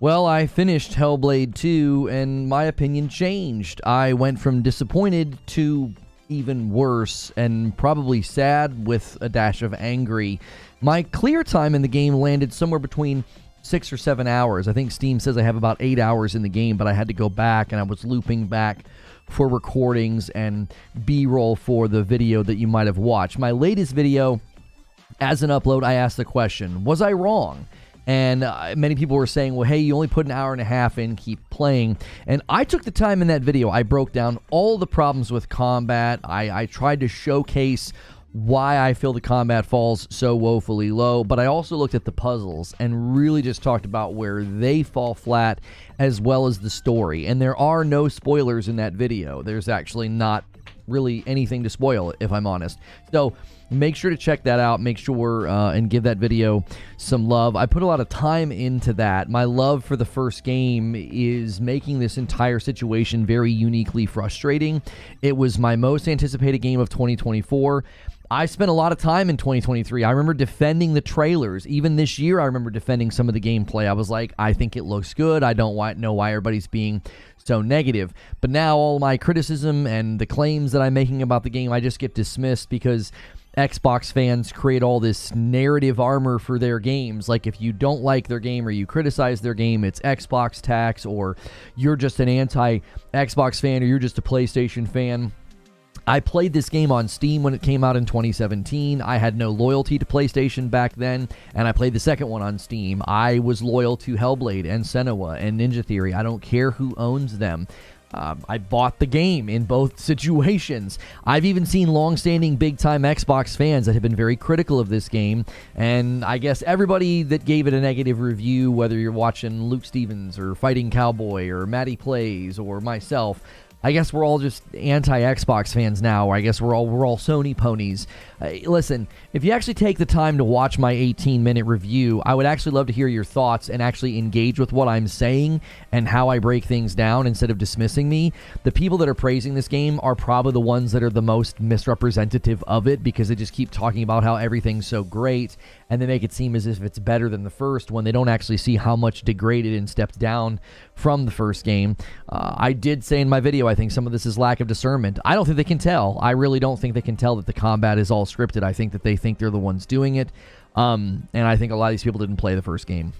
Well, I finished Hellblade 2, and my opinion changed. I went from disappointed to even worse, and probably sad with a dash of angry. My clear time in the game landed somewhere between 6 or 7 hours. I think Steam says I have about 8 hours in the game, but I had to go back, and I was looping back for recordings and B-roll for the video that you might have watched. My latest video, as an upload, I asked the question, was I wrong? And many people were saying, well, hey, you only put an hour and a half in, keep playing. And I took the time in that video. I broke down all the problems with combat. I tried to showcase why I feel the combat falls so woefully low. But I also looked at the puzzles and really just talked about where they fall flat, as well as the story. And there are no spoilers in that video. There's actually not really anything to spoil, if I'm honest. So make sure to check that out. Make sure and give that video some love. I put a lot of time into that. My love for the first game is making this entire situation very uniquely frustrating. It was my most anticipated game of 2024. I spent a lot of time in 2023. I remember defending the trailers. Even this year, I remember defending some of the gameplay. I was like, I think it looks good. I don't know why everybody's being so negative. But now all my criticism and the claims that I'm making about the game, I just get dismissed because Xbox fans create all this narrative armor for their games. Like, if you don't like their game or you criticize their game, it's Xbox tax, or you're just an anti-Xbox fan, or you're just a PlayStation fan. I played this game on Steam when it came out in 2017. I had no loyalty to PlayStation back then, and I played the second one on Steam. I was loyal to Hellblade and Senua and Ninja Theory. I don't care who owns them. I bought the game in both situations. I've even seen long-standing big-time Xbox fans that have been very critical of this game, and I guess everybody that gave it a negative review, whether you're watching Luke Stevens or Fighting Cowboy or Matty Plays or myself, I guess we're all just anti-Xbox fans now, or I guess we're all Sony ponies. Listen, if you actually take the time to watch my 18-minute review, I would actually love to hear your thoughts and actually engage with what I'm saying and how I break things down instead of dismissing me. The people that are praising this game are probably the ones that are the most misrepresentative of it, because they just keep talking about how everything's so great, and they make it seem as if it's better than the first when they don't actually see how much degraded and stepped down from the first game. I did say in my video, I think some of this is lack of discernment. I don't think they can tell. I really don't think they can tell that the combat is all scripted. I think that they think they're the ones doing it. And I think a lot of these people didn't play the first game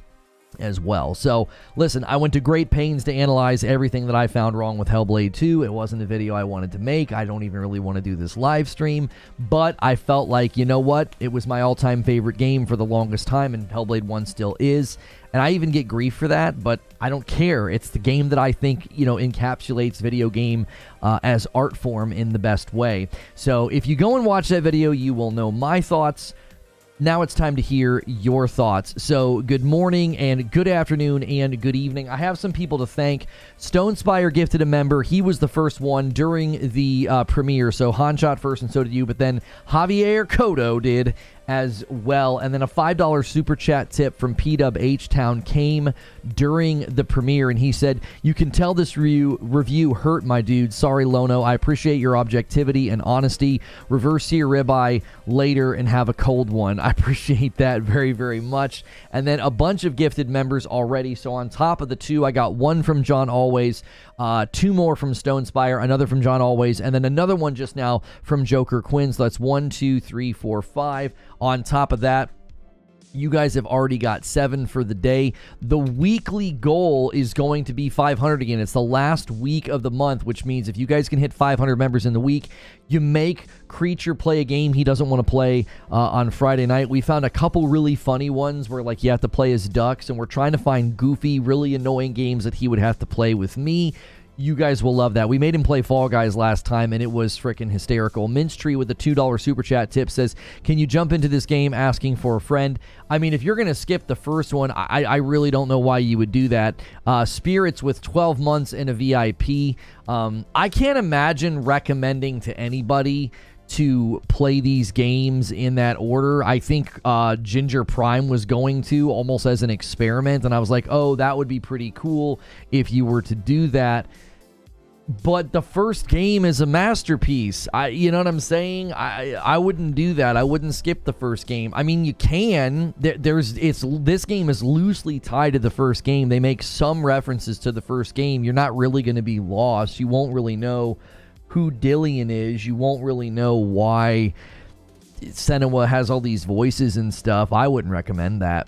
as well. So, listen, I went to great pains to analyze everything that I found wrong with Hellblade 2. It wasn't a video I wanted to make. I don't even really want to do this live stream, but I felt like, you know what? It was my all-time favorite game for the longest time, and Hellblade 1 still is. And I even get grief for that, but I don't care. It's the game that I think, encapsulates video game as art form in the best way. So if you go and watch that video, you will know my thoughts. Now it's time to hear your thoughts. So good morning and good afternoon and good evening. I have some people to thank. Stonespire gifted a member. He was the first one during the premiere. So Han shot first and so did you, but then Javier Cotto did as well. And then a $5 super chat tip from PW H-Town came during the premiere, and he said, "You can tell this review hurt, my dude. Sorry, Lono. I appreciate your objectivity and honesty. Reverse your ribeye later and have a cold one." I appreciate that very, very much. And then a bunch of gifted members already. So on top of the two, I got one from John Always, two more from Stonespire, another from John Always, and then another one just now from Joker Quinn. So that's 1, 2, 3, 4, 5. On top of that, you guys have already got 7 for the day. The weekly goal is going to be 500 again. It's the last week of the month, which means if you guys can hit 500 members in the week, you make Creature play a game he doesn't want to play on Friday night. We found a couple really funny ones where, like, you have to play as ducks, and we're trying to find goofy, really annoying games that he would have to play with me. You guys will love that. We made him play Fall Guys last time, and it was freaking hysterical. Minstree with a $2 super chat tip says, "Can you jump into this game asking for a friend?" I mean, if you're going to skip the first one, I really don't know why you would do that. Spirits with 12 months and a VIP. I can't imagine recommending to anybody to play these games in that order. I think Ginger Prime was going to, almost as an experiment, and I was like, oh, that would be pretty cool if you were to do that. But the first game is a masterpiece. You know what I'm saying? I wouldn't do that. I wouldn't skip the first game. I mean, you can. This game is loosely tied to the first game. They make some references to the first game. You're not really going to be lost. You won't really know who Dillian is. You won't really know why Senua has all these voices and stuff. I wouldn't recommend that.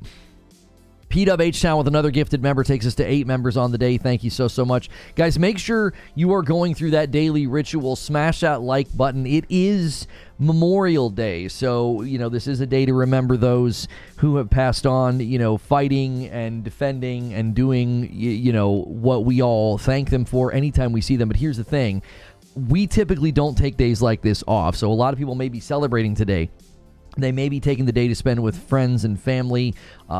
PWH-Town with another gifted member takes us to 8 members on the day. Thank you so much. Guys, make sure you are going through that daily ritual. Smash that like button. It is Memorial Day, so, this is a day to remember those who have passed on, fighting and defending and doing, what we all thank them for anytime we see them. But here's the thing. We typically don't take days like this off, so a lot of people may be celebrating today. They may be taking the day to spend with friends and family.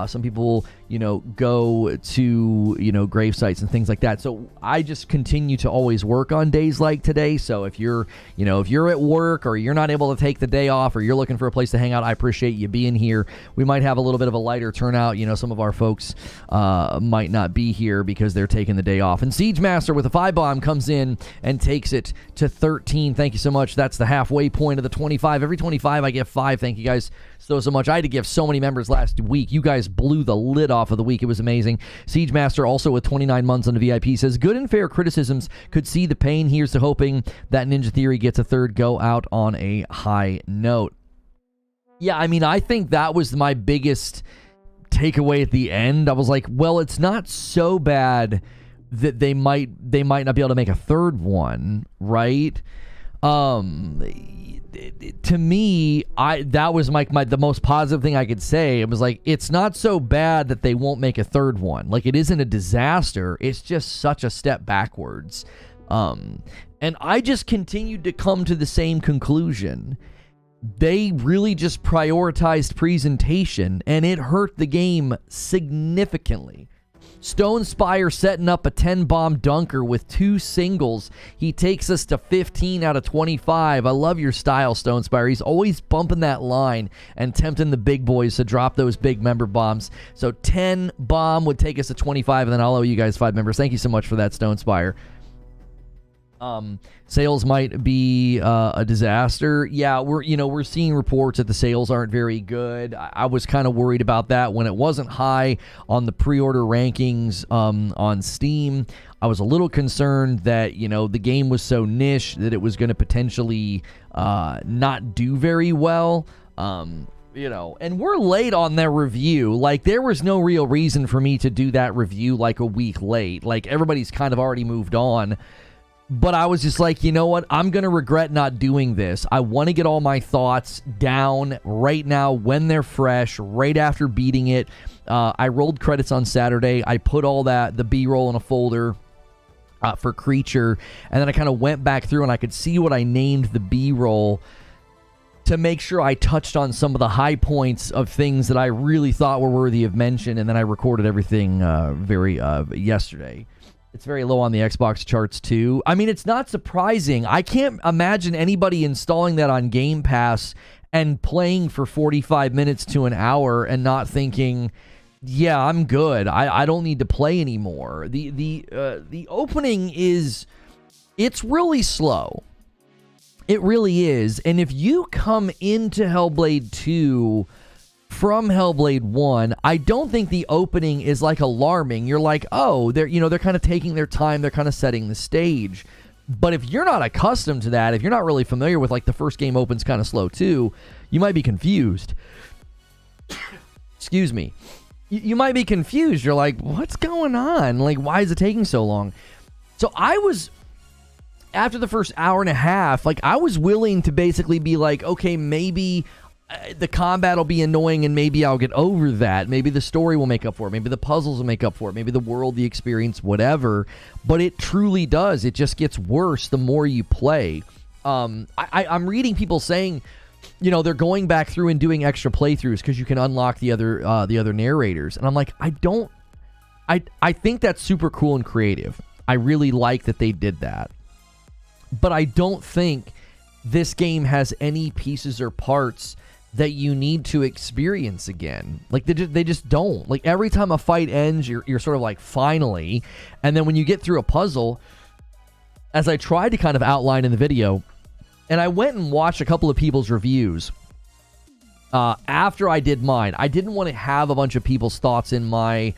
Some people, go to, grave sites and things like that. So I just continue to always work on days like today. So if you're at work or you're not able to take the day off or you're looking for a place to hang out, I appreciate you being here. We might have a little bit of a lighter turnout. Some of our folks might not be here because they're taking the day off. And Siege Master with a 5-bomb comes in and takes it to 13. Thank you so much. That's the halfway point of the 25. Every 25, I get 5. Thank you guys so much. I had to give so many members last week. You guys blew the lid off of the week. It was amazing. Siege Master, also with 29 months on the VIP, says, good and fair criticisms could see the pain. Here's to hoping that Ninja Theory gets a third go out on a high note. Yeah, I mean, I think that was my biggest takeaway at the end. I was like, well, it's not so bad that they might not be able to make a third one, right? To me, that was the most positive thing I could say. It was like, it's not so bad that they won't make a third one. Like, it isn't a disaster. It's just such a step backwards. And I just continued to come to the same conclusion. They really just prioritized presentation, and it hurt the game significantly. Stone Spire setting up a 10-bomb dunker with 2 singles. He takes us to 15 out of 25. I love your style, Stone Spire. He's always bumping that line and tempting the big boys to drop those big member bombs. So 10 bomb would take us to 25, and then I'll owe you guys 5 members. Thank you so much for that, Stone Spire. Sales might be a disaster. Yeah, we're seeing reports that the sales aren't very good. I was kind of worried about that when it wasn't high on the pre-order rankings on Steam. I was a little concerned that, the game was so niche that it was going to potentially not do very well. And we're late on their review. Like, there was no real reason for me to do that review like a week late. Like, everybody's kind of already moved on. But I was just like, you know what? I'm going to regret not doing this. I want to get all my thoughts down right now when they're fresh, right after beating it. I rolled credits on Saturday. I put all the B-roll in a folder for Creature. And then I kind of went back through and I could see what I named the B-roll to make sure I touched on some of the high points of things that I really thought were worthy of mention. And then I recorded everything yesterday. It's very low on the Xbox charts, too. I mean, it's not surprising. I can't imagine anybody installing that on Game Pass and playing for 45 minutes to an hour and not thinking, yeah, I'm good. I don't need to play anymore. The opening it's really slow. It really is. And if you come into Hellblade 2 from Hellblade 1, I don't think the opening is like alarming. You're like, oh, they're kind of taking their time, they're kind of setting the stage. But if you're not accustomed to that, if you're not really familiar with, like, the first game opens kind of slow too, you might be confused. Excuse me. You might be confused. You're like, what's going on? Like, why is it taking so long? So I was, after the first hour and a half, like, I was willing to basically be like, okay, maybe the combat will be annoying and maybe I'll get over that. Maybe the story will make up for it. Maybe the puzzles will make up for it. Maybe the world, the experience, whatever. But it truly does. It just gets worse the more you play. I'm reading people saying, they're going back through and doing extra playthroughs because you can unlock the other narrators. And I'm like, I think that's super cool and creative. I really like that they did that. But I don't think this game has any pieces or parts that you need to experience again. Like, they just don't. Like, every time a fight ends, you're sort of like, finally. And then when you get through a puzzle, as I tried to kind of outline in the video, and I went and watched a couple of people's reviews after I did mine. I didn't want to have a bunch of people's thoughts in my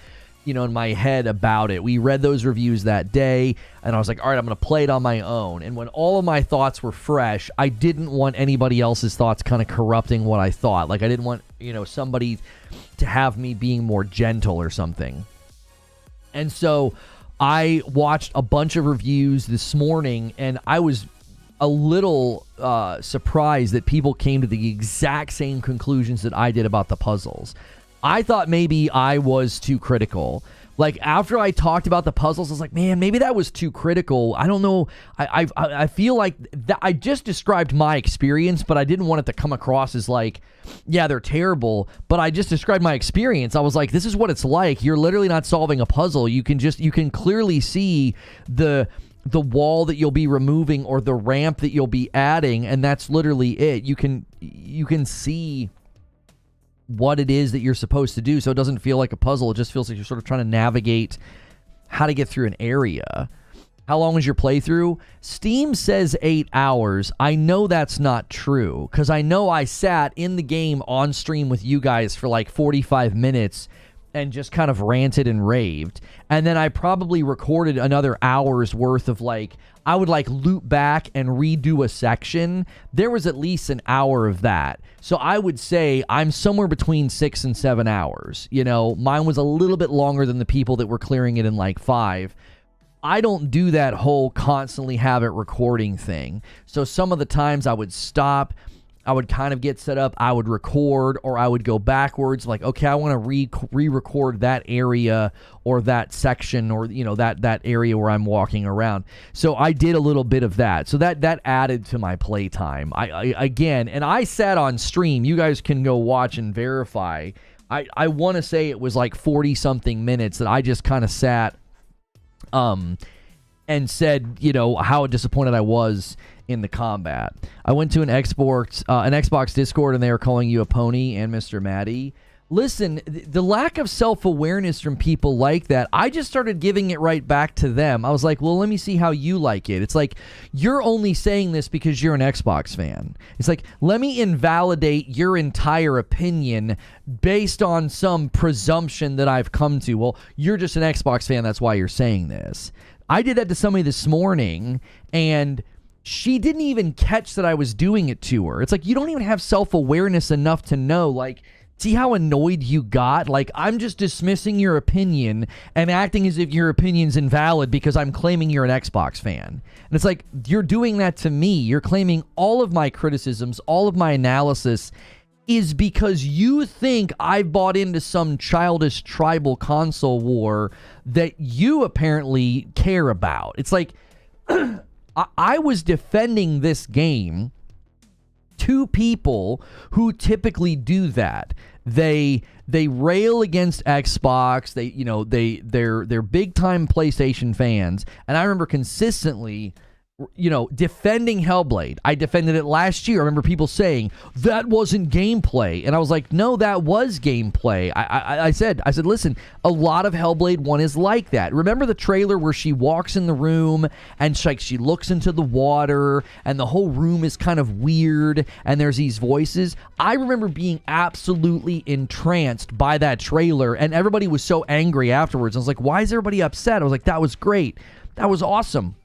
head about it. We read those reviews that day, and I was like, all right, I'm going to play it on my own. And when all of my thoughts were fresh, I didn't want anybody else's thoughts kind of corrupting what I thought. Like, I didn't want, somebody to have me being more gentle or something. And so I watched a bunch of reviews this morning, and I was a little surprised that people came to the exact same conclusions that I did about the puzzles. I thought maybe I was too critical. Like, after I talked about the puzzles, I was like, man, maybe that was too critical. I don't know. I feel like that I just described my experience, but I didn't want it to come across as like, yeah, they're terrible. But I just described my experience. I was like, this is what it's like. You're literally not solving a puzzle. You can clearly see the wall that you'll be removing or the ramp that you'll be adding, and that's literally it. You can see what it is that you're supposed to do, so it doesn't feel like a puzzle. It just feels like you're sort of trying to navigate how to get through an area. How long was your playthrough? Steam says 8 hours. I know that's not true, because I know I sat in the game on stream with you guys for like 45 minutes and just kind of ranted and raved. And then I probably recorded another hour's worth of I would loop back and redo a section. There was at least an hour of that. So I would say I'm somewhere between 6 and 7 hours. Mine was a little bit longer than the people that were clearing it in 5. I don't do that whole constantly have it recording thing. So some of the times I would stop, I would kind of get set up, I would record, or I would go backwards, okay, I want to re-record that area or that section or, that area where I'm walking around. So I did a little bit of that. So that added to my playtime. Again, and I sat on stream. You guys can go watch and verify. I want to say it was 40-something minutes that I just kind of sat and said, how disappointed I was in the combat. I went to an Xbox Discord, and they were calling you a pony and Mr. Maddie. Listen, the lack of self-awareness from people like that, I just started giving it right back to them. I was like, well, let me see how you like it. It's like, you're only saying this because you're an Xbox fan. It's like, let me invalidate your entire opinion based on some presumption that I've come to. Well, you're just an Xbox fan, that's why you're saying this. I did that to somebody this morning, and she didn't even catch that I was doing it to her. It's like, you don't even have self-awareness enough to know, see how annoyed you got? I'm just dismissing your opinion and acting as if your opinion's invalid because I'm claiming you're an Xbox fan. And it's like, you're doing that to me. You're claiming all of my criticisms, all of my analysis is because you think I've bought into some childish tribal console war that you apparently care about. It's like, I was defending this game to people who typically do that. They rail against Xbox. They're big time PlayStation fans, and I remember consistently defending Hellblade. I defended it last year. I remember people saying that wasn't gameplay, and I was like, no, that was gameplay. I said, listen, a lot of Hellblade 1 is like that. Remember the trailer where she walks in the room and she looks into the water and the whole room is kind of weird and there's these voices? I remember being absolutely entranced by that trailer, and everybody was so angry afterwards. I was like, why is everybody upset? I was like, that was great. That was awesome.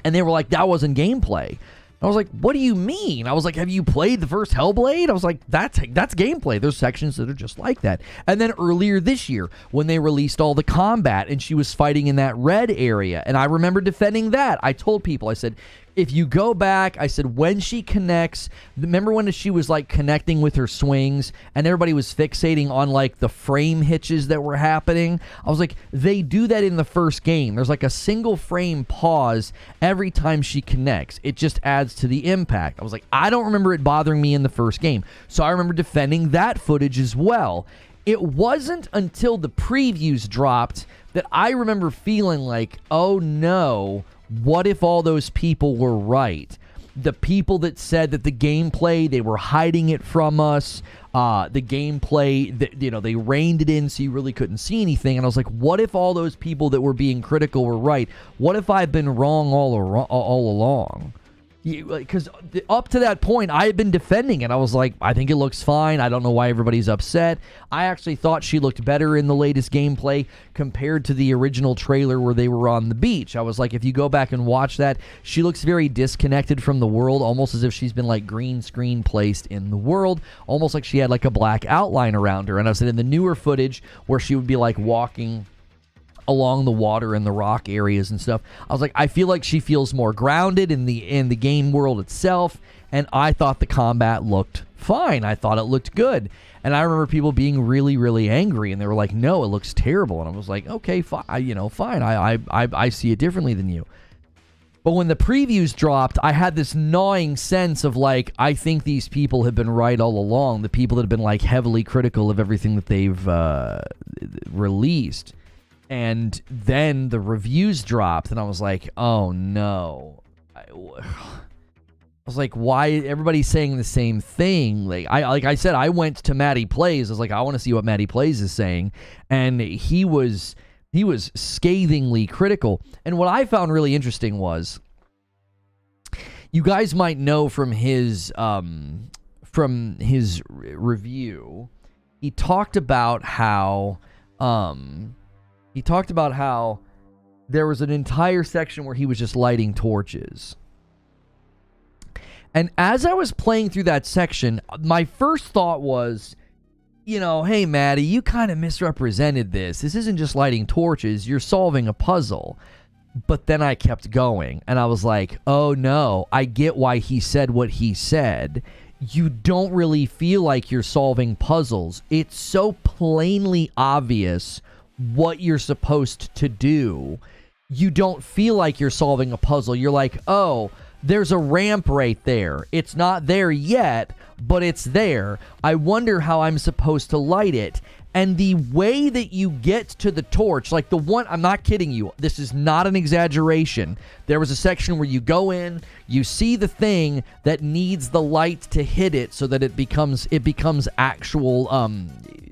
And they were like, that wasn't gameplay. I was like, what do you mean? I was like, have you played the first Hellblade? I was like, that's gameplay. There's sections that are just like that. And then earlier this year, when they released all the combat and she was fighting in that red area, and I remember defending that. I told people, I said, if you go back, I said, when she connects, remember when she was connecting with her swings and everybody was fixating on the frame hitches that were happening? I was like, they do that in the first game. There's a single frame pause every time she connects. It just adds to the impact. I was like, I don't remember it bothering me in the first game. So I remember defending that footage as well. It wasn't until the previews dropped that I remember feeling like, oh no, what if all those people were right? the people that said that the gameplay, they were hiding it from us. The gameplay, they reined it in so you really couldn't see anything. And I was like, what if all those people that were being critical were right? What if I've been wrong all along? Because up to that point, I had been defending it. I was like, I think it looks fine. I don't know why everybody's upset. I actually thought she looked better in the latest gameplay compared to the original trailer where they were on the beach. I was like, if you go back and watch that, she looks very disconnected from the world, almost as if she's been like green screen placed in the world, almost like she had like a black outline around her. And I said in the newer footage where she would be like walking along the water and the rock areas and stuff, I was like, I feel like she feels more grounded in the game world itself, and I thought the combat looked fine. I thought it looked good. And I remember people being really, really angry, and they were like, no, it looks terrible. And I was like, okay, fine, fine. I see it differently than you. But when the previews dropped, I had this gnawing sense of like, I think these people have been right all along, the people that have been like heavily critical of everything that they've released. And then the reviews dropped, and I was like, oh, no. I was like, why? Everybody's saying the same thing. Like I said, I went to Matty Plays. I was like, I want to see what Matty Plays is saying. And he was scathingly critical. And what I found really interesting was, you guys might know from his review, he talked about how there was an entire section where he was just lighting torches. And as I was playing through that section, my first thought was, hey, Maddie, you kind of misrepresented this. This isn't just lighting torches. You're solving a puzzle. But then I kept going, and I was like, oh, no, I get why he said what he said. You don't really feel like you're solving puzzles. It's so plainly obvious what you're supposed to do. You don't feel like you're solving a puzzle. You're like, oh, there's a ramp right there. It's not there yet, but it's there. I wonder how I'm supposed to light it. And the way that you get to the torch, like the one, I'm not kidding you, this is not an exaggeration. There was a section where you go in, you see the thing that needs the light to hit it so that it becomes actual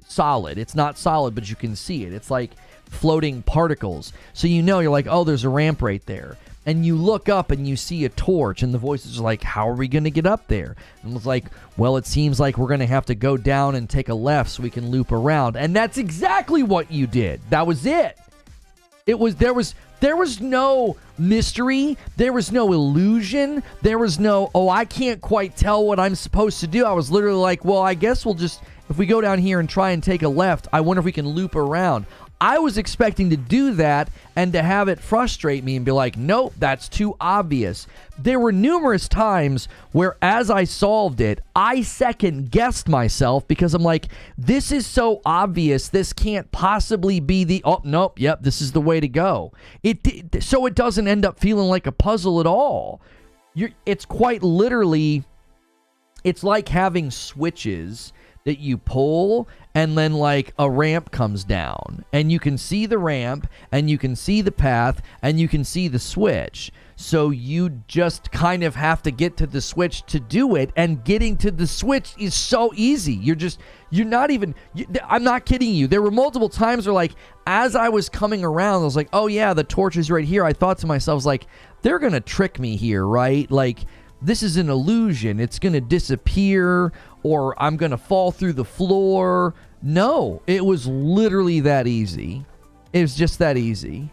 solid. It's not solid, but you can see it. It's like floating particles. So you're like, oh, there's a ramp right there. And you look up and you see a torch, and the voices are like, how are we going to get up there? And it's like, well, it seems like we're going to have to go down and take a left so we can loop around. And that's exactly what you did. That was it. There was no mystery. There was no illusion. There was no, oh, I can't quite tell what I'm supposed to do. I was literally like, well, I guess we'll just, if we go down here and try and take a left, I wonder if we can loop around. I was expecting to do that and to have it frustrate me and be like, nope, that's too obvious. There were numerous times where as I solved it, I second-guessed myself because I'm like, this is so obvious, this can't possibly be the, oh, nope, yep, this is the way to go. So it doesn't end up feeling like a puzzle at all. It's quite literally, it's like having switches that you pull and then like a ramp comes down and you can see the ramp and you can see the path and you can see the switch. So you just kind of have to get to the switch to do it, and getting to the switch is so easy. I'm not kidding you. There were multiple times where like as I was coming around, I was like, oh yeah, the torch is right here. I thought to myself, like, they're going to trick me here, right? Like, this is an illusion. It's going to disappear, or I'm going to fall through the floor. No, it was literally that easy. It was just that easy.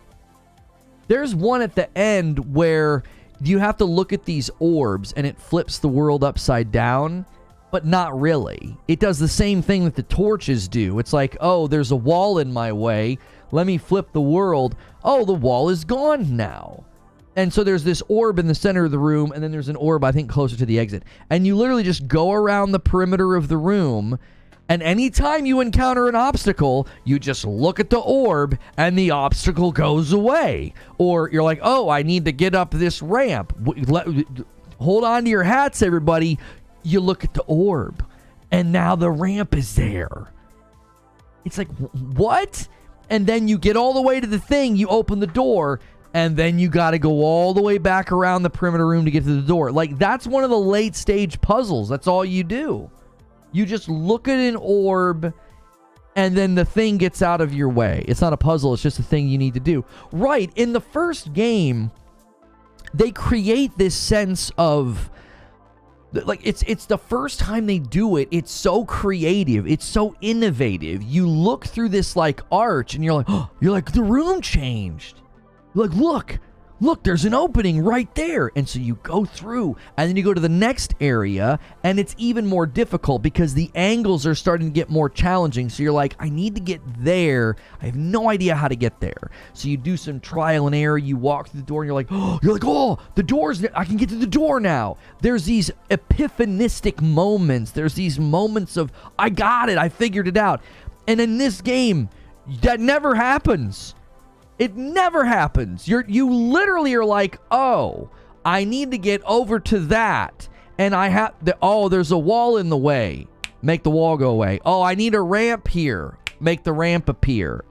There's one at the end where you have to look at these orbs and it flips the world upside down, but not really. It does the same thing that the torches do. It's like, oh, there's a wall in my way. Let me flip the world. Oh, the wall is gone now. And so there's this orb in the center of the room, and then there's an orb, I think, closer to the exit. And you literally just go around the perimeter of the room, and anytime you encounter an obstacle, you just look at the orb, and the obstacle goes away. Or you're like, oh, I need to get up this ramp. Hold on to your hats, everybody. You look at the orb, and now the ramp is there. It's like, what? And then you get all the way to the thing, you open the door, and then you got to go all the way back around the perimeter room to get to the door. Like, that's one of the late stage puzzles. That's all you do. You just look at an orb, and then the thing gets out of your way. It's not a puzzle. It's just a thing you need to do. Right. In the first game, they create this sense of, like, it's the first time they do it. It's so creative. It's so innovative. You look through this, like, arch, and you're like, the room changed. You're like, look, there's an opening right there. And so you go through, and then you go to the next area, and it's even more difficult because the angles are starting to get more challenging. So you're like, I need to get there. I have no idea how to get there. So you do some trial and error. You walk through the door, and you're like, oh, the door's there. I can get to the door now. There's these epiphanistic moments. There's these moments of, I got it. I figured it out. And in this game, that never happens. It never happens. You literally are like, oh, I need to get over to that. And there's a wall in the way. Make the wall go away. Oh, I need a ramp here. Make the ramp appear.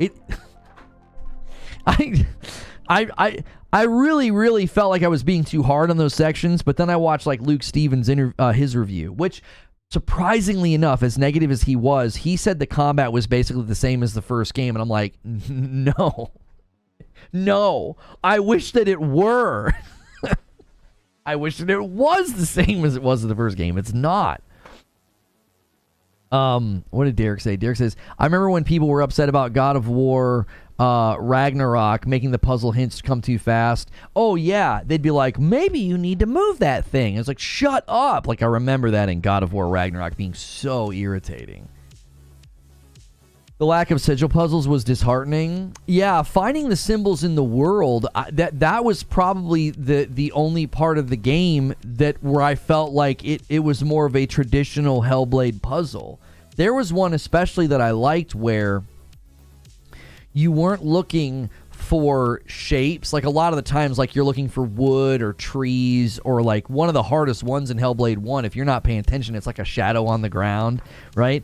I really, really felt like I was being too hard on those sections, but then I watched, like, Luke Stevens' his review, which, surprisingly enough, as negative as he was, he said the combat was basically the same as the first game, and I'm like, No, I wish that it were. I wish that it was the same as it was in the first game. It's not. What did Derek say? Derek says, I remember when people were upset about God of War Ragnarok making the puzzle hints come too fast. Oh, yeah. They'd be like, maybe you need to move that thing. It's like, shut up. Like, I remember that in God of War Ragnarok being so irritating. The lack of sigil puzzles was disheartening. Yeah, finding the symbols in the world, that was probably the only part of the game where I felt like it was more of a traditional Hellblade puzzle. There was one especially that I liked where you weren't looking for shapes. Like, a lot of the times, like, you're looking for wood or trees, or, like, one of the hardest ones in Hellblade 1, if you're not paying attention, it's like a shadow on the ground, right?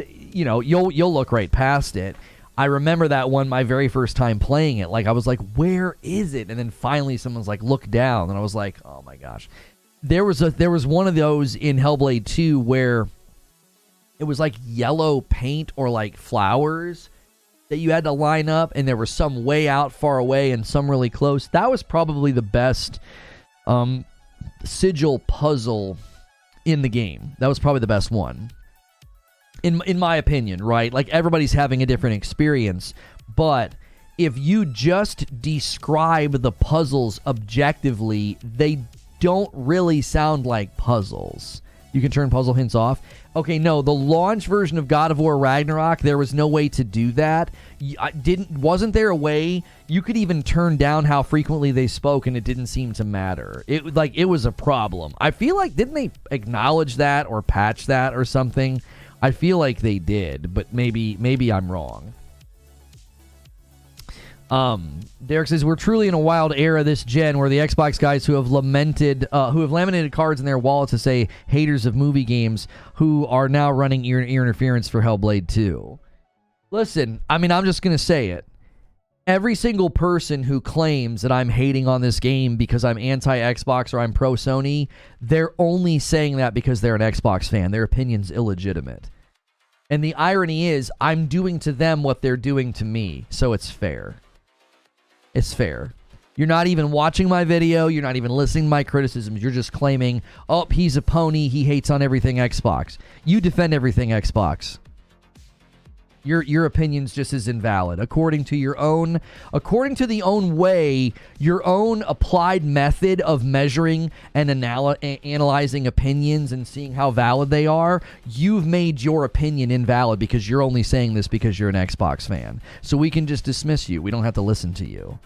You know, you'll look right past it. I remember that one my very first time playing it. Like, I was like, where is it? And then finally someone's like, look down. And I was like, oh my gosh. There was one of those in Hellblade 2 where it was like yellow paint or like flowers that you had to line up, and there was some way out far away and some really close. That was probably the best sigil puzzle in the game. That was probably the best one. In my opinion, right? Like, everybody's having a different experience, but if you just describe the puzzles objectively, they don't really sound like puzzles. You can turn puzzle hints off. Okay, no, the launch version of God of War Ragnarok, there was no way to do that. Wasn't there a way you could even turn down how frequently they spoke, and it didn't seem to matter? It was a problem. I feel like, didn't they acknowledge that or patch that or something? I feel like they did, but maybe I'm wrong. Derek says, we're truly in a wild era this gen where the Xbox guys who have laminated cards in their wallets to say haters of movie games who are now running ear interference for Hellblade 2. Listen, I mean, I'm just going to say it. Every single person who claims that I'm hating on this game because I'm anti-Xbox or I'm pro-Sony, they're only saying that because they're an Xbox fan. Their opinion's illegitimate. And the irony is, I'm doing to them what they're doing to me, so it's fair. It's fair. You're not even watching my video. You're not even listening to my criticisms. You're just claiming, oh, he's a pony. He hates on everything Xbox. You defend everything Xbox. Your opinion's just as invalid according to the own way, your own applied method of measuring and analyzing opinions and seeing how valid they are. You've made your opinion invalid because you're only saying this because you're an Xbox fan. So we can just dismiss you. We don't have to listen to you.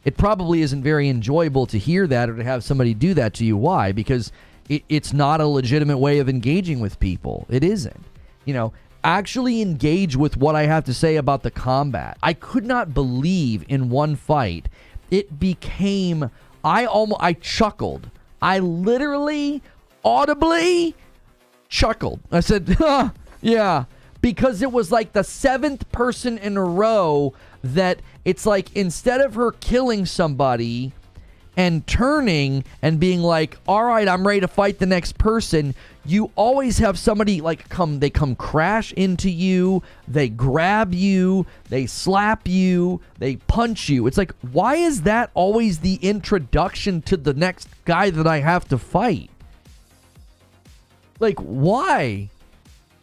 It probably isn't very enjoyable to hear that or to have somebody do that to you. Why? Because it's not a legitimate way of engaging with people. It isn't. You know, actually engage with what I have to say about the combat. I could not believe in one fight it became, I chuckled. I literally audibly chuckled. I said, yeah, because it was like the 7th person in a row that it's like instead of her killing somebody and turning and being like, all right, I'm ready to fight the next person, you always have somebody like they come crash into you, they grab you, they slap you, they punch you. It's like, why is that always the introduction to the next guy that I have to fight? Like, why?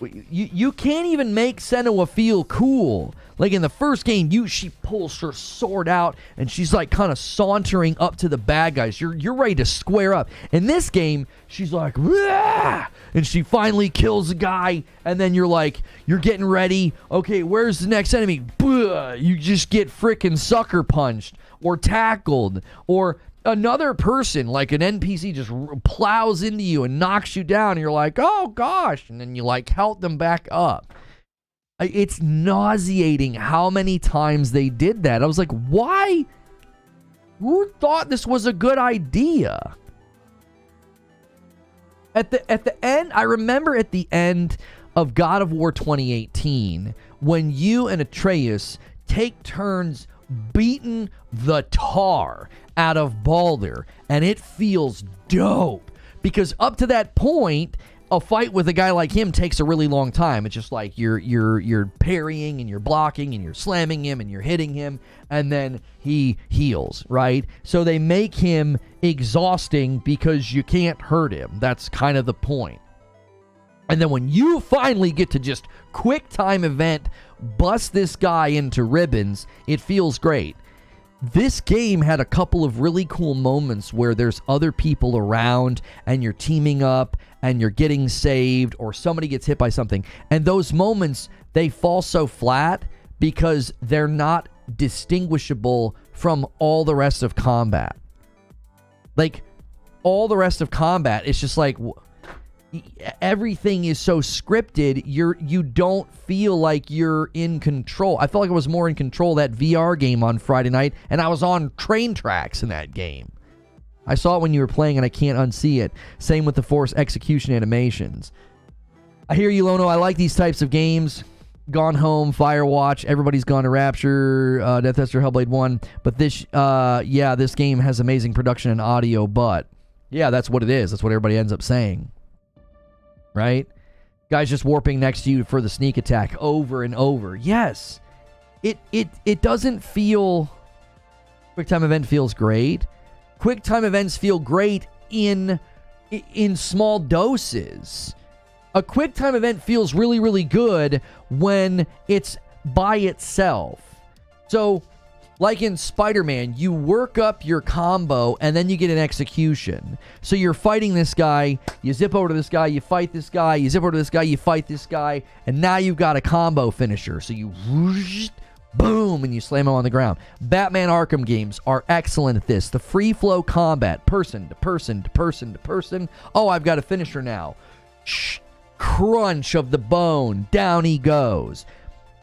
You can't even make Senua feel cool. Like in the first game, she pulls her sword out and she's like kind of sauntering up to the bad guys. You're ready to square up. In this game, she's like, "Wah!" And she finally kills a guy, and then you're getting ready. Okay, where's the next enemy? Blah! You just get freaking sucker punched or tackled, or another person, like an NPC, just plows into you and knocks you down, and you're like, oh gosh, and then you like help them back up. It's nauseating how many times they did that. I was like, why? Who thought this was a good idea? At the end, I remember at the end of God of War 2018, when you and Atreus take turns beating the tar out of Baldur, and it feels dope, because up to that point, a fight with a guy like him takes a really long time. It's just like you're parrying and you're blocking and you're slamming him and you're hitting him, and then he heals, right? So they make him exhausting because you can't hurt him. That's kind of the point. And then when you finally get to just QuickTime event, bust this guy into ribbons, it feels great. This game had a couple of really cool moments where there's other people around and you're teaming up and you're getting saved, or somebody gets hit by something. And those moments, they fall so flat because they're not distinguishable from all the rest of combat. Like, all the rest of combat, it's just like everything is so scripted, you don't feel like you're in control. I felt like I was more in control of that VR game on Friday night, and I was on train tracks in that game. I saw it when you were playing, and I can't unsee it. Same with the Force execution animations. I hear you, Lono. I like these types of games. Gone Home, Firewatch, Everybody's Gone to Rapture, Death Esther, Hellblade 1. But this, this game has amazing production and audio, but yeah, that's what it is. That's what everybody ends up saying. Right? Guys just warping next to you for the sneak attack over and over. Yes. It doesn't feel... QuickTime event feels great. QuickTime events feel great in small doses. A QuickTime event feels really, really good when it's by itself. So, like in Spider-Man, you work up your combo and then you get an execution. So you're fighting this guy, you zip over to this guy, you fight this guy, you zip over to this guy, you fight this guy, and now you've got a combo finisher. So you whoosh, boom, and you slam him on the ground. Batman Arkham games are excellent at this. The free flow combat, person to person to person to person. Oh, I've got a finisher now. Shh, crunch of the bone, down he goes.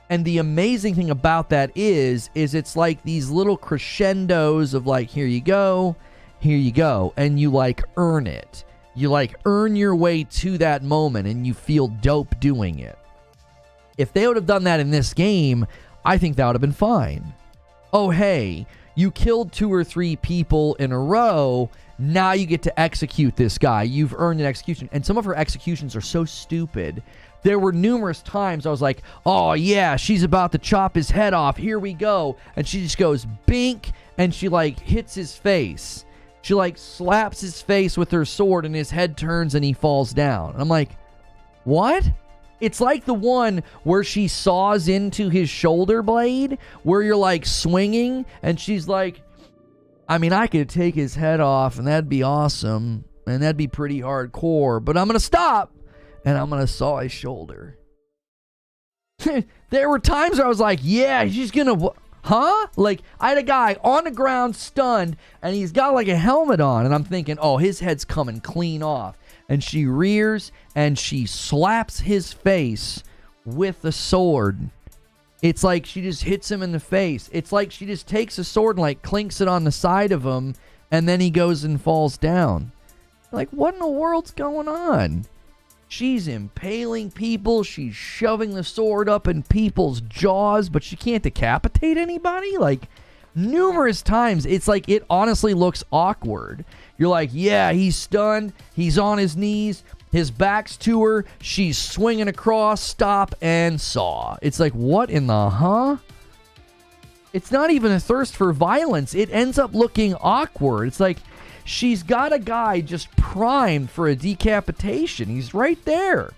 And the amazing thing about that is it's like these little crescendos of like, here you go, and you like earn it. You like earn your way to that moment, and you feel dope doing it. If they would have done that in this game, I think that would have been fine. Oh, hey, you killed 2 or 3 people in a row, now you get to execute this guy. You've earned an execution. And some of her executions are so stupid. There were numerous times I was like, oh yeah, she's about to chop his head off. Here we go. And she just goes bink, and she like hits his face. She like slaps his face with her sword, and his head turns and he falls down. And I'm like, what? It's like the one where she saws into his shoulder blade, where you're like swinging, and she's like, I mean, I could take his head off, and that'd be awesome, and that'd be pretty hardcore, but I'm going to stop, and I'm going to saw his shoulder. There were times where I was like, yeah, she's going to... Huh? Like, I had a guy on the ground stunned, and he's got like a helmet on, and I'm thinking, oh, his head's coming clean off. And she rears, and she slaps his face with the sword. It's like she just hits him in the face. It's like she just takes a sword and like clinks it on the side of him, and then he goes and falls down. Like, what in the world's going on? She's impaling people. She's shoving the sword up in people's jaws, but she can't decapitate anybody? Like, numerous times, it's like, it honestly looks awkward. You're like, yeah, he's stunned. He's on his knees. His back's to her. She's swinging across. Stop and saw. It's like, what in the huh? It's not even a thirst for violence. It ends up looking awkward. It's like, she's got a guy just primed for a decapitation. He's right there.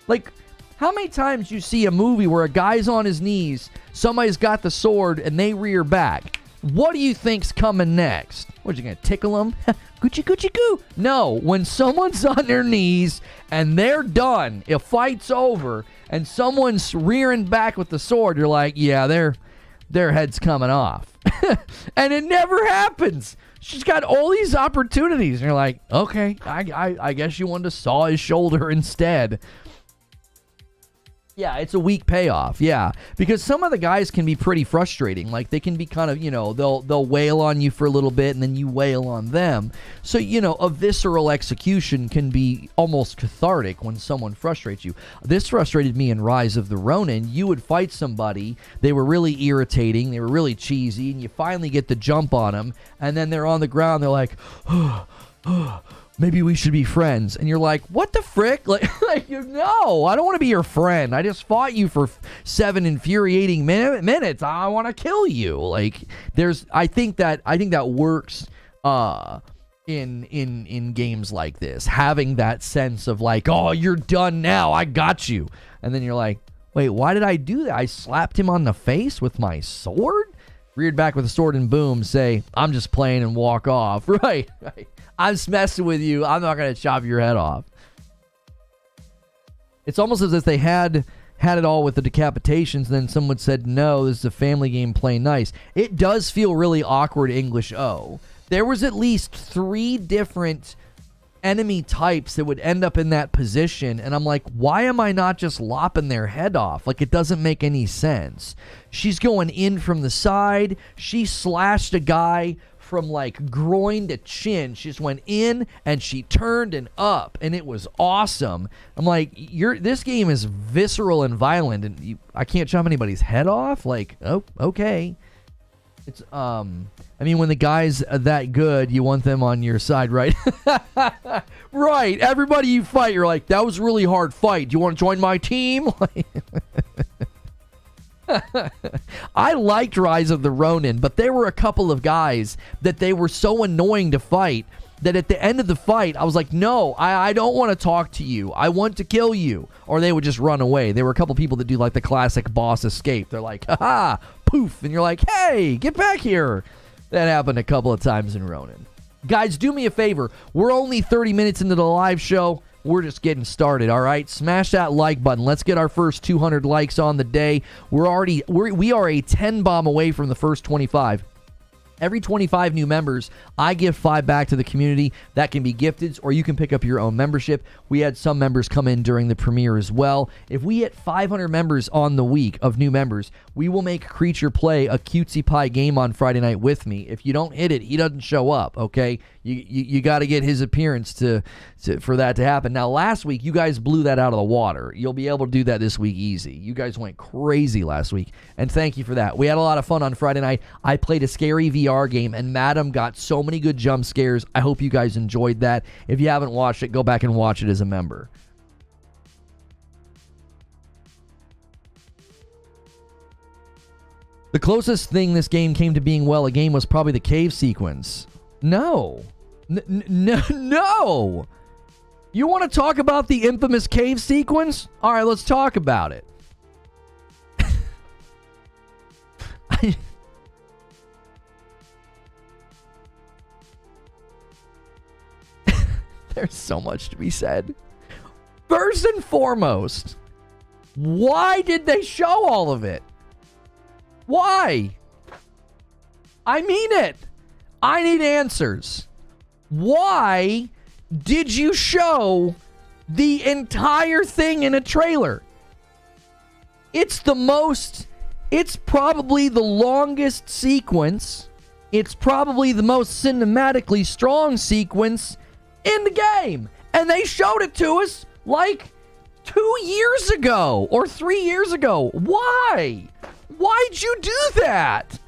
Like, how many times you see a movie where a guy's on his knees, somebody's got the sword, and they rear back? What do you think's coming next? What, you gonna tickle him? Gucci, Gucci, goo. No, when someone's on their knees and they're done, if fight's over, and someone's rearing back with the sword, you're like, yeah, their head's coming off. And it never happens. She's got all these opportunities, and you're like, okay, I guess you wanted to saw his shoulder instead. Yeah, it's a weak payoff, yeah. Because some of the guys can be pretty frustrating. Like, they can be kind of, they'll wail on you for a little bit, and then you wail on them. So, a visceral execution can be almost cathartic when someone frustrates you. This frustrated me in Rise of the Ronin. You would fight somebody, they were really irritating, they were really cheesy, and you finally get the jump on them, and then they're on the ground, they're like, maybe we should be friends. And you're like, what the frick? No, I don't want to be your friend. I just fought you for 7 infuriating minutes. I want to kill you. Like, I think that works in games like this. Having that sense of like, oh, you're done now. I got you. And then you're like, wait, why did I do that? I slapped him on the face with my sword? Reared back with a sword and boom, say, I'm just playing, and walk off. Right. I'm just messing with you. I'm not going to chop your head off. It's almost as if they had it all with the decapitations, and then someone said, no, this is a family game, play nice. It does feel really awkward English O. There was at least 3 different enemy types that would end up in that position, and I'm like, why am I not just lopping their head off? Like, it doesn't make any sense. She's going in from the side. She slashed a guy from like groin to chin. She just went in and she turned and up, and it was awesome. I'm like, this game is visceral and violent, and I can't chop anybody's head off? Like, oh, okay. It's I mean, when the guy's that good, you want them on your side, right? Right. Everybody you fight, you're like, that was a really hard fight. Do you want to join my team? I liked Rise of the Ronin, but there were a couple of guys that they were so annoying to fight that at the end of the fight, I was like, no, I don't want to talk to you. I want to kill you. Or they would just run away. There were a couple people that do like the classic boss escape. They're like, haha, poof. And you're like, hey, get back here. That happened a couple of times in Ronin. Guys, do me a favor. We're only 30 minutes into the live show. We're just getting started, all right? Smash that like button. Let's get our first 200 likes on the day. We are a 10 bomb away from the first 25. Every 25 new members, I give 5 back to the community. That can be gifted, or you can pick up your own membership. We had some members come in during the premiere as well. If we hit 500 members on the week of new members, we will make Creature play a cutesy pie game on Friday night with me. If you don't hit it, he doesn't show up, okay? You got to get his appearance for that to happen. Now, last week, you guys blew that out of the water. You'll be able to do that this week easy. You guys went crazy last week, and thank you for that. We had a lot of fun on Friday night. I played a scary VR game, and Madam got so many good jump scares. I hope you guys enjoyed that. If you haven't watched it, go back and watch it as a member. The closest thing this game came to being, well, a game was probably the cave sequence. No. No. You want to talk about the infamous cave sequence? All right, let's talk about it. There's so much to be said. First and foremost, why did they show all of it? Why? I mean it. I need answers. Why did you show the entire thing in a trailer? It's probably the longest sequence. It's probably the most cinematically strong sequence in the game. And they showed it to us like 2 years ago or 3 years ago. Why? Why'd you do that?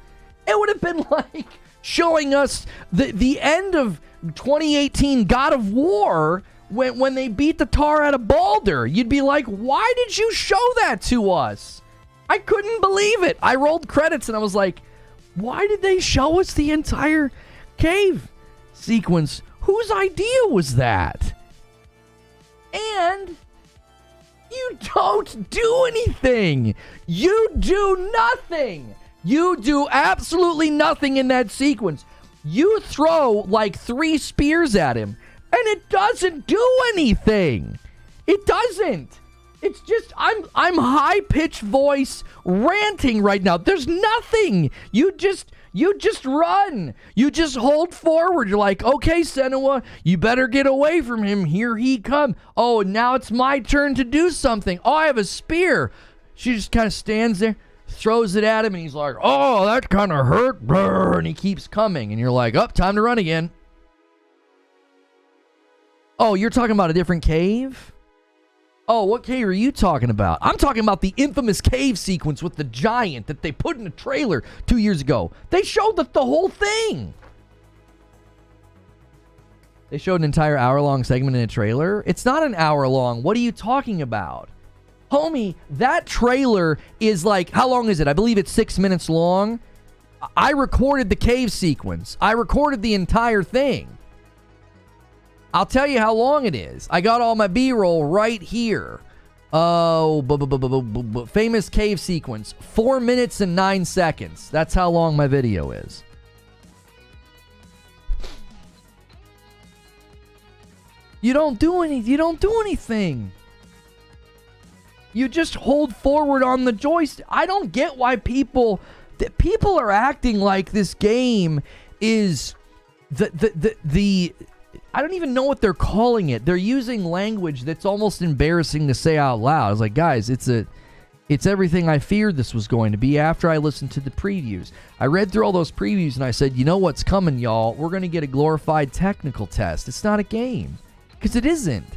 It would have been like showing us the end of 2018 God of War when they beat the tar out of Baldur. You'd be like, why did you show that to us? I couldn't believe it. I rolled credits and I was like, why did they show us the entire cave sequence? Whose idea was that? And you don't do anything. You do nothing. You do absolutely nothing in that sequence. You throw like 3 spears at him, and it doesn't do anything. It doesn't. It's just, I'm high-pitched voice ranting right now. There's nothing. You just run. You just hold forward. You're like, okay, Senua, you better get away from him. Here he come. Oh, now it's my turn to do something. Oh, I have a spear. She just kind of stands there, throws it at him, and he's like, oh, that kind of hurt. And he keeps coming. And you're like, oh, time to run again. Oh, you're talking about a different cave? Oh, what cave are you talking about? I'm talking about the infamous cave sequence with the giant that they put in a trailer 2 years ago. They showed the whole thing. They showed an entire hour-long segment in a trailer? It's not an hour long. What are you talking about? Homie, that trailer is like, how long is it? I believe it's 6 minutes long. I recorded the cave sequence. I recorded the entire thing. I'll tell you how long it is. I got all my B-roll right here. Oh, famous cave sequence. 4 minutes and 9 seconds. That's how long my video is. You don't do anything. You just hold forward on the joystick. I don't get why people are acting like this game is the I don't even know what they're calling it. They're using language that's almost embarrassing to say out loud. I was like, guys, it's everything I feared this was going to be after I listened to the previews. I read through all those previews and I said, you know what's coming, y'all? We're going to get a glorified technical test. It's not a game. Because it isn't.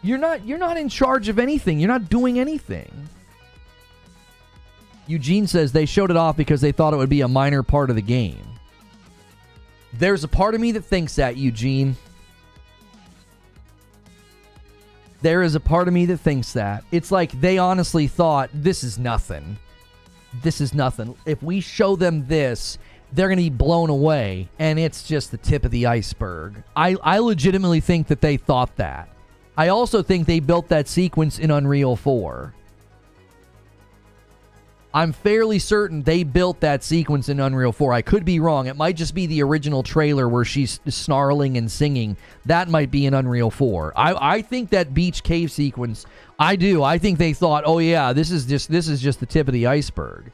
You're not in charge of anything. You're not doing anything. Eugene says they showed it off because they thought it would be a minor part of the game. There's a part of me that thinks that, Eugene. There is a part of me that thinks that. It's like they honestly thought, this is nothing. This is nothing. If we show them this, they're going to be blown away. And it's just the tip of the iceberg. I legitimately think that they thought that. I also think they built that sequence in Unreal 4. I'm fairly certain they built that sequence in Unreal 4. I could be wrong. It might just be the original trailer where she's snarling and singing. That might be in Unreal 4. I think that beach cave sequence, I do. I think they thought, oh yeah, this is just the tip of the iceberg.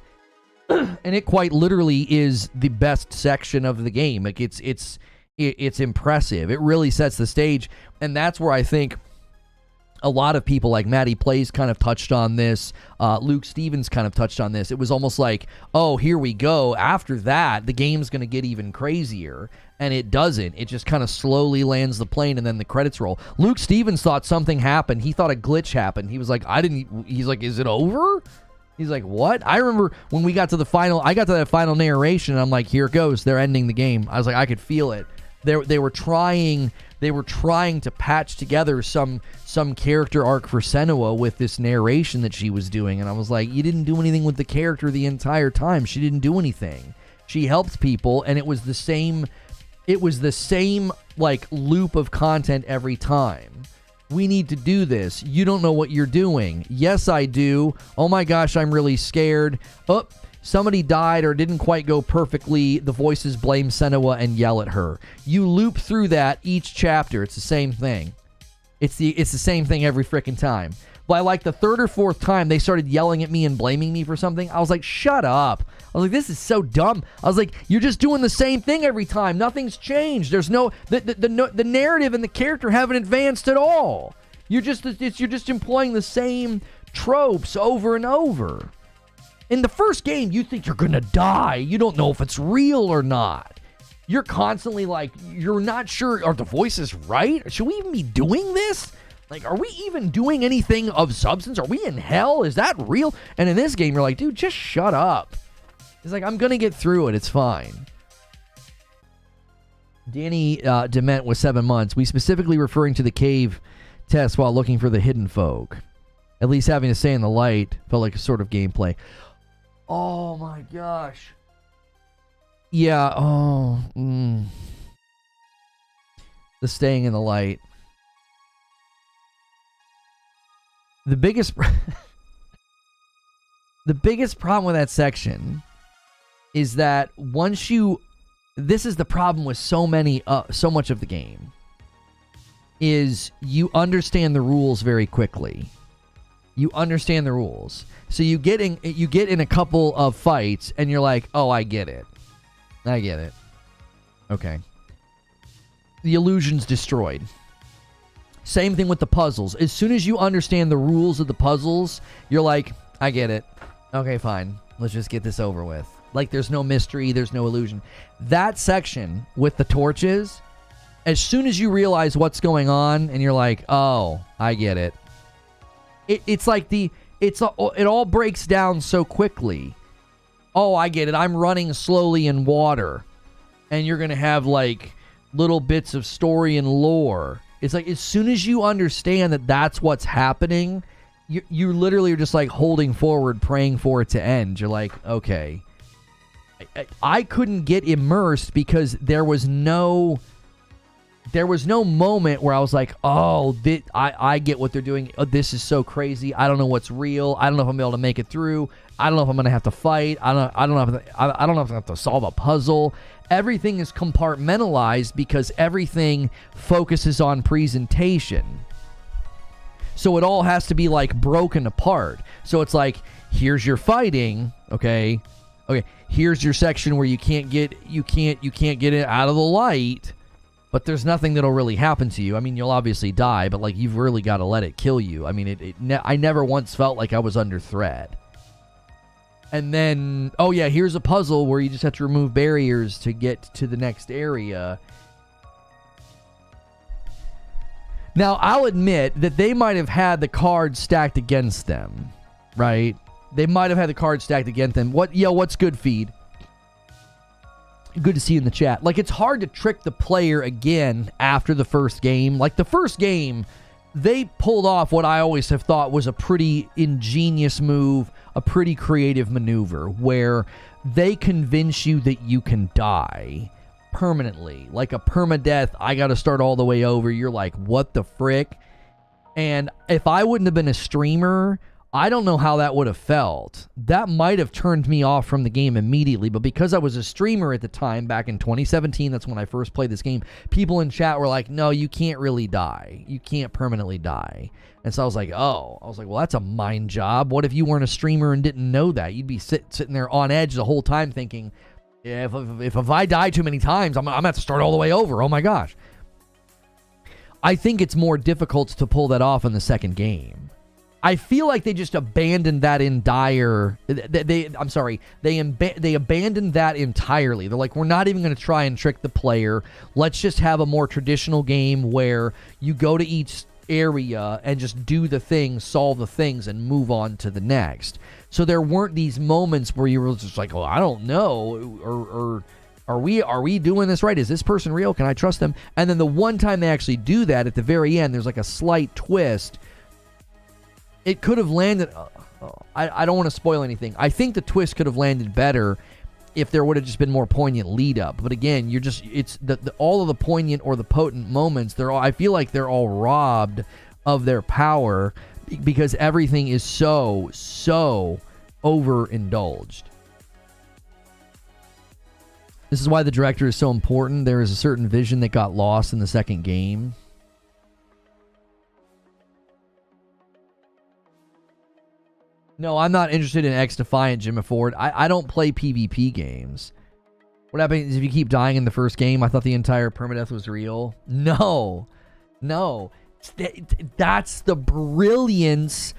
And it quite literally is the best section of the game. Like it's impressive. It really sets the stage. And that's where I think a lot of people like Maddie Plays kind of touched on this. Luke Stevens kind of touched on this. It was almost like, oh, here we go. After that, the game's going to get even crazier. And it doesn't. It just kind of slowly lands the plane and then the credits roll. Luke Stevens thought something happened. He thought a glitch happened. He was like, he's like, is it over? He's like, what? I remember when we got to I got to that final narration and I'm like, here it goes. They're ending the game. I was like, I could feel it. They were trying to patch together some character arc for Senua with this narration that she was doing, and I was like, you didn't do anything with the character the entire time. She didn't do anything. She helped people, and it was the same like loop of content every time. We need to do this. You don't know what you're doing. Yes, I do. Oh my gosh, I'm really scared. Oh, somebody died or didn't quite go perfectly. The voices blame Senua and yell at her. You loop through that each chapter. It's the same thing. It's the same thing every freaking time. By like the third or fourth time they started yelling at me and blaming me for something, I was like, shut up. I was like, this is so dumb. I was like, you're just doing the same thing every time. Nothing's changed. There's no the narrative and the character haven't advanced at all. You're just employing the same tropes over and over. In the first game, you think you're gonna die. You don't know if it's real or not. You're constantly like, you're not sure, are the voices right? Should we even be doing this? Like, are we even doing anything of substance? Are we in hell? Is that real? And in this game, you're like, dude, just shut up. He's like, I'm going to get through it. It's fine. Danny Dement was 7 months. We specifically referring to the cave test while looking for the hidden folk. At least having to stay in the light felt like a sort of gameplay. Oh my gosh. Yeah. Oh. The staying in the light. The biggest the biggest problem with that section is that once you, this is the problem with so much of the game, is you understand the rules very quickly. You understand the rules. So you get in a couple of fights and you're like, "Oh, I get it. I get it." Okay. The illusion's destroyed. Same thing with the puzzles. As soon as you understand the rules of the puzzles, you're like, "I get it. Okay, fine. Let's just get this over with." Like, there's no mystery, there's no illusion. That section with the torches, as soon as you realize what's going on and you're like, "Oh, I get it." It's like it all breaks down so quickly. Oh, I get it. I'm running slowly in water. And you're going to have like little bits of story and lore. It's like as soon as you understand that that's what's happening, you literally are just like holding forward, praying for it to end. You're like, okay. I couldn't get immersed because there was no moment where I was like, oh, I get what they're doing. Oh, this is so crazy. I don't know what's real. I don't know if I'm able to make it through. I don't know if I'm going to have to fight. I don't know if I have to solve a puzzle. Everything is compartmentalized because everything focuses on presentation. So it all has to be like broken apart. So it's like, here's your fighting, okay? Okay, here's your section where you can't get it out of the light. But there's nothing that'll really happen to you. I mean, you'll obviously die, but like you've really got to let it kill you. I mean, I never once felt like I was under threat. And then, oh yeah, here's a puzzle where you just have to remove barriers to get to the next area. Now, I'll admit that they might have had the cards stacked against them, right? They might have had the cards stacked against them. What's good, Feed? Good to see you in the chat. Like, it's hard to trick the player again after the first game. Like, the first game, they pulled off what I always have thought was a pretty ingenious move, a pretty creative maneuver, where they convince you that you can die permanently. Like a perma-death, I got to start all the way over. You're like, what the frick? And if I wouldn't have been a streamer, I don't know how that would have felt. That might have turned me off from the game immediately, but because I was a streamer at the time, back in 2017, that's when I first played this game, people in chat were like, no, you can't really die. You can't permanently die. And so I was like, well, that's a mind job. What if you weren't a streamer and didn't know that? You'd be sitting there on edge the whole time thinking, yeah, if I die too many times, I'm going to have to start all the way over. Oh my gosh. I think it's more difficult to pull that off in the second game. I feel like they just abandoned that they abandoned that entirely. They're like, we're not even going to try and trick the player. Let's just have a more traditional game where you go to each area and just do the things, solve the things, and move on to the next. So there weren't these moments where you were just like, oh, I don't know, or are we doing this right? Is this person real? Can I trust them? And then the one time they actually do that at the very end, there's like a slight twist. It could have landed... I don't want to spoil anything. I think the twist could have landed better if there would have just been more poignant lead up. But again, it's all of the poignant or the potent moments. I feel like they're all robbed of their power because everything is so overindulged. This is why the director is so important. There is a certain vision that got lost in the second game. No, I'm not interested in X Defiant, Jim Ford. I don't play PvP games. What happens if you keep dying in the first game? I thought the entire permadeath was real. No. That's the brilliance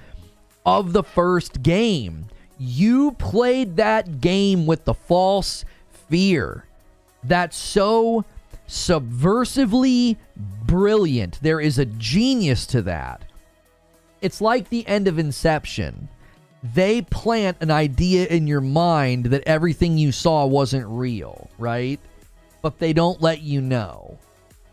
of the first game. You played that game with the false fear. That's so subversively brilliant. There is a genius to that. It's like the end of Inception. They plant an idea in your mind that everything you saw wasn't real, right? But they don't let you know.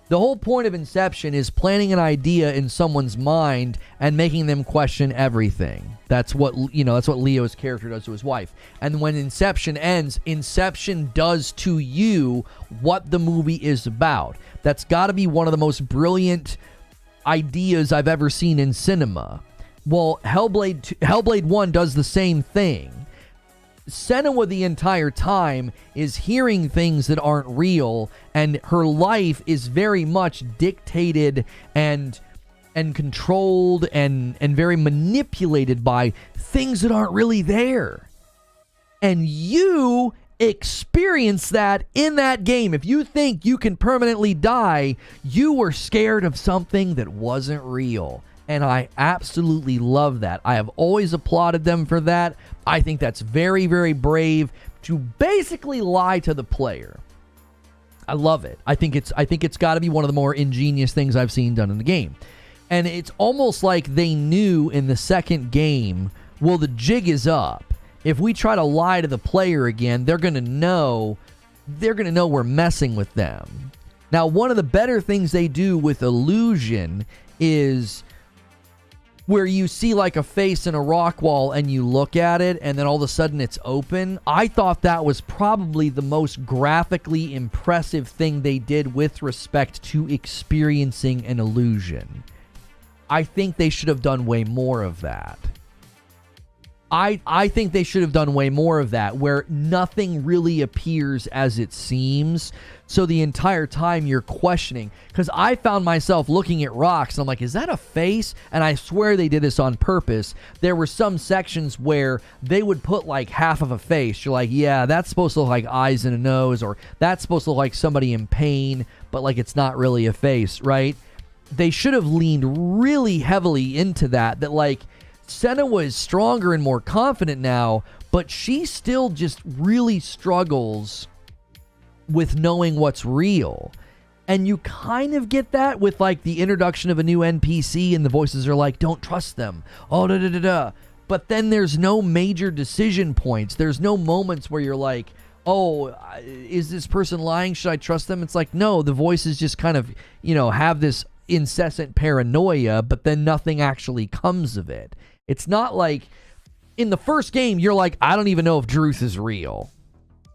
The whole point of Inception is planting an idea in someone's mind and making them question everything. That's what, that's what Leo's character does to his wife. And when Inception ends, Inception does to you what the movie is about. That's got to be one of the most ideas I've ever seen in cinema. Well, Hellblade 1 does the same thing. Senua the entire time is hearing things that aren't real, and her life is very much dictated and controlled and very manipulated by things that aren't really there. And you experience that in that game. If you think you can permanently die, you were scared of something that wasn't real. And I absolutely love that. I have always applauded them for that. I think that's very, very brave to basically lie to the player. I love it. I think it's got to be one of the more ingenious things I've seen done in the game. And it's almost like they knew in the second game, well, the jig is up. If we try to lie to the player again, they're going to know we're messing with them. Now, one of the better things they do with illusion is where you see like a face in a rock wall and you look at it and then all of a sudden it's open. I thought that was probably the most graphically impressive thing they did with respect to experiencing an illusion. I think they should have done way more of that. I think they should have done way more of that, where nothing really appears as it seems. So the entire time you're questioning, because I found myself looking at rocks and I'm like, is that a face? And I swear they did this on purpose. There were some sections where they would put like half of a face. You're like, yeah, that's supposed to look like eyes and a nose, or that's supposed to look like somebody in pain, but like it's not really a face, right? They should have leaned really heavily into that like, Senua is stronger and more confident now, but she still just really struggles with knowing what's real. And you kind of get that with like the introduction of a new NPC and the voices are like, don't trust them. Oh, da da da da. But then there's no major decision points. There's no moments where you're like, oh, is this person lying? Should I trust them? It's like, no, the voices just kind of, have this incessant paranoia, but then nothing actually comes of it. It's not like in the first game, you're like, I don't even know if Druth is real.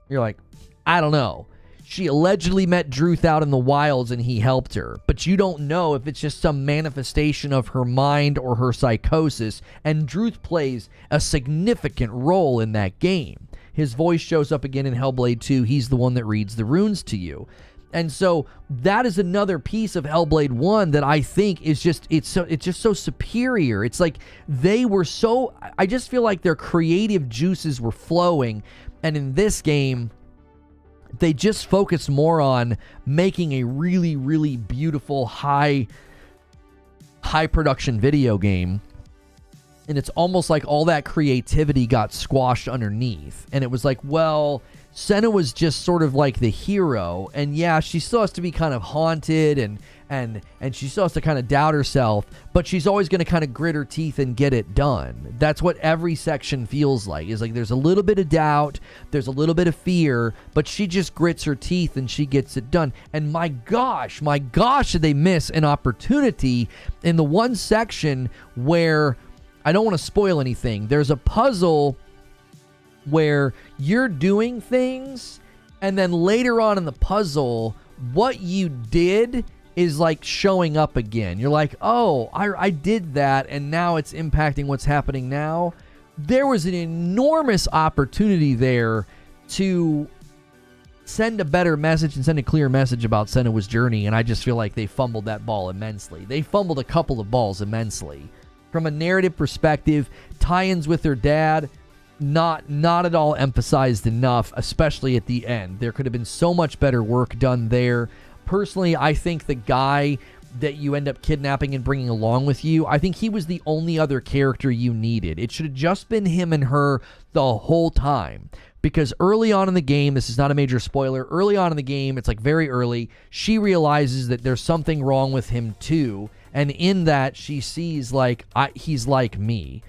You're like, I don't know. She allegedly met Druth out in the wilds and he helped her, but you don't know if it's just some manifestation of her mind or her psychosis. And Druth plays a significant role in that game. His voice shows up again in Hellblade 2. He's the one that reads the runes to you. And so that is another piece of Hellblade 1 that I think is just, it's just so superior. It's like I just feel like their creative juices were flowing. And in this game, they just focused more on making a really, really beautiful, high production video game. And it's almost like all that creativity got squashed underneath. And it was like, well, Senua was just sort of like the hero, and yeah, she still has to be kind of haunted and she still has to kind of doubt herself, but she's always going to kind of grit her teeth and get it done. That's what every section feels like. Is like there's a little bit of doubt, there's a little bit of fear, but she just grits her teeth and she gets it done. And my gosh, did they miss an opportunity in the one section where, I don't want to spoil anything, there's a puzzle where you're doing things, and then later on in the puzzle, what you did is like showing up again. You're like, oh, I did that, and now it's impacting what's happening now. There was an enormous opportunity there to send a better message and send a clear message about Senua's journey, and I just feel like they fumbled that ball immensely. They fumbled a couple of balls immensely. From a narrative perspective, tie-ins with her dad, not at all emphasized enough, especially at the end. There could have been so much better work done there. Personally, I think the guy that you end up kidnapping and bringing along with you, I think he was the only other character you needed. It should have just been him and her the whole time, because early on in the game, this is not a major spoiler, early on in the game, it's like very early, she realizes that there's something wrong with him too, and in that she sees like, he's like me.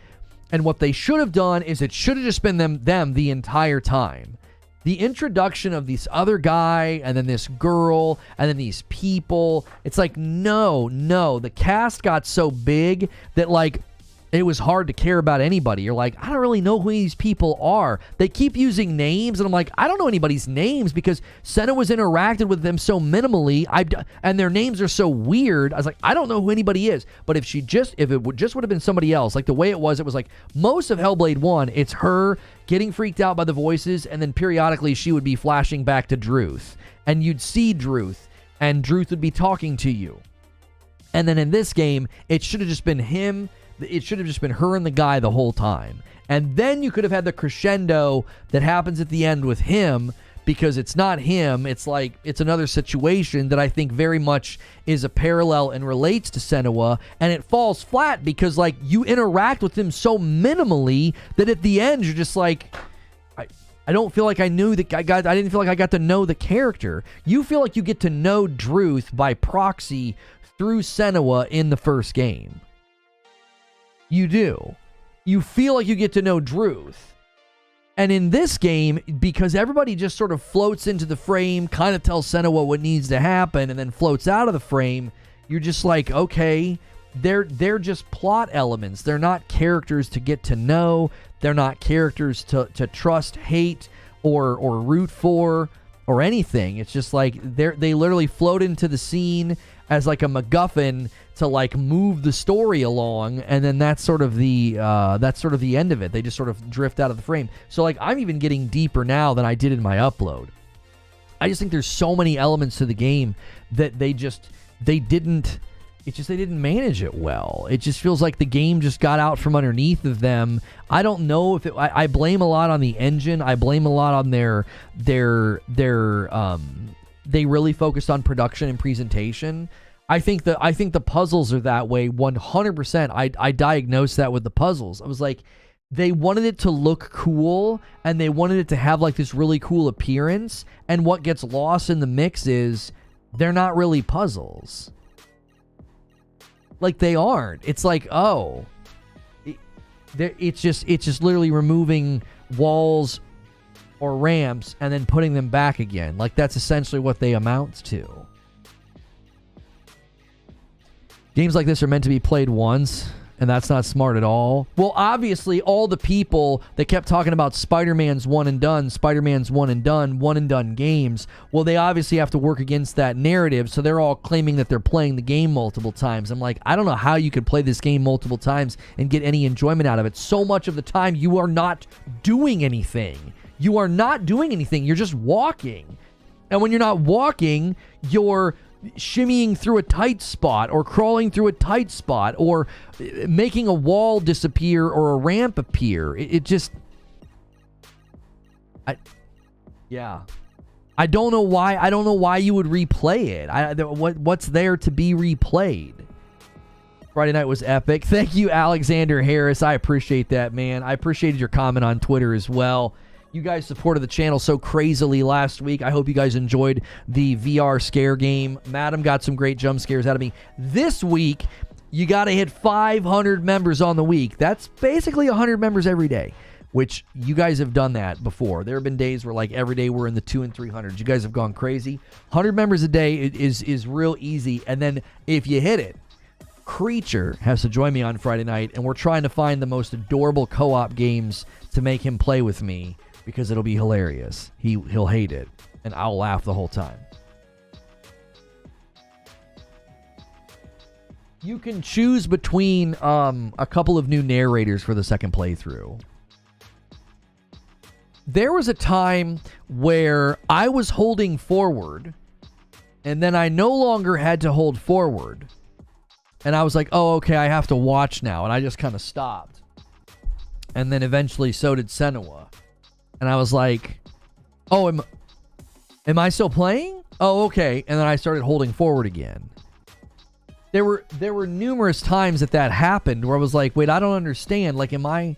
And what they should have done is it should have just been them the entire time. The introduction of this other guy and then this girl and then these people, it's like, no, the cast got so big that like it was hard to care about anybody. You're like, I don't really know who these people are. They keep using names, and I'm like, I don't know anybody's names because Senua was interacted with them so minimally, and their names are so weird. I was like, I don't know who anybody is. But if it would have been somebody else, like the way it was like most of Hellblade 1, it's her getting freaked out by the voices, and then periodically she would be flashing back to Druth, and you'd see Druth, and Druth would be talking to you. And then in this game, it should have just been him. It should have just been her and the guy the whole time. And then you could have had the crescendo that happens at the end with him, because it's not him. It's like, it's another situation that I think very much is a parallel and relates to Senua. And it falls flat because like you interact with him so minimally that at the end you're just like, I don't feel like I didn't feel like I got to know the character. You feel like you get to know Druth by proxy through Senua in the first game. You do. You feel like you get to know Druth. And in this game, because everybody just sort of floats into the frame, kind of tells Senua what needs to happen, and then floats out of the frame, you're just like, okay, they're just plot elements. They're not characters to get to know. They're not characters to trust, hate, or root for, or anything. It's just like they literally float into the scene as like a MacGuffin to like move the story along, and then that's sort of the end of it. They just sort of drift out of the frame. So like I'm even getting deeper now than I did in my upload. I just think there's so many elements to the game that they didn't manage it well. It just feels like the game just got out from underneath of them. I don't know if I blame a lot on the engine. I blame a lot on their they really focused on production and presentation. I think the puzzles are that way 100%. I diagnosed that with the puzzles. I was like, they wanted it to look cool and they wanted it to have like this really cool appearance, and what gets lost in the mix is they're not really puzzles. Like they aren't. It's like, oh, it's just literally removing walls or ramps and then putting them back again. Like that's essentially what they amount to. Games like this are meant to be played once, and that's not smart at all. Well, obviously, all the people that kept talking about Spider-Man's one and done games, well, they obviously have to work against that narrative, so they're all claiming that they're playing the game multiple times. I'm like, I don't know how you could play this game multiple times and get any enjoyment out of it. So much of the time, you are not doing anything. You are not doing anything. You're just walking. And when you're not walking, you're shimmying through a tight spot or crawling through a tight spot or making a wall disappear or a ramp appear. I don't know why you would replay it. What's there to be replayed? Friday night was epic. Thank you, Alexander Harris. I appreciate that, man. I appreciated your comment on Twitter as well. You guys supported the channel so crazily last week. I hope you guys enjoyed the VR scare game. Madam got some great jump scares out of me. This week, you got to hit 500 members on the week. That's basically 100 members every day, which you guys have done that before. There have been days where like every day we're in the 200 and 300s. You guys have gone crazy. 100 members a day is real easy. And then if you hit it, Creature has to join me on Friday night, and we're trying to find the most adorable co-op games to make him play with me, because it'll be hilarious. He'll hate it, and I'll laugh the whole time. You can choose between a couple of new narrators for the second playthrough. There was a time where I was holding forward, and then I no longer had to hold forward. And I was like, oh, okay, I have to watch now. And I just kind of stopped. And then eventually so did Senua. And I was like, oh, am I still playing? Oh, okay. And then I started holding forward again. There were numerous times that happened where I was like, wait, I don't understand. Like, am I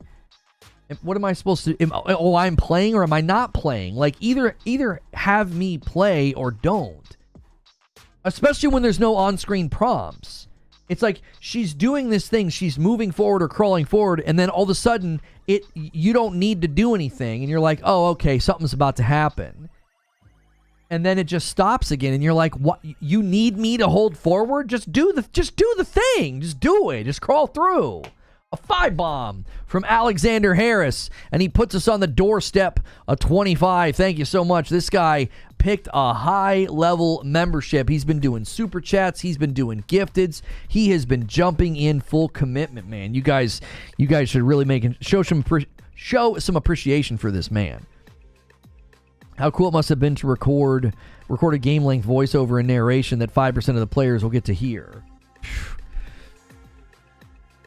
What am I supposed to... oh, I'm playing or am I not playing? Like, either have me play or don't. Especially when there's no on-screen prompts. It's like she's doing this thing, she's moving forward or crawling forward, and then all of a sudden, you don't need to do anything, and you're like, oh, okay, something's about to happen. And then it just stops again, and you're like, what? You need me to hold forward? Just do the thing. Just do it. Just crawl through. A 5-bomb from Alexander Harris, and he puts us on the doorstep of 25. Thank you so much. This guy picked a high-level membership. He's been doing super chats. He's been doing gifteds. He has been jumping in full commitment, man. You guys should really show some appreciation for this man. How cool it must have been to record a game-length voiceover and narration that 5% of the players will get to hear.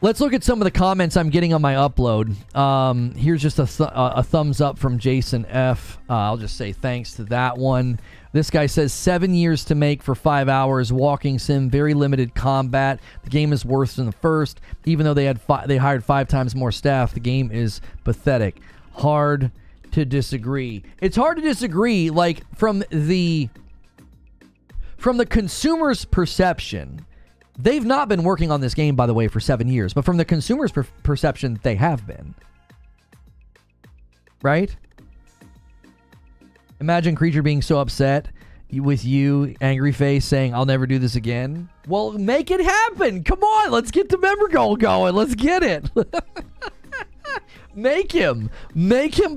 Let's look at some of the comments I'm getting on my upload. Here's just a thumbs up from Jason F. I'll just say thanks to that one. This guy says 7 years to make for 5 hours. Walking sim, very limited combat. The game is worse than the first. Even though they hired 5 times more staff, the game is pathetic. Hard to disagree. It's hard to disagree. Like from the consumer's perception. They've not been working on this game, by the way, for 7 years. But from the consumer's perception, they have been. Right? Imagine Creature being so upset with you, angry face, saying, I'll never do this again. Well, make it happen. Come on. Let's get the member goal going. Let's get it. Make him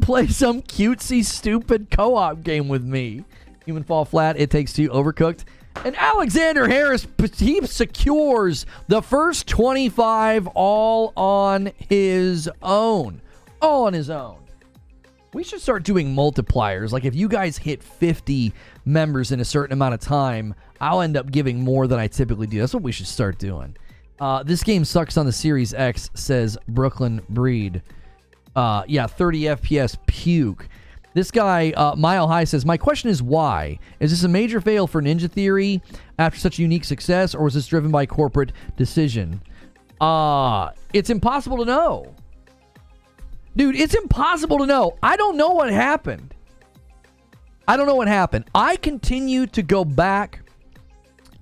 play some cutesy, stupid co-op game with me. Human Fall Flat, It Takes Two, Overcooked. And Alexander Harris, he secures the first 25 all on his own. All on his own. We should start doing multipliers. Like if you guys hit 50 members in a certain amount of time, I'll end up giving more than I typically do. That's what we should start doing. This game sucks on the Series X, says Brooklyn Breed. 30 FPS puke. This guy, Mile High, says, my question is why? Is this a major fail for Ninja Theory after such a unique success, or is this driven by corporate decision? It's impossible to know. Dude, it's impossible to know. I don't know what happened. I continue to go back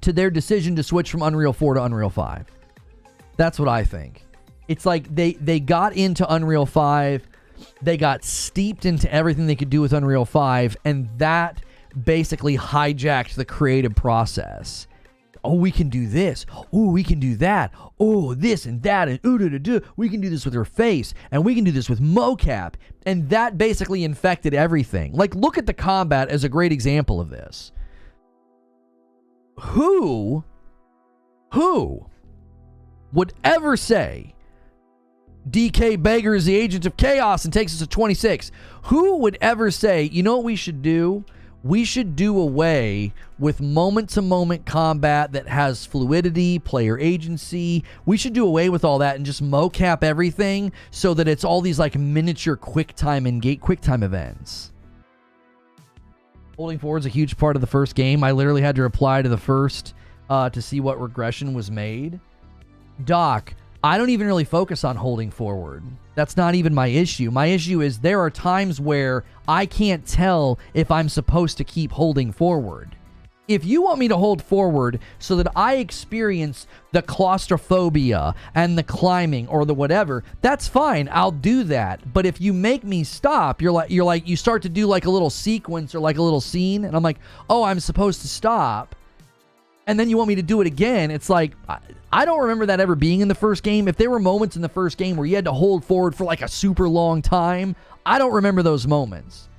to their decision to switch from Unreal 4 to Unreal 5. That's what I think. It's like they got into Unreal 5. They got steeped into everything they could do with Unreal 5, and that basically hijacked the creative process. Oh, we can do this. Oh, we can do that. Oh, this and that, and we can do this with our face, and we can do this with mocap, and that basically infected everything. Like, look at the combat as a great example of this. Who would ever say DK Baker is the agent of chaos and takes us to 26? Who would ever say, you know what we should do? We should do away with moment-to-moment combat that has fluidity, player agency. We should do away with all that and just mocap everything so that it's all these like miniature QuickTime events. Holding forward is a huge part of the first game. I literally had to reply to the first to see what Regression was made. Doc, I don't even really focus on holding forward. That's not even my issue. My issue is there are times where I can't tell if I'm supposed to keep holding forward. If you want me to hold forward so that I experience the claustrophobia and the climbing or the whatever, that's fine. I'll do that. But if you make me stop, you start to do like a little sequence or like a little scene, and I'm like, oh, I'm supposed to stop. And then you want me to do it again. It's like, I don't remember that ever being in the first game. If there were moments in the first game where you had to hold forward for like a super long time, I don't remember those moments.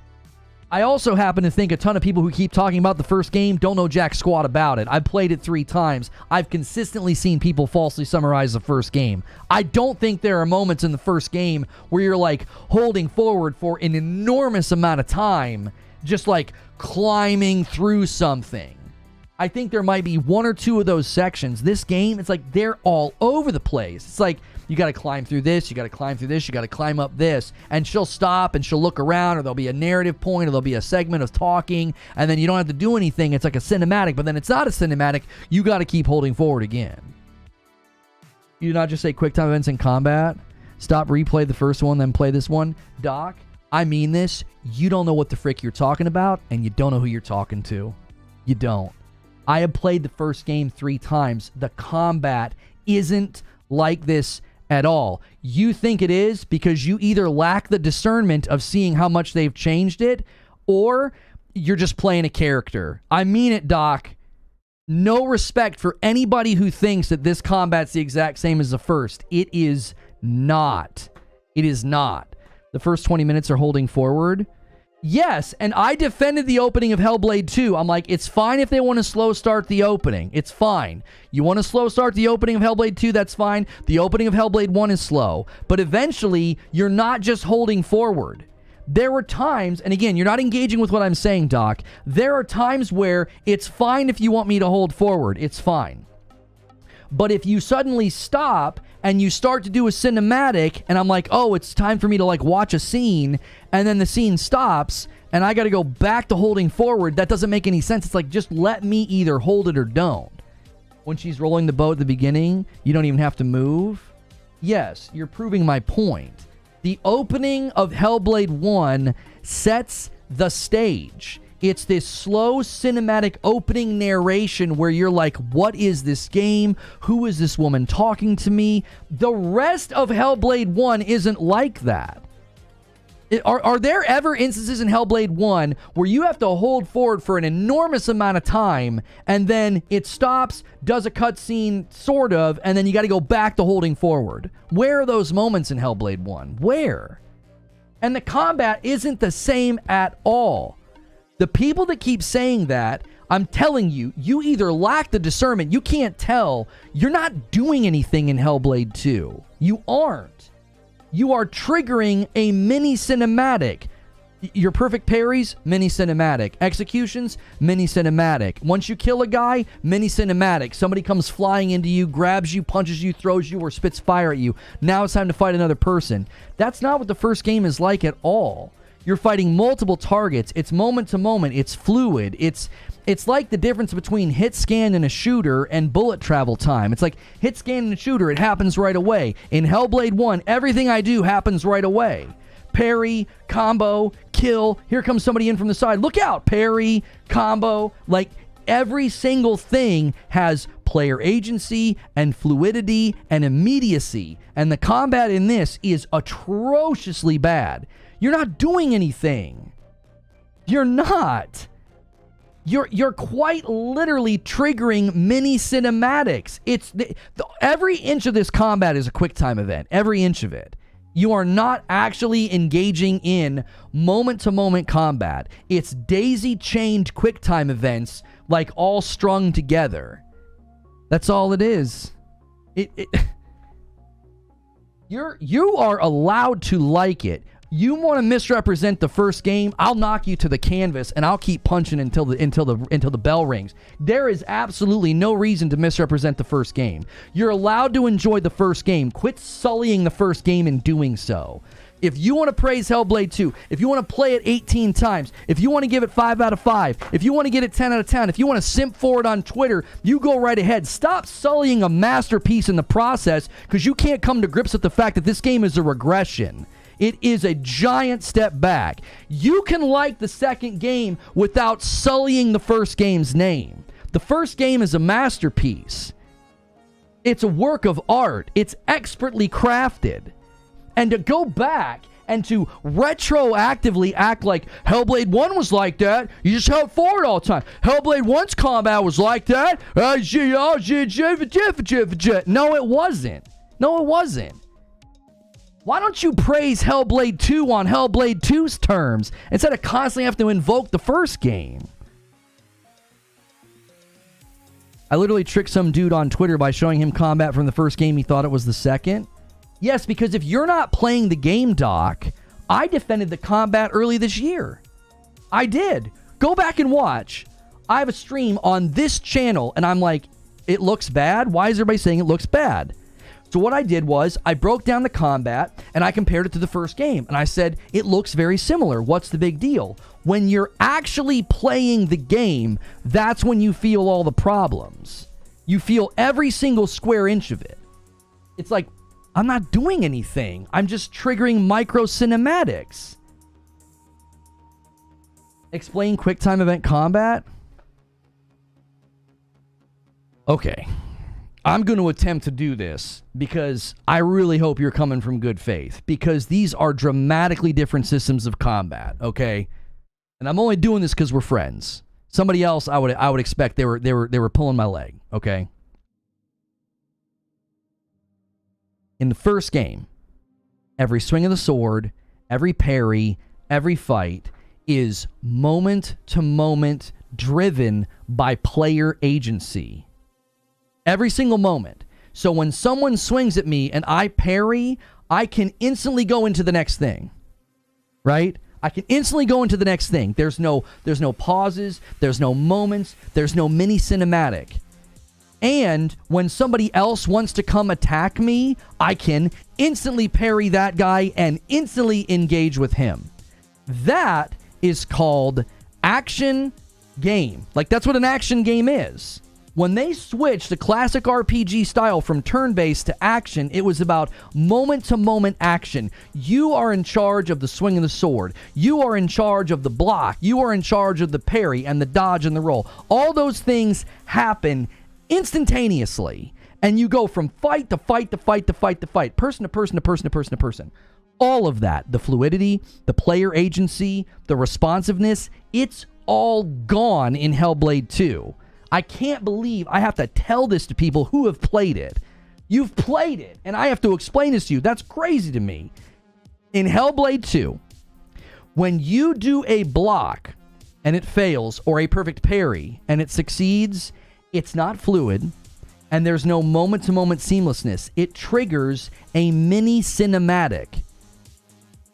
I also happen to think a ton of people who keep talking about the first game don't know jack squat about it. I've played it 3 times. I've consistently seen people falsely summarize the first game. I don't think there are moments in the first game where you're like holding forward for an enormous amount of time, just like climbing through something. I think there might be 1 or 2 of those sections. This game, it's like they're all over the place. It's like you got to climb through this, you got to climb through this, you got to climb up this, and she'll stop and she'll look around, or there'll be a narrative point, or there'll be a segment of talking, and then you don't have to do anything. It's like a cinematic, but then it's not a cinematic. You got to keep holding forward again. You do not just say QuickTime events in combat. Stop, replay the first one, then play this one. Doc, I mean this. You don't know what the frick you're talking about, and you don't know who you're talking to. You don't. I have played the first game 3 times. The combat isn't like this at all. You think it is because you either lack the discernment of seeing how much they've changed it, or you're just playing a character. I mean it, Doc. No respect for anybody who thinks that this combat's the exact same as the first. It is not. It is not. The first 20 minutes are holding forward. Yes, and I defended the opening of Hellblade 2. I'm like, it's fine if they want to slow start the opening. It's fine. You want to slow start the opening of Hellblade 2, that's fine. The opening of Hellblade 1 is slow. But eventually, you're not just holding forward. There were times, and again, you're not engaging with what I'm saying, Doc. There are times where it's fine if you want me to hold forward. It's fine. But if you suddenly stop and you start to do a cinematic, and I'm like, oh, it's time for me to like watch a scene, and then the scene stops, and I got to go back to holding forward, that doesn't make any sense. It's like, just let me either hold it or don't. When she's rolling the boat at the beginning, you don't even have to move. Yes, you're proving my point. The opening of Hellblade 1 sets the stage. It's this slow cinematic opening narration where you're like, what is this game? Who is this woman talking to me? The rest of Hellblade 1 isn't like that. Are there ever instances in Hellblade 1 where you have to hold forward for an enormous amount of time and then it stops, does a cutscene, sort of, and then you got to go back to holding forward? Where are those moments in Hellblade 1? Where? And the combat isn't the same at all. The people that keep saying that, I'm telling you, you either lack the discernment, you can't tell, you're not doing anything in Hellblade 2. You aren't. You are triggering a mini cinematic. Your perfect parries, mini cinematic. Executions, mini cinematic. Once you kill a guy, mini cinematic. Somebody comes flying into you, grabs you, punches you, throws you, or spits fire at you. Now it's time to fight another person. That's not what the first game is like at all. You're fighting multiple targets. It's moment to moment. It's fluid. It's like the difference between hit scan in a shooter and bullet travel time. It's like hit scan in a shooter, it happens right away. In Hellblade 1, everything I do happens right away. Parry, combo, kill. Here comes somebody in from the side. Look out! Parry, combo. Like, every single thing has player agency and fluidity and immediacy. And the combat in this is atrociously bad. You're not doing anything. You're not. You're quite literally triggering mini cinematics. It's every inch of this combat is a QuickTime event. Every inch of it. You are not actually engaging in moment-to-moment combat. It's daisy-chained QuickTime events, like all strung together. That's all it is. You are allowed to like it. You want to misrepresent the first game, I'll knock you to the canvas and I'll keep punching until the bell rings. There is absolutely no reason to misrepresent the first game. You're allowed to enjoy the first game. Quit sullying the first game in doing so. If you want to praise Hellblade 2, if you want to play it 18 times, if you want to give it 5 out of 5, if you want to get it 10 out of 10, if you want to simp for it on Twitter, you go right ahead. Stop sullying a masterpiece in the process because you can't come to grips with the fact that this game is a regression. It is a giant step back. You can like the second game without sullying the first game's name. The first game is a masterpiece. It's a work of art. It's expertly crafted. And to go back and to retroactively act like Hellblade 1 was like that, you just held forward all the time. Hellblade 1's combat was like that. No, it wasn't. No, it wasn't. Why don't you praise Hellblade 2 on Hellblade 2's terms instead of constantly having to invoke the first game? I literally tricked some dude on Twitter by showing him combat from the first game. He thought it was the second. Yes, because if you're not playing the game, Doc, I defended the combat early this year. I did. Go back and watch. I have a stream on this channel, and I'm like, it looks bad? Why is everybody saying it looks bad? So what I did was I broke down the combat and I compared it to the first game. And I said, it looks very similar. What's the big deal? When you're actually playing the game, that's when you feel all the problems. You feel every single square inch of it. It's like, I'm not doing anything. I'm just triggering micro cinematics. Explain QuickTime event combat? Okay. I'm going to attempt to do this because I really hope you're coming from good faith, because these are dramatically different systems of combat, okay? And I'm only doing this because we're friends. Somebody else, I would expect they were pulling my leg, okay? In the first game, every swing of the sword, every parry, every fight is moment to moment driven by player agency. Every single moment. So when someone swings at me and I parry, I can instantly go into the next thing. Right? I can instantly go into the next thing. There's no pauses, there's no moments, there's no mini cinematic. And when somebody else wants to come attack me, I can instantly parry that guy and instantly engage with him. That is called action game. Like, that's what an action game is. When they switched the classic RPG style from turn-based to action, it was about moment-to-moment action. You are in charge of the swing of the sword. You are in charge of the block. You are in charge of the parry and the dodge and the roll. All those things happen instantaneously. And you go from fight to fight to fight to fight to fight. Person to person to person to person to person. All of that, the fluidity, the player agency, the responsiveness, it's all gone in Hellblade 2. I can't believe I have to tell this to people who have played it. You've played it, and I have to explain this to you. That's crazy to me. In Hellblade 2, when you do a block and it fails, or a perfect parry and it succeeds, it's not fluid, and there's no moment-to-moment seamlessness. It triggers a mini cinematic.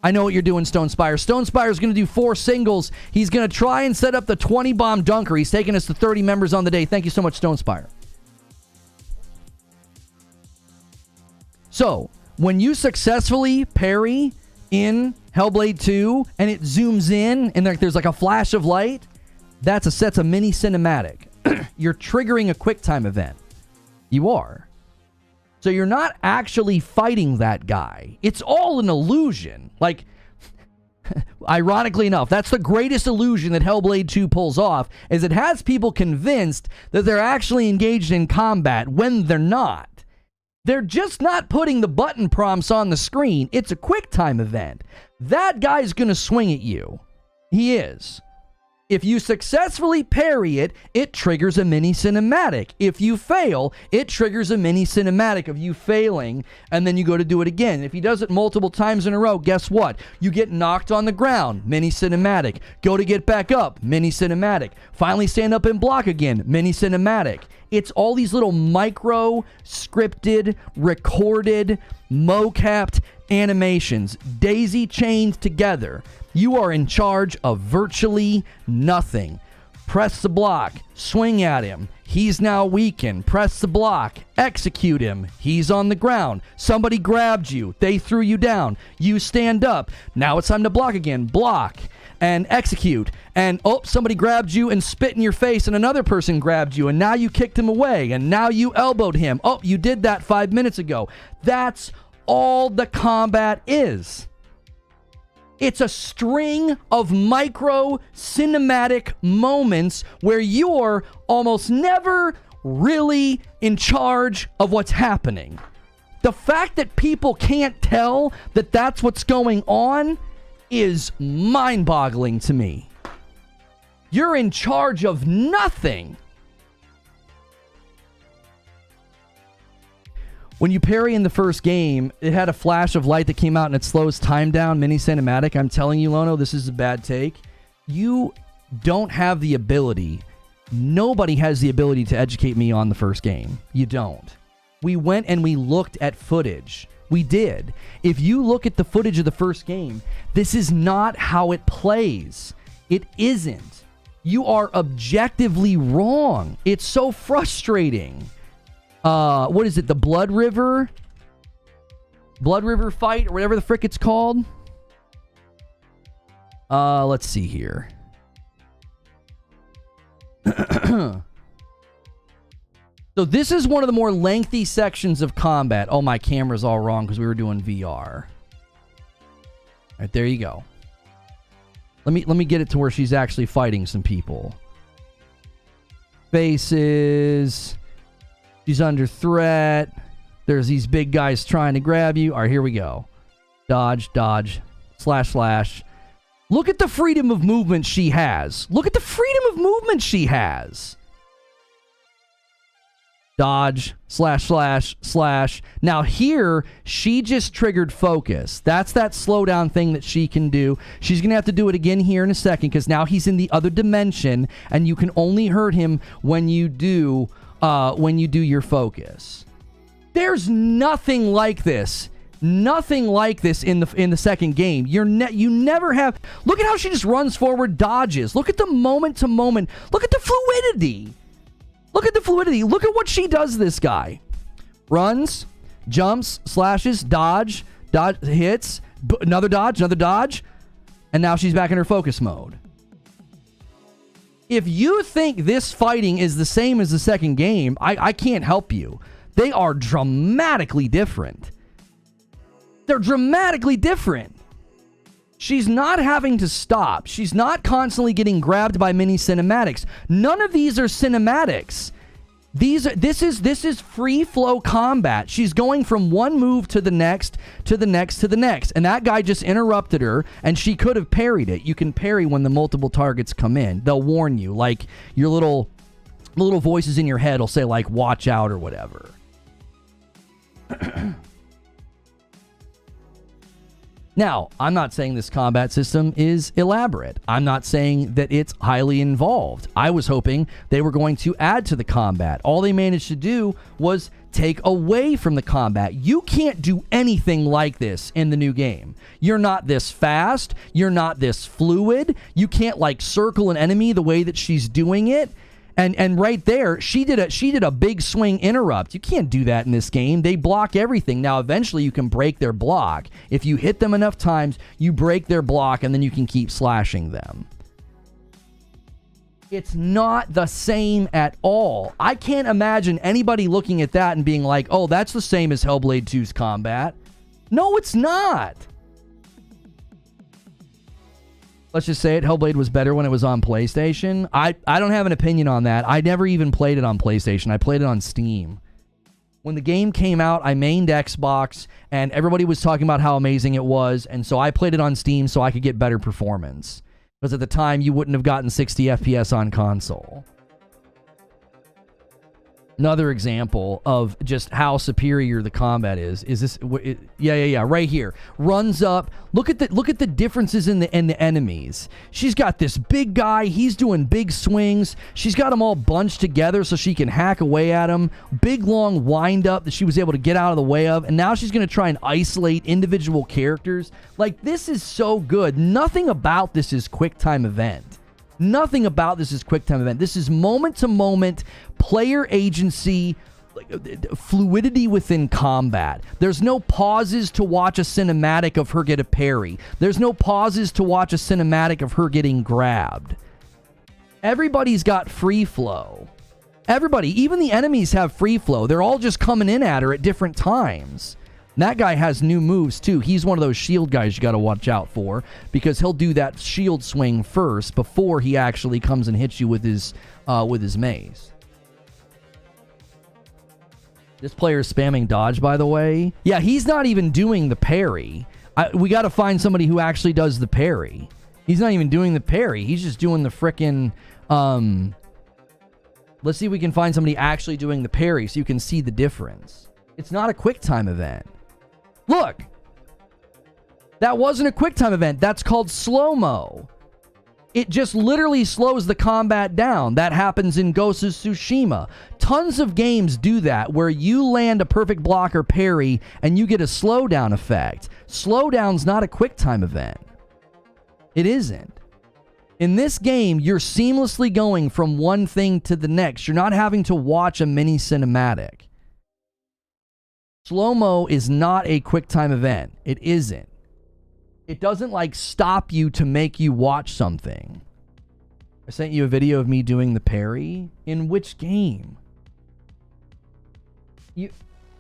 I know what you're doing, Stonespire. Stonespire's going to do 4 singles. He's going to try and set up the 20-bomb dunker. He's taking us to 30 members on the day. Thank you so much, Stonespire. So, when you successfully parry in Hellblade 2 and it zooms in and there's like a flash of light, that's a mini cinematic. You're triggering a QuickTime event. You are. So you're not actually fighting that guy. It's all an illusion. Like, ironically enough, that's the greatest illusion that Hellblade 2 pulls off, is it has people convinced that they're actually engaged in combat when they're not. They're just not putting the button prompts on the screen. It's a QuickTime event. That guy's going to swing at you. He is. If you successfully parry it, it triggers a mini cinematic. If you fail, it triggers a mini cinematic of you failing, and then you go to do it again. If he does it multiple times in a row, guess what? You get knocked on the ground, mini cinematic. Go to get back up, mini cinematic. Finally stand up and block again, mini cinematic. It's all these little micro, scripted, recorded, mo-capped animations, daisy-chained together. You are in charge of virtually nothing. Press the block, swing at him. He's now weakened. Press the block, execute him. He's on the ground. Somebody grabbed you. They threw you down. You stand up. Now it's time to block again. Block and execute. And somebody grabbed you and spit in your face, and another person grabbed you, and now you kicked him away, and now you elbowed him. You did that 5 minutes ago. That's all the combat is. It's a string of micro cinematic moments where you're almost never really in charge of what's happening. The fact that people can't tell that that's what's going on is mind-boggling to me. You're in charge of nothing. When you parry in the first game, it had a flash of light that came out and it slows time down, mini cinematic. I'm telling you, Lono, this is a bad take. You don't have the ability. Nobody has the ability to educate me on the first game. You don't. We went and we looked at footage. We did. If you look at the footage of the first game, this is not how it plays. It isn't. You are objectively wrong. It's so frustrating. What is it? The Blood River fight, or whatever the frick it's called. Let's see here. So this is one of the more lengthy sections of combat. Oh, my camera's all wrong because we were doing VR. All right, there you go. Let me get it to where she's actually fighting some people. Faces. She's under threat. There's these big guys trying to grab you. All right, here we go. Dodge, dodge, slash, slash. Look at the freedom of movement she has. Look at the freedom of movement she has. Dodge, slash, slash, slash. Now here, she just triggered focus. That's that slowdown thing that she can do. She's going to have to do it again here in a second because now he's in the other dimension and you can only hurt him when you do your focus. There's nothing like this. Nothing like this in the second game. You never have. Look at how she just runs forward, dodges. Look at the moment to moment. Look at the fluidity. Look at the fluidity. Look at what she does, this guy. Runs, jumps, slashes, dodge, hits, another dodge, and now she's back in her focus mode. If you think this fighting is the same as the second game, I can't help you. They are dramatically different. They're dramatically different. She's not having to stop. She's not constantly getting grabbed by mini cinematics. None of these are cinematics. This is free flow combat. She's going from one move to the next, to the next, to the next. And that guy just interrupted her, and she could have parried it. You can parry when the multiple targets come in. They'll warn you. Like, your little voices in your head will say, like, watch out or whatever. Now, I'm not saying this combat system is elaborate. I'm not saying that it's highly involved. I was hoping they were going to add to the combat. All they managed to do was take away from the combat. You can't do anything like this in the new game. You're not this fast. You're not this fluid. You can't, like, circle an enemy the way that she's doing it. And right there, she did a big swing interrupt. You can't do that in this game. They block everything. Now, eventually, you can break their block. If you hit them enough times, you break their block, and then you can keep slashing them. It's not the same at all. I can't imagine anybody looking at that and being like, oh, that's the same as Hellblade 2's combat. No, it's not. Let's just say it, Hellblade was better when it was on PlayStation. I don't have an opinion on that. I never even played it on PlayStation. I played it on Steam. When the game came out, I mained Xbox, and everybody was talking about how amazing it was, and so I played it on Steam so I could get better performance. Because at the time, you wouldn't have gotten 60 FPS on console. Another example of just how superior the combat is this. Yeah, right here. Runs up. Look at the differences in the enemies. She's got this big guy. He's doing big swings. She's got them all bunched together so she can hack away at him. Big long wind up that she was able to get out of the way of. And now she's going to try and isolate individual characters. Like, this is so good. Nothing about this is QuickTime event. Nothing about this is QuickTime event. This is moment-to-moment player agency, fluidity within combat. There's no pauses to watch a cinematic of her get a parry. There's no pauses to watch a cinematic of her getting grabbed. Everybody's got free flow. Everybody, even the enemies have free flow. They're all just coming in at her at different times. And that guy has new moves, too. He's one of those shield guys you got to watch out for, because he'll do that shield swing first before he actually comes and hits you with his mace. This player is spamming dodge, by the way. Yeah, he's not even doing the parry. We got to find somebody who actually does the parry. He's not even doing the parry. He's just doing the frickin'... Let's see if we can find somebody actually doing the parry so you can see the difference. It's not a QuickTime event. Look, that wasn't a QuickTime event. That's called slow-mo. It just literally slows the combat down. That happens in Ghost of Tsushima. Tons of games do that, where you land a perfect block or parry and you get a slowdown effect. Slowdown's not a QuickTime event. It isn't. In this game, you're seamlessly going from one thing to the next. You're not having to watch a mini cinematic. Slow-mo is not a QuickTime event. It isn't. It doesn't, like, stop you to make you watch something. I sent you a video of me doing the parry. In which game?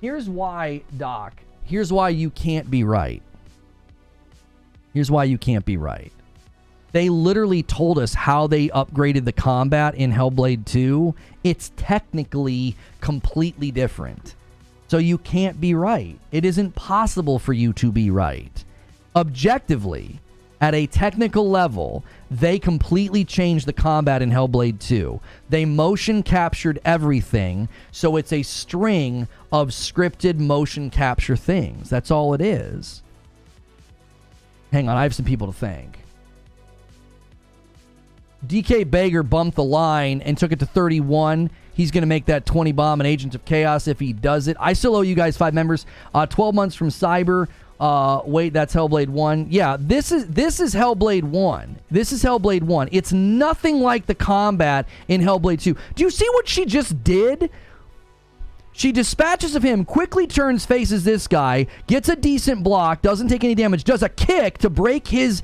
Here's why, Doc. Here's why you can't be right. Here's why you can't be right. They literally told us how they upgraded the combat in Hellblade 2. It's technically completely different. So you can't be right. It isn't possible for you to be right. Objectively, at a technical level, they completely changed the combat in Hellblade 2. They motion captured everything, so it's a string of scripted motion capture things. That's all it is. Hang on, I have some people to thank. DK Bager bumped the line and took it to 31. He's going to make that 20 bomb an Agent of Chaos if he does it. I still owe you guys 5 members. 12 months from Cyber. Wait, that's Hellblade 1. Yeah, this is Hellblade 1. This is Hellblade 1. It's nothing like the combat in Hellblade 2. Do you see what she just did? She dispatches of him, quickly turns, faces this guy, gets a decent block, doesn't take any damage, does a kick to break his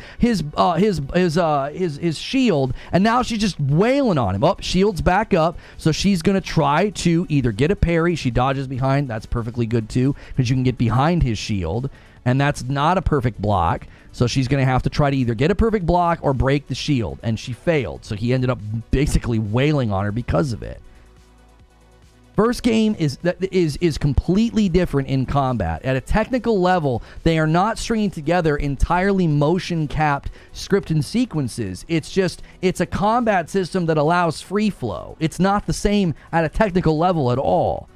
shield, and now she's just wailing on him. Oh, shield's back up, so she's gonna try to either get a parry. She dodges behind. That's perfectly good too, because you can get behind his shield, and that's not a perfect block. So she's gonna have to try to either get a perfect block or break the shield, and she failed. So he ended up basically wailing on her because of it. First game is completely different in combat. At a technical level, they are not stringing together entirely motion-capped scripted sequences. It's a combat system that allows free flow. It's not the same at a technical level at all.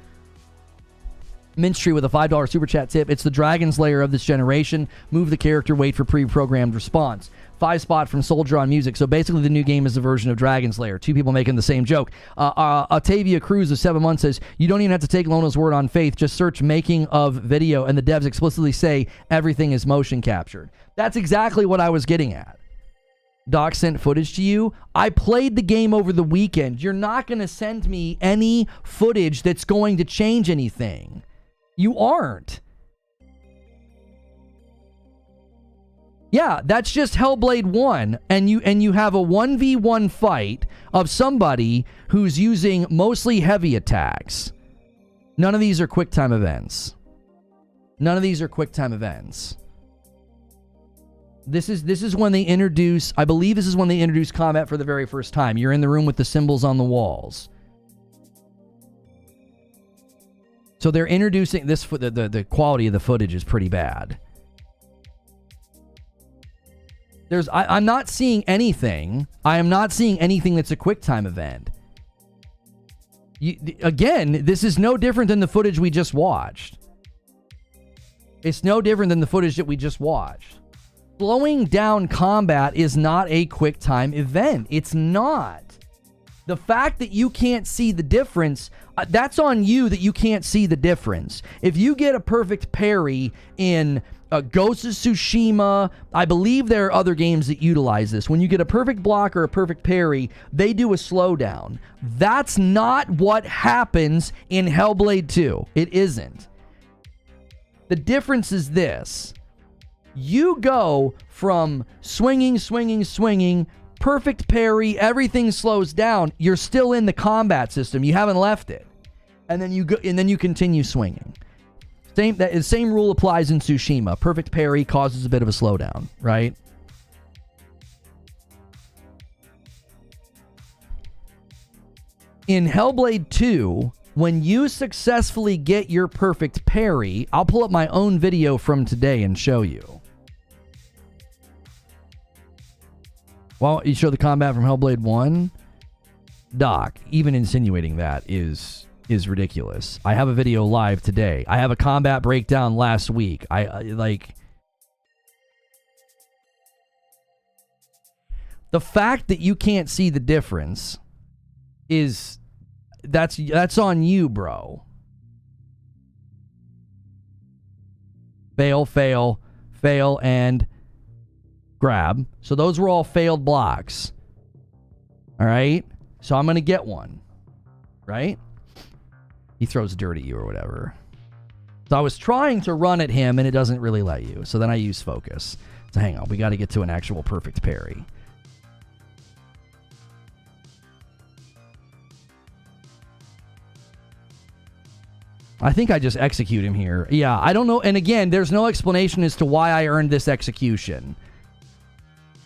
Minstree with a $5 super chat tip. It's the Dragon's Lair of this generation. Move the character, wait for pre-programmed response. 5 spot from Soldier on Music. So basically the new game is a version of Dragon's Lair. 2 people making the same joke. Octavia Cruz of 7 months says, you don't even have to take Lono's word on faith. Just search making of video and the devs explicitly say everything is motion captured. That's exactly what I was getting at. Doc sent footage to you. I played the game over the weekend. You're not going to send me any footage that's going to change anything. You aren't. Yeah, that's just Hellblade 1, and you have a 1v1 fight of somebody who's using mostly heavy attacks. None of these are QuickTime events. None of these are QuickTime events. This is when they introduce, I believe this is when they introduce combat for the very first time. You're in the room with the symbols on the walls. So they're introducing this, the quality of the footage is pretty bad. I'm not seeing anything. I am not seeing anything that's a QuickTime event. Again, this is no different than the footage we just watched. It's no different than the footage that we just watched. Slowing down combat is not a QuickTime event. It's not. The fact that you can't see the difference, that's on you that you can't see the difference. If you get a perfect parry in Ghost of Tsushima, I believe there are other games that utilize this. When you get a perfect block or a perfect parry, they do a slowdown. That's not what happens in Hellblade 2. It isn't. The difference is this. You go from swinging, perfect parry, everything slows down. You're still in the combat system. You haven't left it. And then you continue swinging. Same rule applies in Tsushima. Perfect parry causes a bit of a slowdown, right? In Hellblade 2, when you successfully get your perfect parry, I'll pull up my own video from today and show you. Well, you show the combat from Hellblade 1? Doc, even insinuating that is ridiculous. I have a video live today. I have a combat breakdown last week. The fact that you can't see the difference is that's on you, bro. Fail, and grab. So those were all failed blocks. All right? So I'm going to get one. Right? He throws dirt at you or whatever. So I was trying to run at him and it doesn't really let you. So then I use focus. So hang on, we got to get to an actual perfect parry. . I think I just execute him here. Yeah, I don't know. And again, there's no explanation as to why I earned this execution.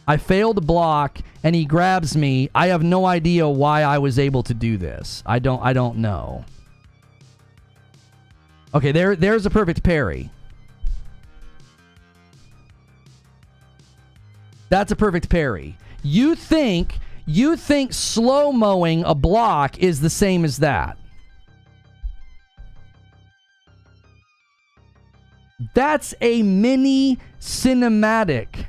I failed to block, and he grabs me. I have no idea why I was able to do this. I don't know. Okay, there's a perfect parry. That's a perfect parry. You think slow-mowing a block is the same as that. That's a mini cinematic.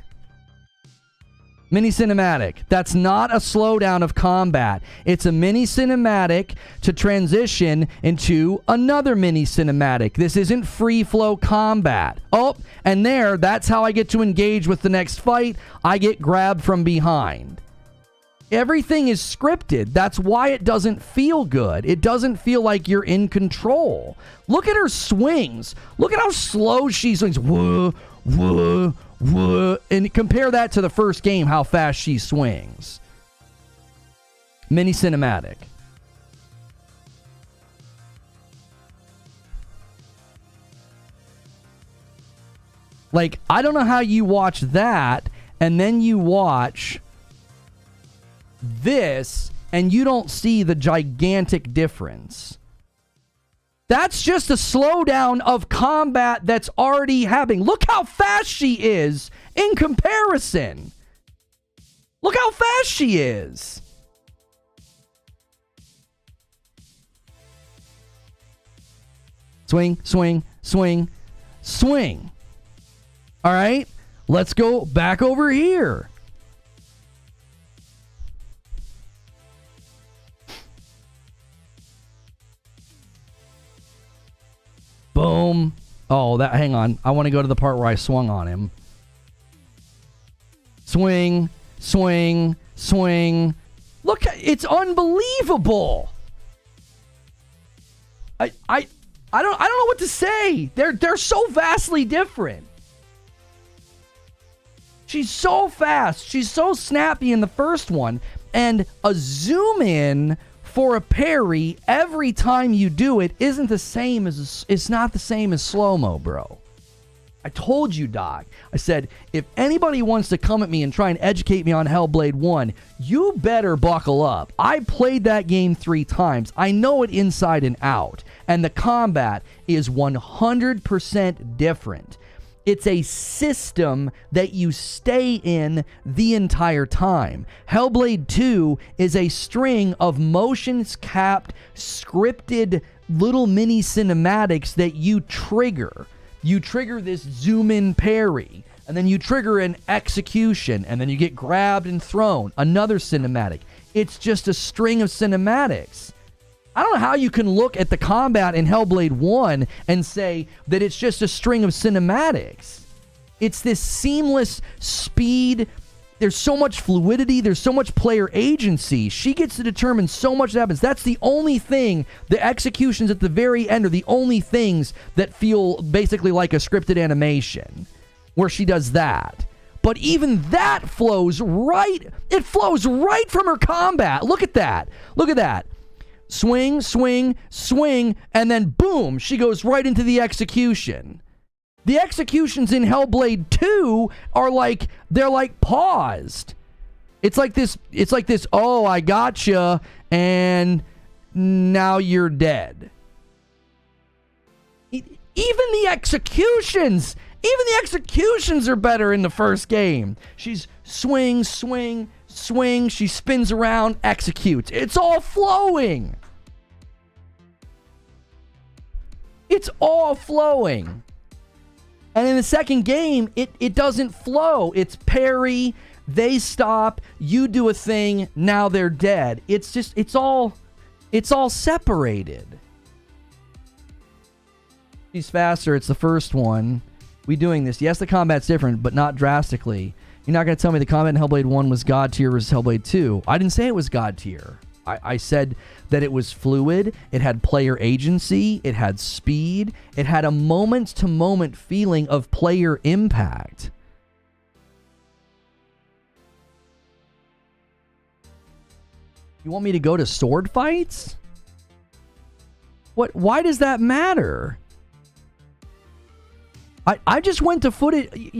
Mini cinematic. That's not a slowdown of combat. It's a mini cinematic to transition into another mini cinematic. This isn't free flow combat. Oh, and that's how I get to engage with the next fight. I get grabbed from behind. Everything is scripted. That's why it doesn't feel good. It doesn't feel like you're in control. Look at her swings. Look at how slow she swings. Whoa, whoa, whoa. And compare that to the first game, how fast she swings. Mini cinematic. Like, I don't know how you watch that and then you watch this and you don't see the gigantic difference. That's just a slowdown of combat that's already happening. Look how fast she is in comparison. Look how fast she is. Swing, swing, swing, swing. All right, let's go back over here. Boom. Oh, hang on. I want to go to the part where I swung on him. Swing, swing, swing. Look, it's unbelievable. I don't know what to say. They're so vastly different. She's so fast. She's so snappy in the first one, and a zoom in for a parry every time you do it isn't the same as it's not the same as slow-mo, bro. I told you, Doc. I said, if anybody wants to come at me and try and educate me on Hellblade 1, you better buckle up. I played that game 3 times. I know it inside and out. And the combat is 100% different. It's a system that you stay in the entire time. Hellblade 2 is a string of motions-capped, scripted little mini cinematics that you trigger. You trigger this zoom-in parry, and then you trigger an execution, and then you get grabbed and thrown. Another cinematic. It's just a string of cinematics. I don't know how you can look at the combat in Hellblade 1 and say that it's just a string of cinematics. It's this seamless speed. There's so much fluidity. There's so much player agency. She gets to determine so much that happens. That's the only thing. The executions at the very end are the only things that feel basically like a scripted animation where she does that. But even that flows right. It flows right from her combat. Look at that. Look at that. Swing, swing, swing, and then boom, she goes right into the execution. The executions in Hellblade 2 are like, they're like paused. It's like this, oh, I gotcha, and now you're dead. Even the executions are better in the first game. She's swing, swing, swing, she spins around, executes. It's all flowing. It's all flowing. And in the second game, it doesn't flow. It's parry, they stop, you do a thing, now they're dead. It's just, it's all separated. She's faster, it's the first one. We doing this. Yes, the combat's different, but not drastically. You're not going to tell me the combat in Hellblade 1 was God tier versus Hellblade 2. I didn't say it was God tier. I said that it was fluid, it had player agency, it had speed, it had a moment-to-moment feeling of player impact. You want me to go to sword fights? Why does that matter? I just went to footage.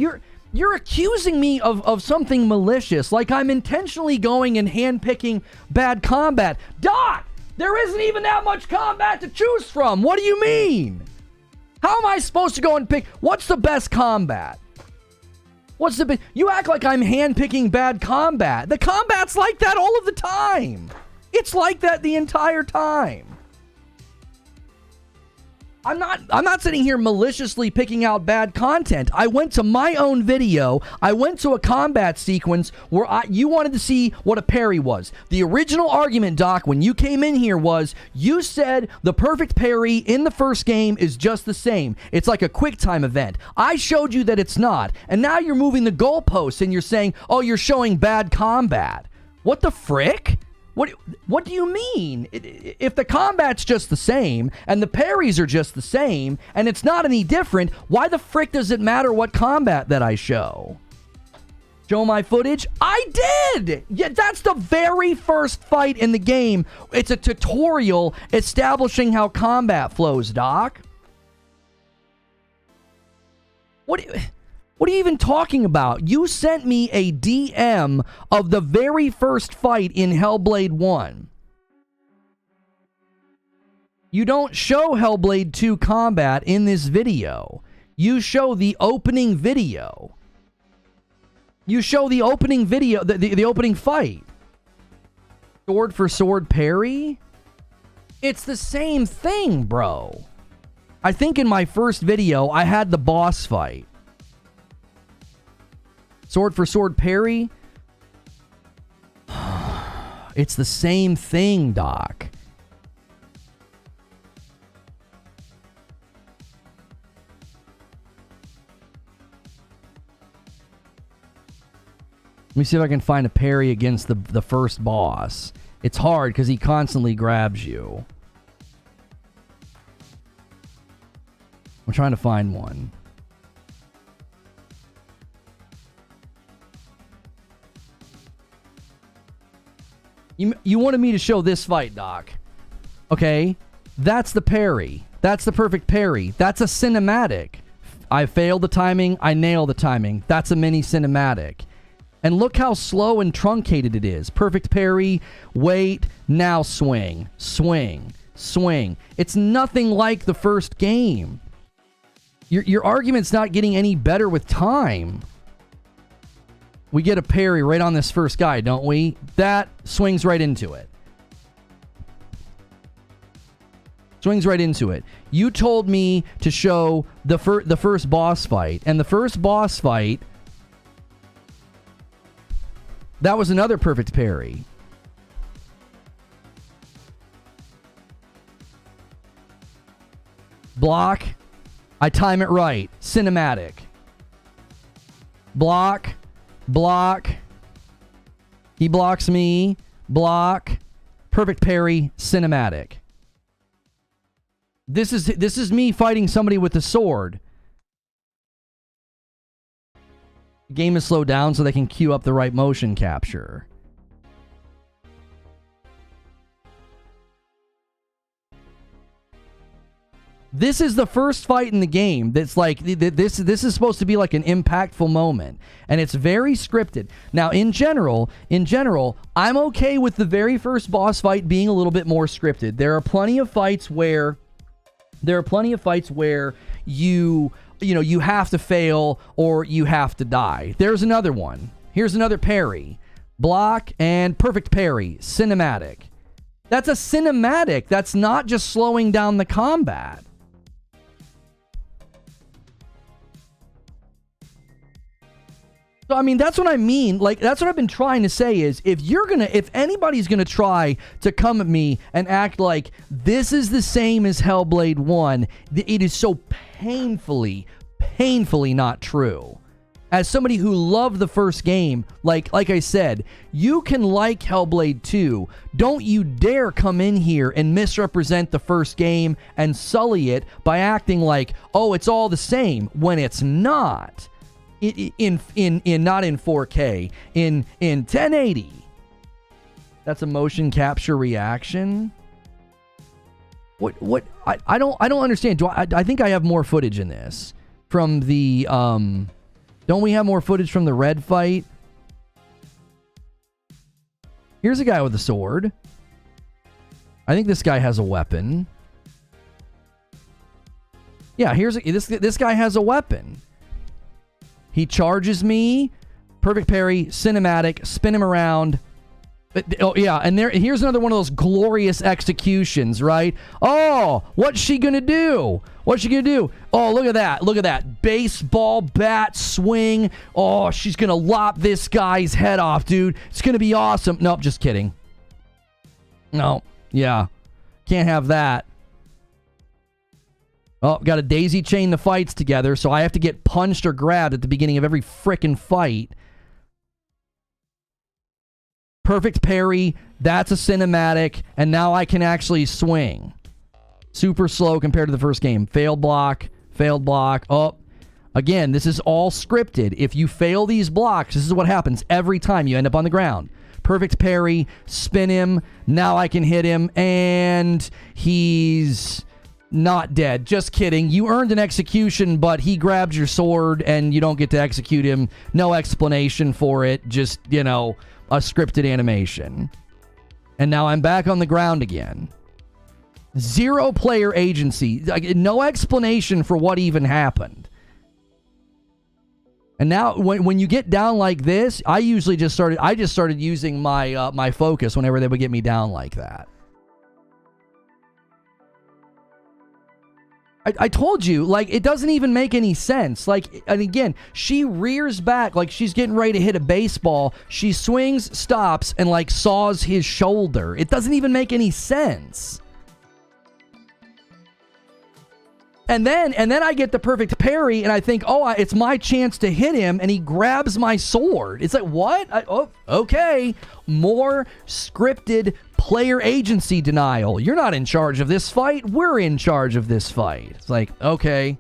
You're accusing me of something malicious, like I'm intentionally going and handpicking bad combat. Doc, there isn't even that much combat to choose from. What do you mean? How am I supposed to go and pick? What's the best combat? You act like I'm handpicking bad combat. The combat's like that all of the time. It's like that the entire time. I'm not sitting here maliciously picking out bad content. I went to my own video. I went to a combat sequence where you wanted to see what a parry was. The original argument, Doc, when you came in here was you said the perfect parry in the first game is just the same. It's like a QuickTime event. I showed you that it's not. And now you're moving the goalposts and you're saying, oh, you're showing bad combat. What the frick? What do you mean? If the combat's just the same, and the parries are just the same, and it's not any different, why the frick does it matter what combat that I show? Show my footage? I did! Yeah, that's the very first fight in the game. It's a tutorial establishing how combat flows, Doc. What are you even talking about? You sent me a DM of the very first fight in Hellblade 1. You don't show Hellblade 2 combat in this video. You show the opening video. You show the opening video, the opening fight. Sword for sword parry? It's the same thing, bro. I think in my first video, I had the boss fight. Sword for sword parry? It's the same thing, Doc. Let me see if I can find a parry against the first boss. It's hard because he constantly grabs you. I'm trying to find one. You wanted me to show this fight, Doc. Okay? That's the parry. That's the perfect parry. That's a cinematic. I failed the timing. I nailed the timing. That's a mini cinematic. And look how slow and truncated it is. Perfect parry. Wait. Now swing. Swing. Swing. It's nothing like the first game. Your argument's not getting any better with time. We get a parry right on this first guy, don't we? That swings right into it. Swings right into it. You told me to show the first boss fight. And the first boss fight, that was another perfect parry. Block. I time it right. Cinematic. Block. Block. He blocks me. Block. Perfect parry. Cinematic. This is me fighting somebody with a sword. The game is slowed down so they can queue up the right motion capture. This is the first fight in the game that's like, this is supposed to be like an impactful moment. And it's very scripted. Now, in general, I'm okay with the very first boss fight being a little bit more scripted. There are plenty of fights where you have to fail or you have to die. There's another one. Here's another parry. Block and perfect parry. Cinematic. That's a cinematic. That's not just slowing down the combat. So, I mean, that's what I mean. Like, that's what I've been trying to say is if anybody's going to try to come at me and act like this is the same as Hellblade 1, it is so painfully not true. As somebody who loved the first game, like I said, you can like Hellblade 2. Don't you dare come in here and misrepresent the first game and sully it by acting like, oh, it's all the same, when it's not. In not in 4K, in 1080. That's a motion capture reaction. What? I don't understand. I think I have more footage in this from the Don't we have more footage from the red fight? Here's a guy with a sword. I think this guy has a weapon. Yeah, this guy has a weapon. He charges me. Perfect parry, cinematic, spin him around. Oh, yeah, and here's another one of those glorious executions, right? Oh, what's she gonna do? What's she gonna do? Oh, look at that. Look at that. Baseball bat swing. Oh, she's gonna lop this guy's head off, dude. It's gonna be awesome. Nope, just kidding. No, yeah. Can't have that. Oh, got to daisy chain the fights together, so I have to get punched or grabbed at the beginning of every frickin' fight. Perfect parry, that's a cinematic, and now I can actually swing. Super slow compared to the first game. Failed block. Oh, again, this is all scripted. If you fail these blocks, this is what happens every time. You end up on the ground. Perfect parry, spin him, now I can hit him, and he's not dead. Just kidding. You earned an execution, but he grabbed your sword, and you don't get to execute him. No explanation for it. Just, you know, a scripted animation. And now I'm back on the ground again. Zero player agency. Like, no explanation for what even happened. And now when you get down like this, I just started using my my focus whenever they would get me down like that. I told you, like, it doesn't even make any sense. Like, and again, she rears back like she's getting ready to hit a baseball. She swings, stops, and like saws his shoulder. It doesn't even make any sense. And then I get the perfect parry, and I think, oh, it's my chance to hit him, and he grabs my sword. It's like, what? Oh, okay. More scripted player agency denial. You're not in charge of this fight. We're in charge of this fight. It's like, okay.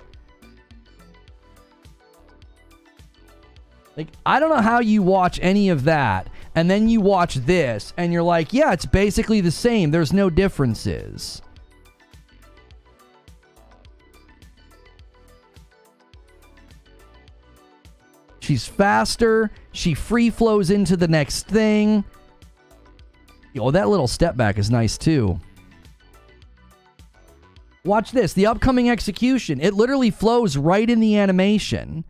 Like, I don't know how you watch any of that, and then you watch this, and you're like, yeah, it's basically the same. There's no differences. She's faster. She free flows into the next thing. Oh, that little step back is nice too. Watch this. The upcoming execution. It literally flows right in the animation.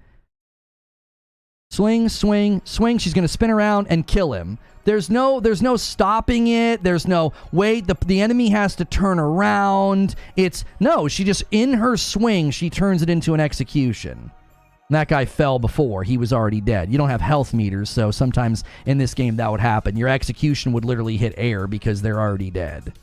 Swing, swing, swing. She's going to spin around and kill him. There's no stopping it. There's no, wait, the enemy has to turn around. She just, in her swing, she turns it into an execution. That guy fell before. He was already dead. You don't have health meters, so sometimes in this game that would happen. Your execution would literally hit air because they're already dead.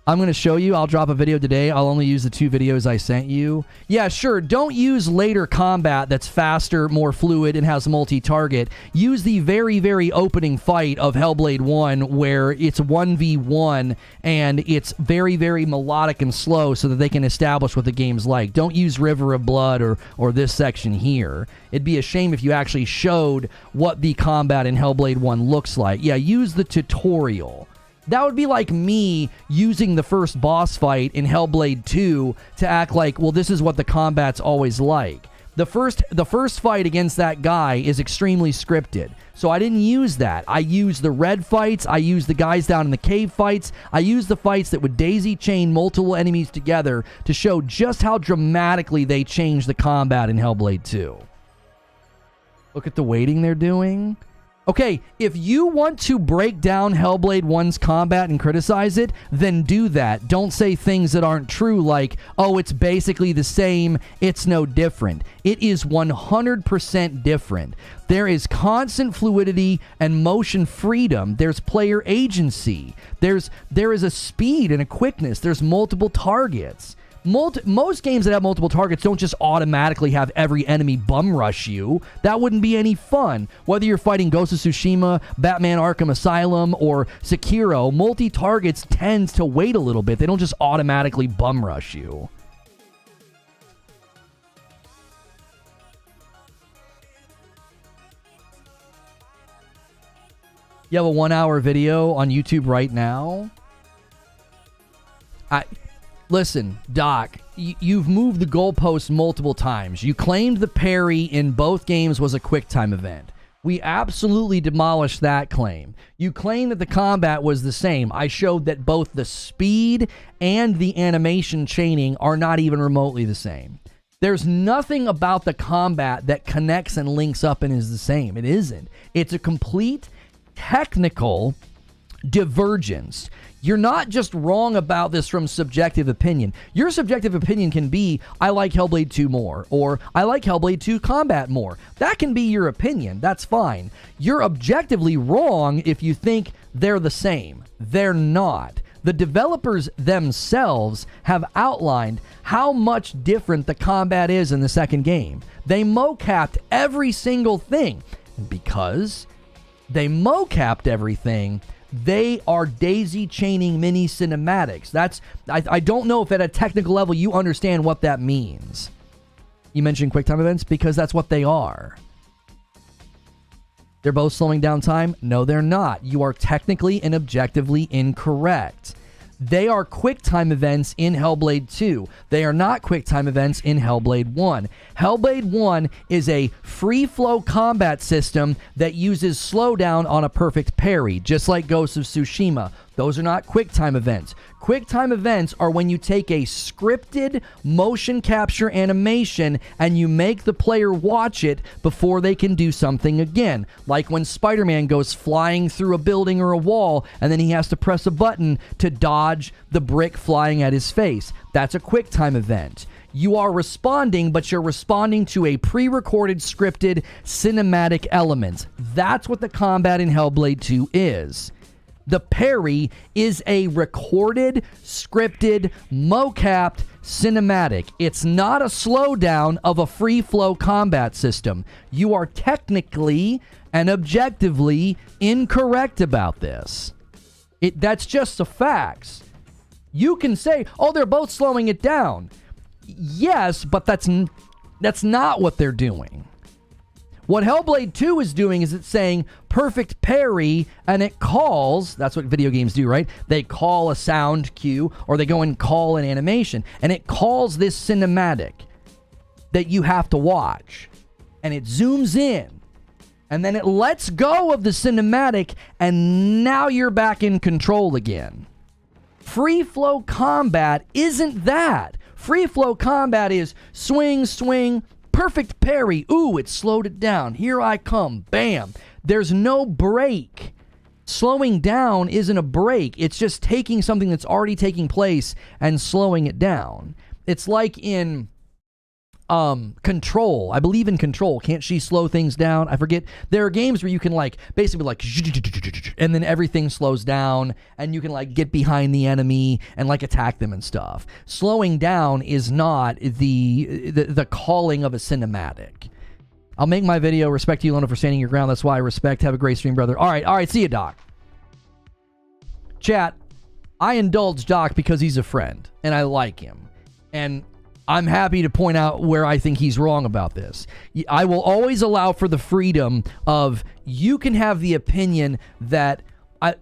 I'm going to show you. I'll drop a video today. I'll only use the 2 videos I sent you. Yeah, sure. Don't use later combat that's faster, more fluid, and has multi-target. Use the very, very opening fight of Hellblade 1 where it's 1v1 and it's very, very melodic and slow so that they can establish what the game's like. Don't use River of Blood or this section here. It'd be a shame if you actually showed what the combat in Hellblade 1 looks like. Yeah, use the tutorial. That would be like me using the first boss fight in Hellblade 2 to act like, well, this is what the combat's always like. The first fight against that guy is extremely scripted. So I didn't use that. I used the red fights. I used the guys down in the cave fights. I used the fights that would daisy chain multiple enemies together to show just how dramatically they changed the combat in Hellblade 2. Look at the waiting they're doing. Okay, if you want to break down Hellblade 1's combat and criticize it, then do that. Don't say things that aren't true like, oh, it's basically the same, it's no different. It is 100% different. There is constant fluidity and motion freedom. There's player agency. There is a speed and a quickness. There's multiple targets. Most games that have multiple targets don't just automatically have every enemy bum rush you. That wouldn't be any fun. Whether you're fighting Ghost of Tsushima, Batman Arkham Asylum, or Sekiro, multi-targets tends to wait a little bit. They don't just automatically bum rush you. You have a 1-hour video on YouTube right now? Listen, Doc, you've moved the goalposts multiple times. You claimed the parry in both games was a QuickTime event. We absolutely demolished that claim. You claimed that the combat was the same. I showed that both the speed and the animation chaining are not even remotely the same. There's nothing about the combat that connects and links up and is the same. It isn't. It's a complete technical divergence. You're not just wrong about this from subjective opinion. Your subjective opinion can be, I like Hellblade 2 more, or I like Hellblade 2 combat more. That can be your opinion. That's fine. You're objectively wrong if you think they're the same. They're not. The developers themselves have outlined how much different the combat is in the second game. They mocapped every single thing. And because they mocapped everything, they are daisy chaining mini cinematics. I don't know if at a technical level you understand what that means. You mentioned QuickTime events because that's what they are. They're both slowing down time? No, they're not. You are technically and objectively incorrect. They are QuickTime events in Hellblade 2. They are not QuickTime events in Hellblade 1. Hellblade 1 is a free-flow combat system that uses slowdown on a perfect parry, just like Ghost of Tsushima. Those are not QuickTime events. QuickTime events are when you take a scripted motion capture animation and you make the player watch it before they can do something again. Like when Spider-Man goes flying through a building or a wall and then he has to press a button to dodge the brick flying at his face. That's a QuickTime event. You are responding, but you're responding to a pre-recorded, scripted, cinematic element. That's what the combat in Hellblade 2 is. The parry is a recorded, scripted, mocapped cinematic. It's not a slowdown of a free-flow combat system. You are technically and objectively incorrect about this. That's just the facts. You can say, oh, they're both slowing it down. Yes, but that's not what they're doing. What Hellblade 2 is doing is it's saying perfect parry, and it calls, that's what video games do, right? They call a sound cue, or they go and call an animation, and it calls this cinematic that you have to watch. And it zooms in, and then it lets go of the cinematic, and now you're back in control again. Free flow combat isn't that. Free flow combat is swing, swing, perfect parry. Ooh, it slowed it down. Here I come. Bam. There's no break. Slowing down isn't a break. It's just taking something that's already taking place and slowing it down. It's like in Control. I believe in Control. Can't she slow things down? I forget. There are games where you can basically and then everything slows down and you can get behind the enemy and attack them and stuff. Slowing down is not the calling of a cinematic. I'll make my video. Respect to you, Lono, for standing your ground. That's why I respect. Have a great stream, brother. All right. See you, Doc. Chat, I indulge Doc because he's a friend and I like him. And I'm happy to point out where I think he's wrong about this. I will always allow for the freedom of you can have the opinion that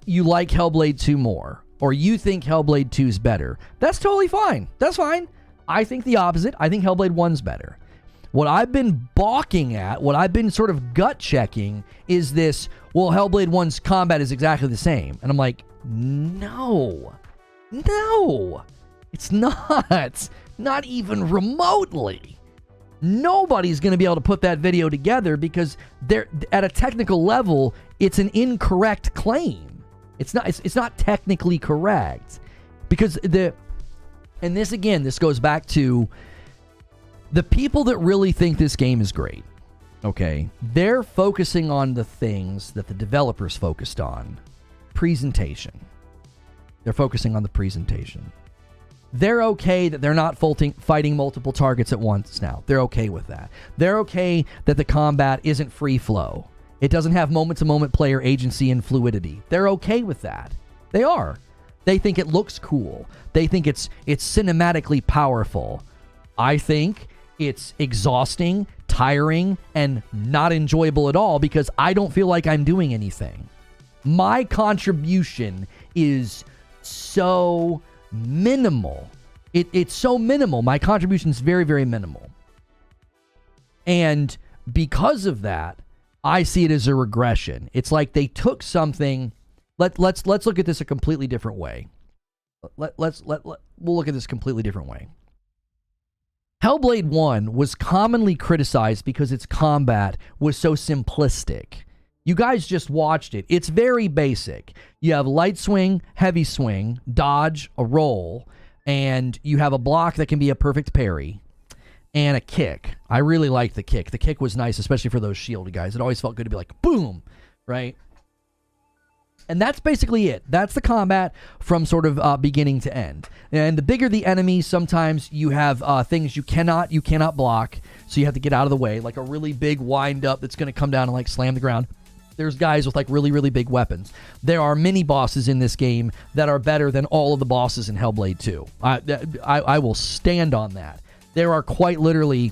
you like Hellblade 2 more, or you think Hellblade 2 is better. That's totally fine. That's fine. I think the opposite. I think Hellblade 1's better. What I've been balking at, what I've been sort of gut checking is this, well, Hellblade 1's combat is exactly the same. And I'm like, no, it's not. Not even remotely. Nobody's going to be able to put that video together because they're at a technical level, it's an incorrect claim. It's not technically correct. Because this goes back to the people that really think this game is great. Okay, they're focusing on the things that the developers focused on. Presentation. They're focusing on the presentation. They're okay that they're not fighting multiple targets at once now. They're okay with that. They're okay that the combat isn't free flow. It doesn't have moment-to-moment player agency and fluidity. They're okay with that. They are. They think it looks cool. They think it's cinematically powerful. I think it's exhausting, tiring, and not enjoyable at all because I don't feel like I'm doing anything. My contribution is so minimal. It's so minimal. My contribution is very, very minimal. And because of that, I see it as a regression. It's like they took something. Let's look at this a completely different way. We'll look at this completely different way. Hellblade 1 was commonly criticized because its combat was so simplistic. You guys just watched it. It's very basic. You have light swing, heavy swing, dodge, a roll, and you have a block that can be a perfect parry, and a kick. I really liked the kick. The kick was nice, especially for those shielded guys. It always felt good to be like, boom, right? And that's basically it. That's the combat from sort of beginning to end. And the bigger the enemy, sometimes you have things you cannot block, so you have to get out of the way, like a really big wind up that's going to come down and like slam the ground. There's guys with like really, really big weapons. There are mini bosses in this game that are better than all of the bosses in Hellblade 2. I will stand on that. There are quite literally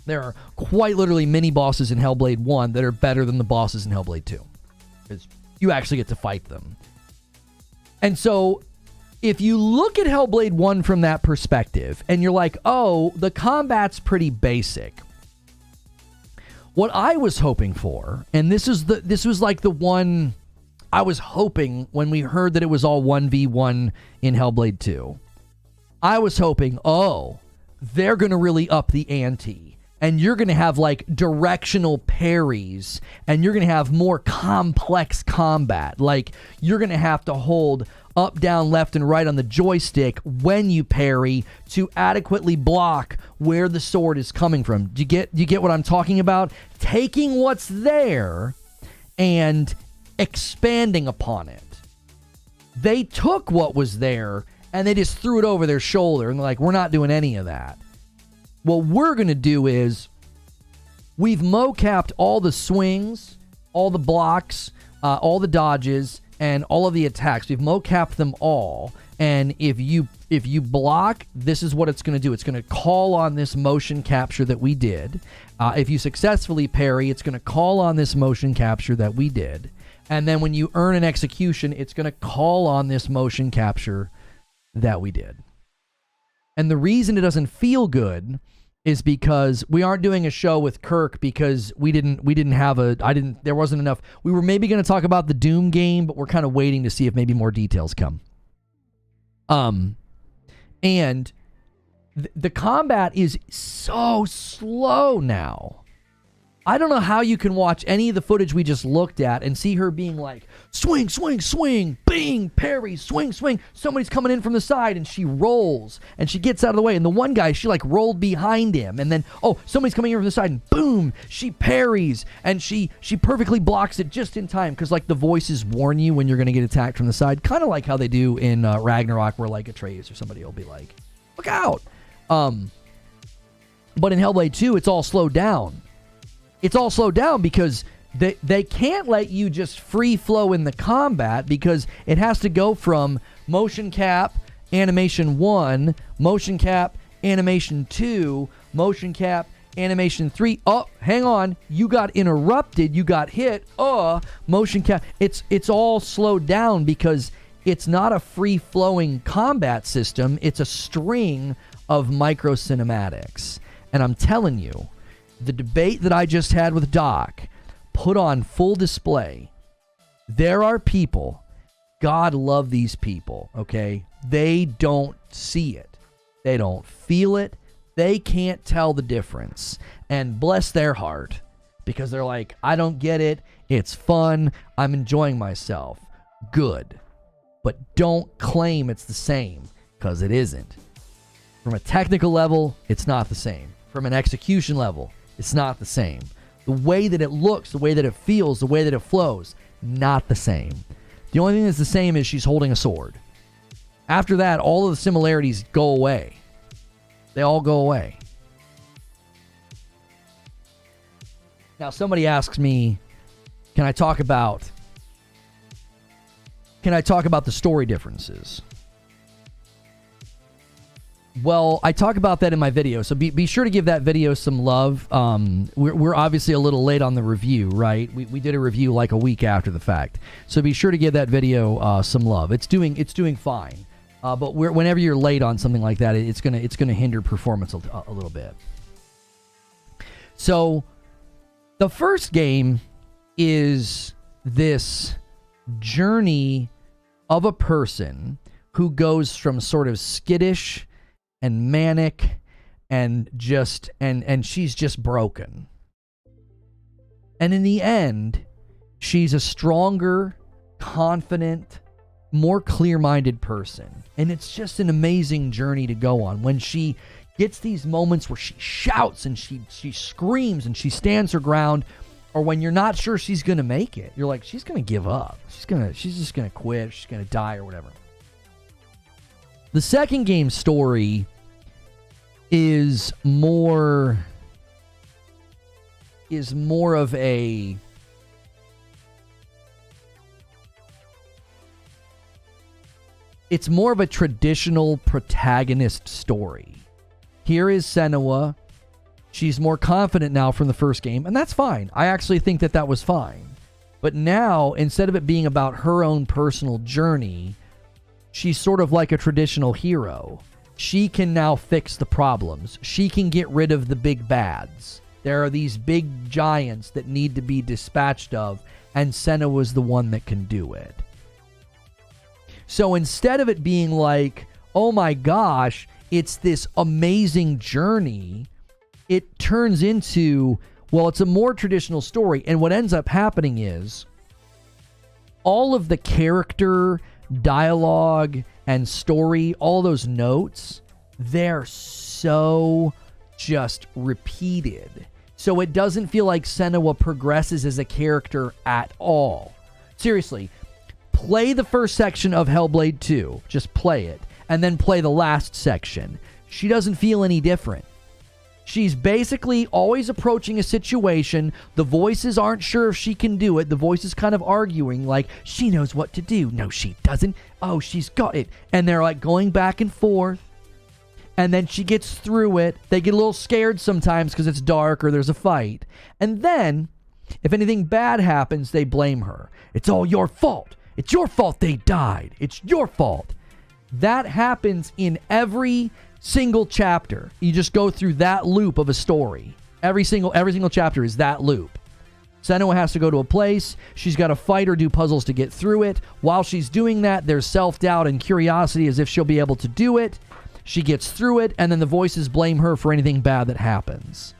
mini bosses in Hellblade 1 that are better than the bosses in Hellblade 2. Because you actually get to fight them. And so, if you look at Hellblade 1 from that perspective, and you're like, oh, the combat's pretty basic. What I was hoping for, and this was like the one I was hoping when we heard that it was all 1v1 in Hellblade 2. I was hoping, oh, they're going to really up the ante. And you're going to have like directional parries, and you're going to have more complex combat. Like you're going to have to hold up, down, left, and right on the joystick when you parry to adequately block where the sword is coming from. Do you get what I'm talking about? Taking what's there and expanding upon it. They took what was there and they just threw it over their shoulder, and they're like, we're not doing any of that. What we're going to do is we've mocapped all the swings, all the blocks, all the dodges, and all of the attacks. We've mocapped them all. And if you block, this is what it's going to do. It's going to call on this motion capture that we did. If you successfully parry, it's going to call on this motion capture that we did. And then when you earn an execution, it's going to call on this motion capture that we did. And the reason it doesn't feel good is because we aren't doing a show with Kirk because there wasn't enough. We were maybe going to talk about the Doom game, but we're kind of waiting to see if maybe more details come. And the combat is so slow now. I don't know how you can watch any of the footage we just looked at and see her being like, swing, swing, swing, bing, parry, swing, swing. Somebody's coming in from the side and she rolls and she gets out of the way. And the one guy, she like rolled behind him. And then, oh, somebody's coming in from the side and boom, she parries and she perfectly blocks it just in time. Because like the voices warn you when you're going to get attacked from the side. Kind of like how they do in Ragnarok where like Atreus or somebody will be like, look out. But in Hellblade 2, it's all slowed down. It's all slowed down because they can't let you just free flow in the combat because it has to go from motion cap, animation 1, motion cap, animation 2, motion cap, animation 3. Oh, hang on. You got interrupted. You got hit. Motion cap. It's all slowed down because it's not a free-flowing combat system. It's a string of micro cinematics. And I'm telling you, the debate that I just had with Doc put on full display. There are people, God love these people, okay? They don't see it. They don't feel it. They can't tell the difference. And bless their heart, because they're like, I don't get it. It's fun. I'm enjoying myself. Good. But don't claim it's the same, because it isn't. From a technical level, it's not the same. From an execution level, it's not the same. The way that it looks, the way that it feels, the way that it flows, not the same. The only thing that's the same is she's holding a sword. After that, all of the similarities go away. They all go away. Now, somebody asks me, can I talk about the story differences? Well, I talk about that in my video, so be sure to give that video some love. We're obviously a little late on the review, right? We did a review like a week after the fact, so be sure to give that video some love. It's doing fine, but whenever you're late on something like that, it's gonna hinder performance a little bit. So, the first game is this journey of a person who goes from sort of skittish and manic and she's just broken. And in the end, she's a stronger, confident, more clear-minded person. And it's just an amazing journey to go on. When she gets these moments where she shouts and she screams and she stands her ground, or when you're not sure she's going to make it, you're like, she's going to give up. She's just going to quit. She's going to die or whatever. The second game's story is more of a it's more of a traditional protagonist story. Here is Senua. She's more confident now from the first game, and that's fine. I actually think that was fine. But now, instead of it being about her own personal journey, she's sort of like a traditional hero. She can now fix the problems. She can get rid of the big bads. There are these big giants that need to be dispatched of, and Senua is the one that can do it. So instead of it being like, oh my gosh, it's this amazing journey, it turns into, well, it's a more traditional story. And what ends up happening is all of the character, dialogue, and story, all those notes, they're so just repeated. So it doesn't feel like Senua progresses as a character at all. Seriously, play the first section of Hellblade 2. Just play it. And then play the last section. She doesn't feel any different. She's basically always approaching a situation. The voices aren't sure if she can do it. The voice is kind of arguing like, she knows what to do. No, she doesn't. Oh, she's got it. And they're like going back and forth. And then she gets through it. They get a little scared sometimes because it's dark or there's a fight. And then, if anything bad happens, they blame her. It's all your fault. It's your fault they died. It's your fault. That happens in every single chapter. You just go through that loop of a story. Every single chapter is that loop. Senua has to go to a place. She's got to fight or do puzzles to get through it. While she's doing that, there's self-doubt and curiosity as if she'll be able to do it. She gets through it, and then the voices blame her for anything bad that happens.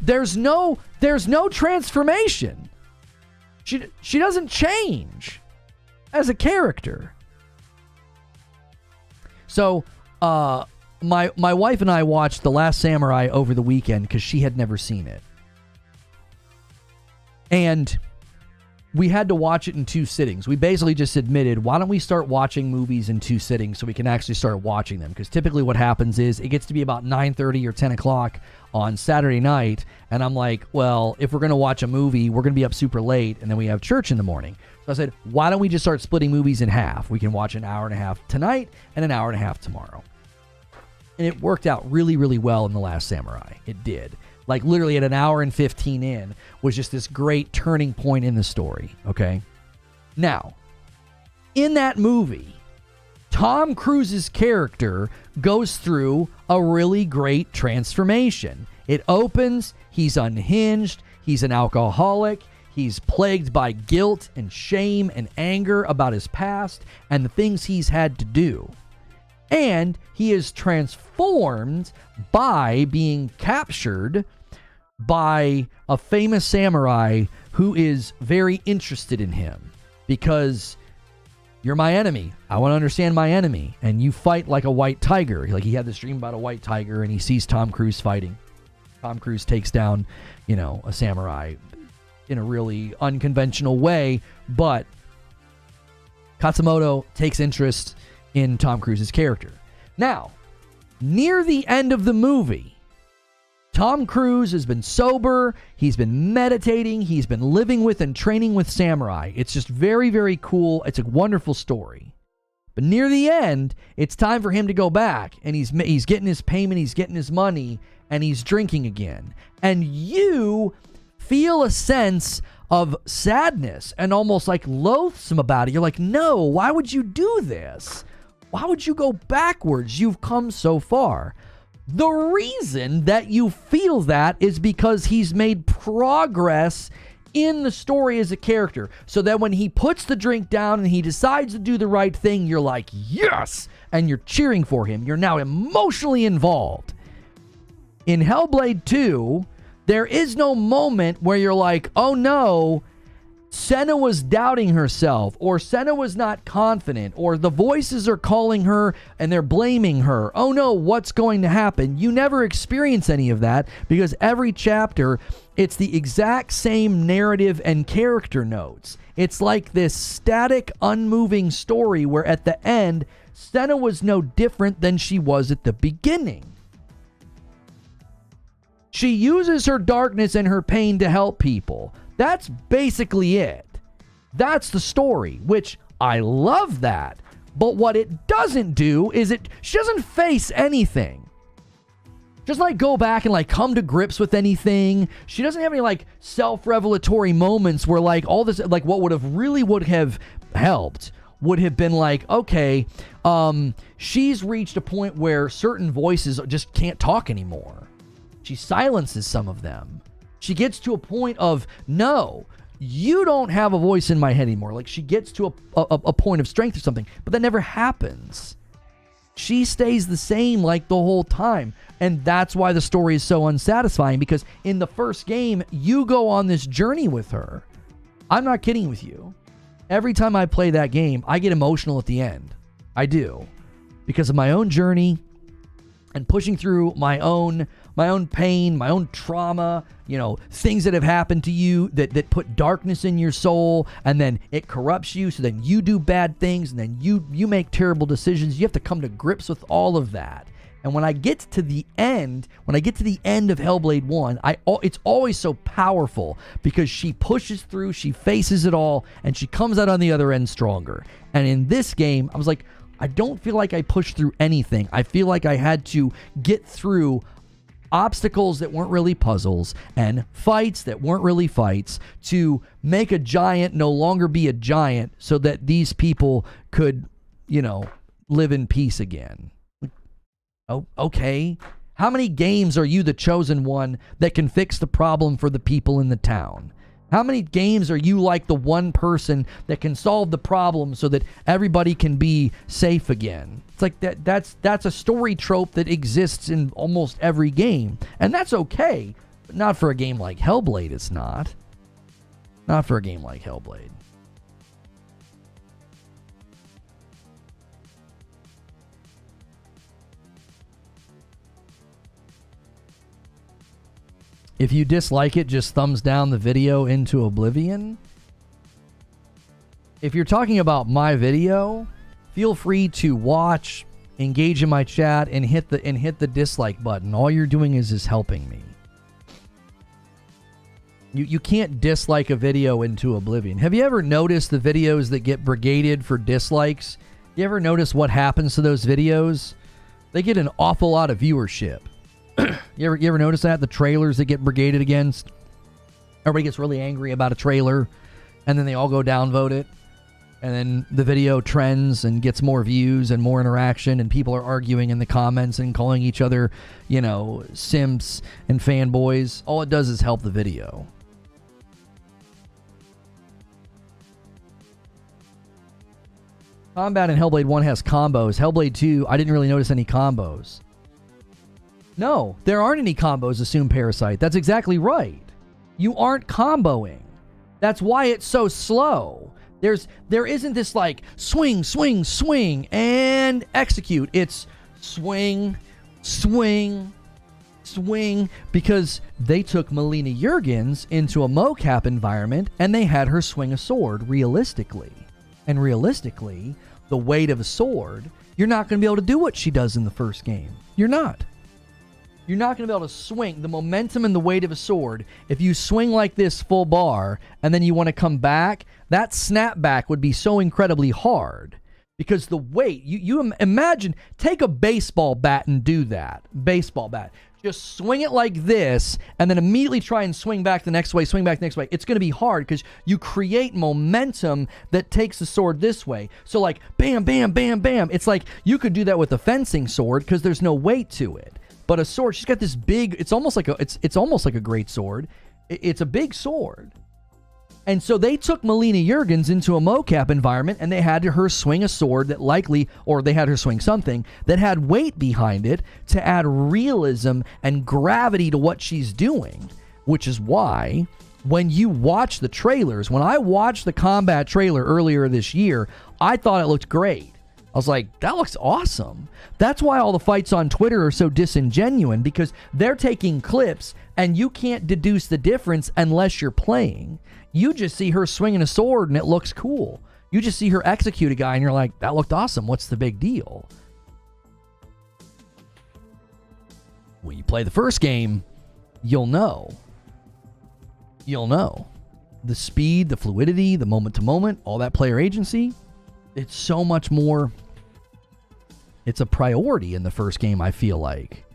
There's no transformation. She doesn't change as a character. So, my wife and I watched The Last Samurai over the weekend because she had never seen it. And we had to watch it in 2 sittings. We basically just admitted, why don't we start watching movies in 2 sittings so we can actually start watching them? Because typically what happens is it gets to be about 9:30 or 10 o'clock on Saturday night, and I'm like, well, if we're going to watch a movie, we're going to be up super late, and then we have church in the morning. So I said, why don't we just start splitting movies in half? We can watch an hour and a half tonight and an hour and a half tomorrow. And it worked out really, really well in The Last Samurai. It did. Like literally at an hour and 15 in was just this great turning point in the story, okay? Now, in that movie, Tom Cruise's character goes through a really great transformation. It opens, he's unhinged, he's an alcoholic, he's plagued by guilt and shame and anger about his past and the things he's had to do. And he is transformed by being captured by a famous samurai who is very interested in him because you're my enemy. I want to understand my enemy. And you fight like a white tiger. Like he had this dream about a white tiger and he sees Tom Cruise fighting. Tom Cruise takes down, a samurai in a really unconventional way, but Katsumoto takes interest in Tom Cruise's character. Now, near the end of the movie, Tom Cruise has been sober, he's been meditating, he's been living with and training with samurai. It's just very, very cool. It's a wonderful story. But near the end, it's time for him to go back, and he's getting his payment, he's getting his money, and he's drinking again. And you feel a sense of sadness and almost like loathsome about it. You're like, no, why would you do this? Why would you go backwards? You've come so far. The reason that you feel that is because he's made progress in the story as a character, so that when he puts the drink down and he decides to do the right thing, you're like, yes, and you're cheering for him. You're now emotionally involved. In Hellblade II, there is no moment where you're like, oh no, Senua was doubting herself, or Senua was not confident, or the voices are calling her and they're blaming her. Oh no, what's going to happen? You never experience any of that, because every chapter, it's the exact same narrative and character notes. It's like this static, unmoving story where at the end, Senua was no different than she was at the beginning. She uses her darkness and her pain to help people. That's basically it. That's the story, which I love that. But what it doesn't do is she doesn't face anything. Just like go back and like come to grips with anything. She doesn't have any like self-revelatory moments where like all this, like what would have helped would have been like, okay, she's reached a point where certain voices just can't talk anymore. She silences some of them. She gets to a point of, no, you don't have a voice in my head anymore. Like she gets to a point of strength or something, but that never happens. She stays the same like the whole time. And that's why the story is so unsatisfying, because in the first game, you go on this journey with her. I'm not kidding with you. Every time I play that game, I get emotional at the end. I do. Because of my own journey and pushing through my own pain, my own trauma, things that have happened to you that put darkness in your soul, and then it corrupts you, so then you do bad things, and then you make terrible decisions. You have to come to grips with all of that. And when I get to the end, of Hellblade 1, it's always so powerful because she pushes through, she faces it all, and she comes out on the other end stronger. And in this game, I was like, I don't feel like I pushed through anything. I feel like I had to get through obstacles that weren't really puzzles and fights that weren't really fights to make a giant no longer be a giant, so that these people could, live in peace again. Oh, okay. How many games are you the chosen one that can fix the problem for the people in the town? How many games are you like the one person that can solve the problem so that everybody can be safe again? It's like that's a story trope that exists in almost every game. And that's okay, but not for a game like Hellblade, it's not. Not for a game like Hellblade. If you dislike it, just thumbs down the video into oblivion. If you're talking about my video, feel free to watch, engage in my chat, and hit the dislike button. All you're doing is helping me. You can't dislike a video into oblivion. Have you ever noticed the videos that get brigaded for dislikes? You ever notice what happens to those videos? They get an awful lot of viewership. You ever notice that? The trailers that get brigaded against? Everybody gets really angry about a trailer, and then they all go downvote it. And then the video trends and gets more views and more interaction, and people are arguing in the comments and calling each other, simps and fanboys. All it does is help the video. Combat in Hellblade 1 has combos. Hellblade 2, I didn't really notice any combos. No, there aren't any combos, assume Parasite. That's exactly right. You aren't comboing. That's why it's so slow. There isn't this like swing, swing, swing, and execute. It's swing, swing, swing, because they took Melina Juergens into a mocap environment and they had her swing a sword realistically. And realistically, the weight of a sword, you're not going to be able to do what she does in the first game. You're not. You're not going to be able to swing the momentum and the weight of a sword. If you swing like this full bar and then you want to come back, that snapback would be so incredibly hard. Because the weight, you imagine, take a baseball bat and do that. Baseball bat. Just swing it like this, and then immediately try and swing back the next way, swing back the next way. It's going to be hard because you create momentum that takes the sword this way. So like, bam, bam, bam, bam. It's like you could do that with a fencing sword because there's no weight to it. But a sword, she's got this big, it's almost like a great sword. It's a big sword. And so they took Melina Juergens into a mocap environment, and they had her swing a sword that likely, or they had her swing something that had weight behind it to add realism and gravity to what she's doing. Which is why, when you watch the trailers, when I watched the combat trailer earlier this year, I thought it looked great. I was like, that looks awesome. That's why all the fights on Twitter are so disingenuous, because they're taking clips, and you can't deduce the difference unless you're playing. You just see her swinging a sword and it looks cool. You just see her execute a guy and you're like, that looked awesome. What's the big deal? When you play the first game, you'll know. You'll know. The speed, the fluidity, the moment to moment, all that player agency, it's so much more. It's a priority in the first game, I feel like.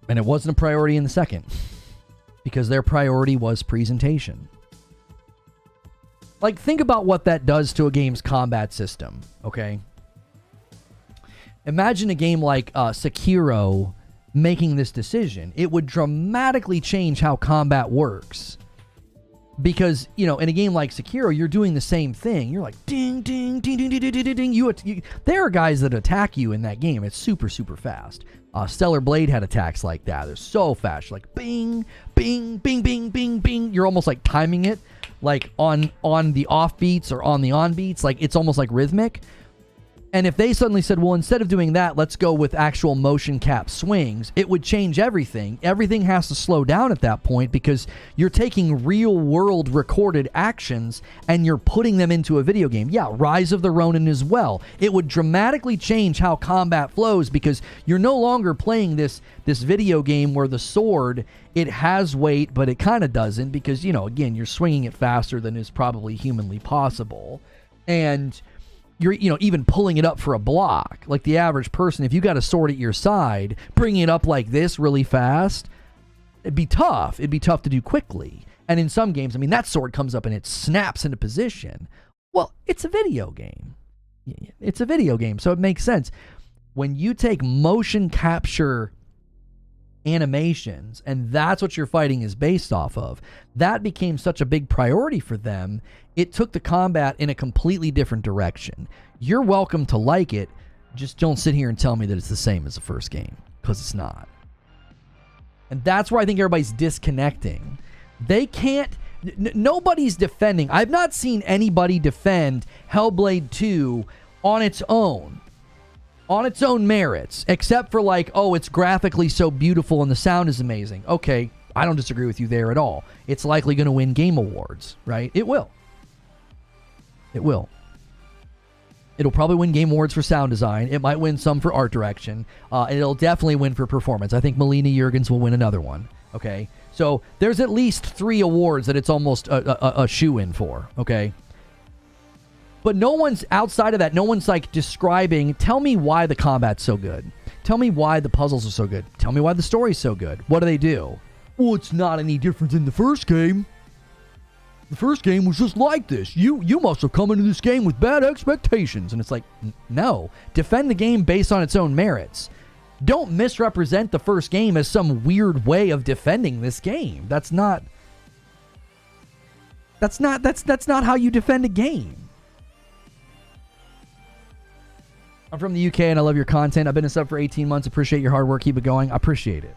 And it wasn't a priority in the second. Because their priority was presentation. Like, think about what that does to a game's combat system, okay? Imagine a game like Sekiro making this decision. It would dramatically change how combat works. Because, you know, in a game like Sekiro, you're doing the same thing. You're like, ding, ding, ding, ding, ding, ding, ding, ding. There are guys that attack you in that game. It's super, super fast. Stellar Blade had attacks like that. They're so fast. You're like, bing, bing, bing, bing, bing, bing. You're almost like timing it, like on the off beats or on the on beats. Like, it's almost like rhythmic. And if they suddenly said, well, instead of doing that, let's go with actual motion cap swings, it would change everything. Everything has to slow down at that point because you're taking real world recorded actions and you're putting them into a video game. Yeah, Rise of the Ronin as well. It would dramatically change how combat flows because you're no longer playing this video game where the sword, it has weight, but it kind of doesn't because, you know, again, you're swinging it faster than is probably humanly possible. And you're, you know, even pulling it up for a block. Like the average person, if you got a sword at your side, bringing it up like this really fast, it'd be tough. It'd be tough to do quickly. And in some games, I mean, that sword comes up and it snaps into position. Well, it's a video game. It's a video game, so it makes sense. When you take motion capture animations, and that's what your fighting is based off of, that became such a big priority for them. It took the combat in a completely different direction. You're welcome to like it, just don't sit here and tell me that it's the same as the first game, because it's not. And that's where I think everybody's disconnecting. They can't, nobody's defending. I've not seen anybody defend Hellblade 2 on its own merits, except for like, oh, it's graphically so beautiful and the sound is amazing. Okay, I don't disagree with you there at all. It's likely going to win Game Awards, right? It will. It will. It'll probably win Game Awards for sound design. It might win some for art direction. And it'll definitely win for performance. I think Melina Juergens will win another one. Okay? So there's at least 3 awards that it's almost a shoe-in for. Okay? But no one's, outside of that, no one's like describing, tell me why the combat's so good. Tell me why the puzzles are so good. Tell me why the story's so good. What do they do? Well, it's not any different than the first game. The first game was just like this. You must have come into this game with bad expectations. And it's like, no. Defend the game based on its own merits. Don't misrepresent the first game as some weird way of defending this game. That's not how you defend a game. I'm from the UK and I love your content. I've been a sub for 18 months. Appreciate your hard work. Keep it going. I appreciate it.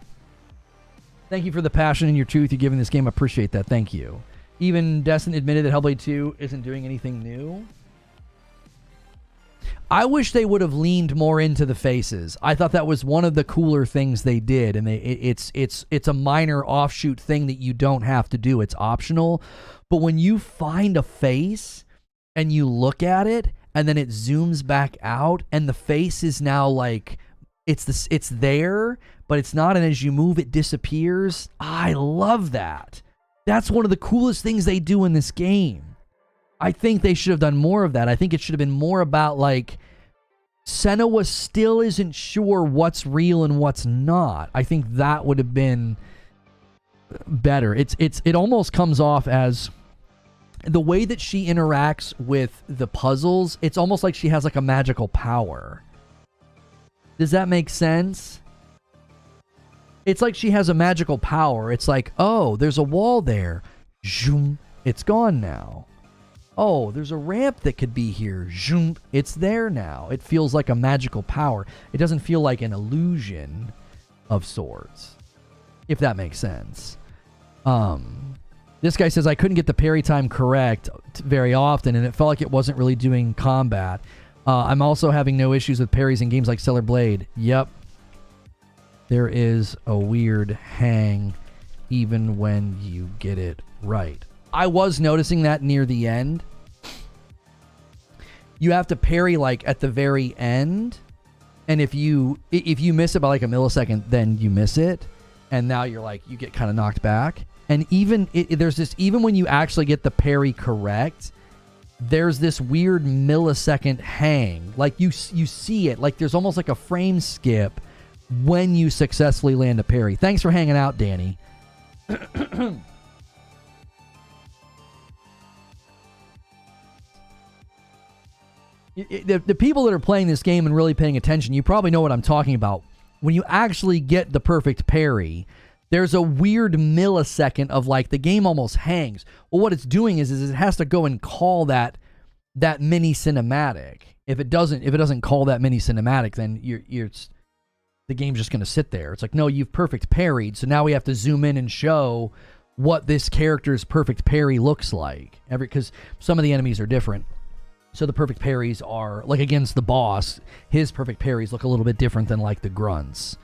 Thank you for the passion and your truth you're giving this game. I appreciate that. Thank you. Even Destin admitted that Hellblade 2 isn't doing anything new. I wish they would have leaned more into the faces. I thought that was one of the cooler things they did, and it's a minor offshoot thing that you don't have to do. It's optional. But when you find a face and you look at it, and then it zooms back out, and the face is now like it's there, but it's not. And as you move, it disappears. I love that. That's one of the coolest things they do in this game. I think they should have done more of that. I think it should have been more about, like, Senua still isn't sure what's real and what's not. I think that would have been better. It almost comes off as the way that she interacts with the puzzles. It's almost like she has like a magical power. Does that make sense? It's like she has a magical power. It's like, oh, there's a wall there. Zoom, it's gone now. Oh, there's a ramp that could be here. Zoom, it's there now. It feels like a magical power. It doesn't feel like an illusion of sorts, if that makes sense. This guy says, I couldn't get the parry time correct very often, and it felt like it wasn't really doing combat. I'm also having no issues with parries in games like Stellar Blade. Yep. There is a weird hang even when you get it right. I was noticing that near the end. You have to parry like at the very end, and if you miss it by like a millisecond, then you miss it, and now you're like, you get kind of knocked back. And even there's this, even when you actually get the parry correct, there's this weird millisecond hang. Like you see it, like there's almost like a frame skip when you successfully land a parry. Thanks for hanging out, Danny. The people that are playing this game and really paying attention, you probably know what I'm talking about. When you actually get the perfect parry, there's a weird millisecond of like the game almost hangs. Well, what it's doing is it has to go and call that mini cinematic. If it doesn't call that mini cinematic, then the game's just going to sit there. It's like, no, you've perfect parried, so now we have to zoom in and show what this character's perfect parry looks like. Because some of the enemies are different. So the perfect parries are, like against the boss, his perfect parries look a little bit different than like the grunts.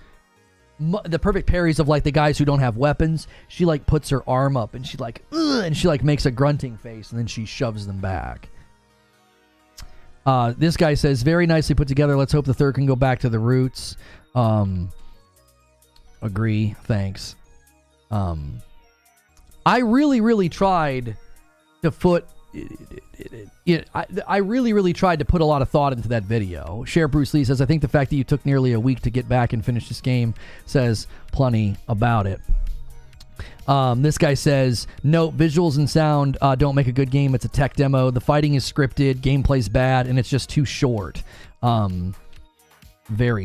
The perfect parries of like the guys who don't have weapons, she like puts her arm up and she like, ugh, and she like makes a grunting face and then she shoves them back. This guy says, very nicely put together. Let's hope the third can go back to the roots. Agree. Thanks. I really tried to I really tried to put a lot of thought into that video. Share Bruce Lee says, I think the fact that you took nearly a week to get back and finish this game says plenty about it. This guy says, note, visuals and sound don't make a good game. It's a tech demo. The fighting is scripted, gameplay's bad, and it's just too short. Very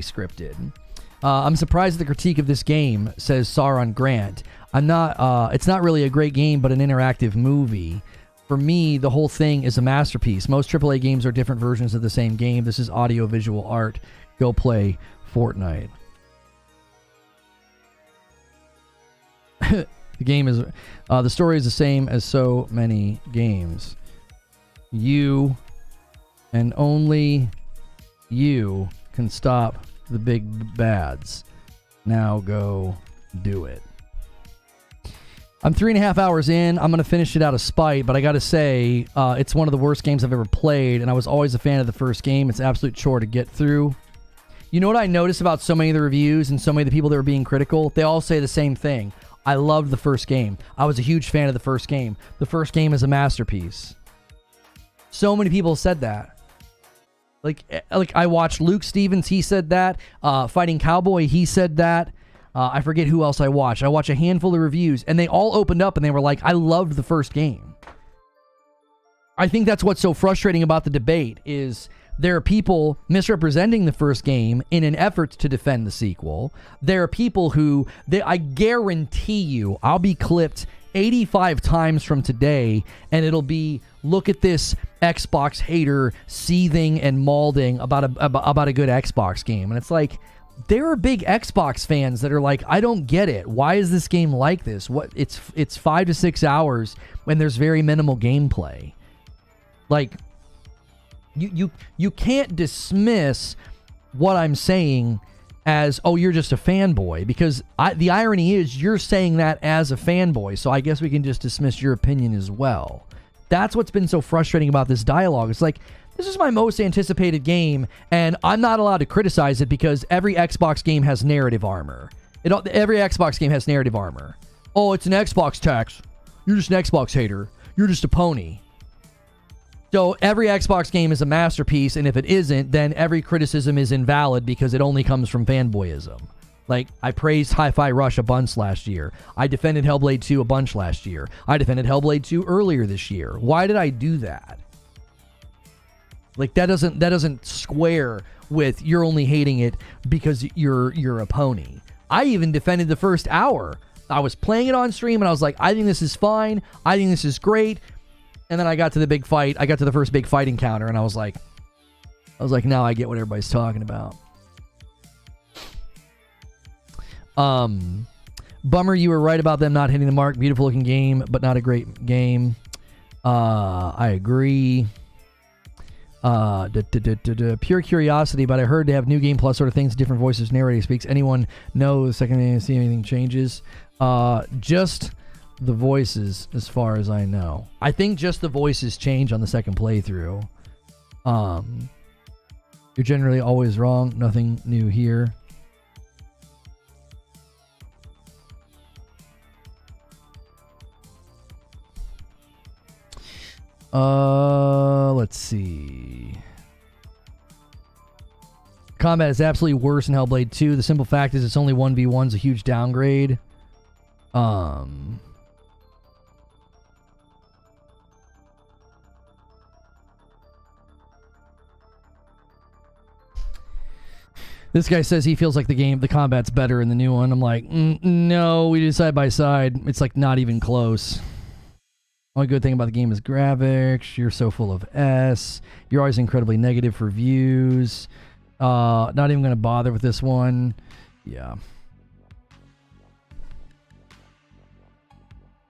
scripted. I'm surprised at the critique of this game, says Sauron Grant. It's not really a great game, but an interactive movie. For me, the whole thing is a masterpiece. Most AAA games are different versions of the same game. This is audio-visual art. Go play Fortnite. The game is... the story is the same as so many games. You, and only you, can stop the big bads. Now go do it. I'm 3.5 hours in. I'm going to finish it out of spite, but I got to say, it's one of the worst games I've ever played, and I was always a fan of the first game. It's an absolute chore to get through. You know what I noticed about so many of the reviews and so many of the people that were being critical? They all say the same thing. I loved the first game. I was a huge fan of the first game. The first game is a masterpiece. So many people said that. Like I watched Luke Stevens, he said that. Fighting Cowboy, he said that. I forget who else I watched. I watched a handful of reviews, and they all opened up, and they were like, I loved the first game. I think that's what's so frustrating about the debate, is there are people misrepresenting the first game in an effort to defend the sequel. There are people who, I guarantee you, I'll be clipped 85 times from today, and it'll be, look at this Xbox hater seething and mauling about a good Xbox game. And it's like, there are big Xbox fans that are like, I don't get it. Why is this game like this? What? It's 5 to 6 hours when there's very minimal gameplay. Like, you can't dismiss what I'm saying as, oh, you're just a fanboy, because the irony is you're saying that as a fanboy, so I guess we can just dismiss your opinion as well. That's what's been so frustrating about this dialogue. It's like, this is my most anticipated game, and I'm not allowed to criticize it because every Xbox game has narrative armor. Every Xbox game has narrative armor. Oh, it's an Xbox tax. You're just an Xbox hater. You're just a pony. So every Xbox game is a masterpiece, and if it isn't, then every criticism is invalid because it only comes from fanboyism. Like, I praised Hi-Fi Rush a bunch last year. I defended Hellblade 2 a bunch last year. I defended Hellblade 2 earlier this year. Why did I do that? Like, that doesn't square with you're only hating it because you're a pony. I even defended the first hour. I was playing it on stream, and I was like, I think this is fine. I think this is great. And then I got to the big fight. I got to the first big fight encounter, and I was like, now I get what everybody's talking about. Bummer, you were right about them not hitting the mark. Beautiful looking game, but not a great game. I agree. Pure curiosity, but I heard they have new game plus sort of things, different voices, narrator speaks. Anyone know the second they see anything changes? Just the voices, as far as I know. I think just the voices change on the second playthrough. You're generally always wrong. Nothing new here. Let's see. Combat is absolutely worse in Hellblade 2. The simple fact is it's only 1v1 is a huge downgrade. This guy says he feels like the combat's better in the new one. I'm like, no, we did side by side. It's like not even close. Only good thing about the game is graphics. You're so full of S. You're always incredibly negative for views. Not even going to bother with this one. Yeah.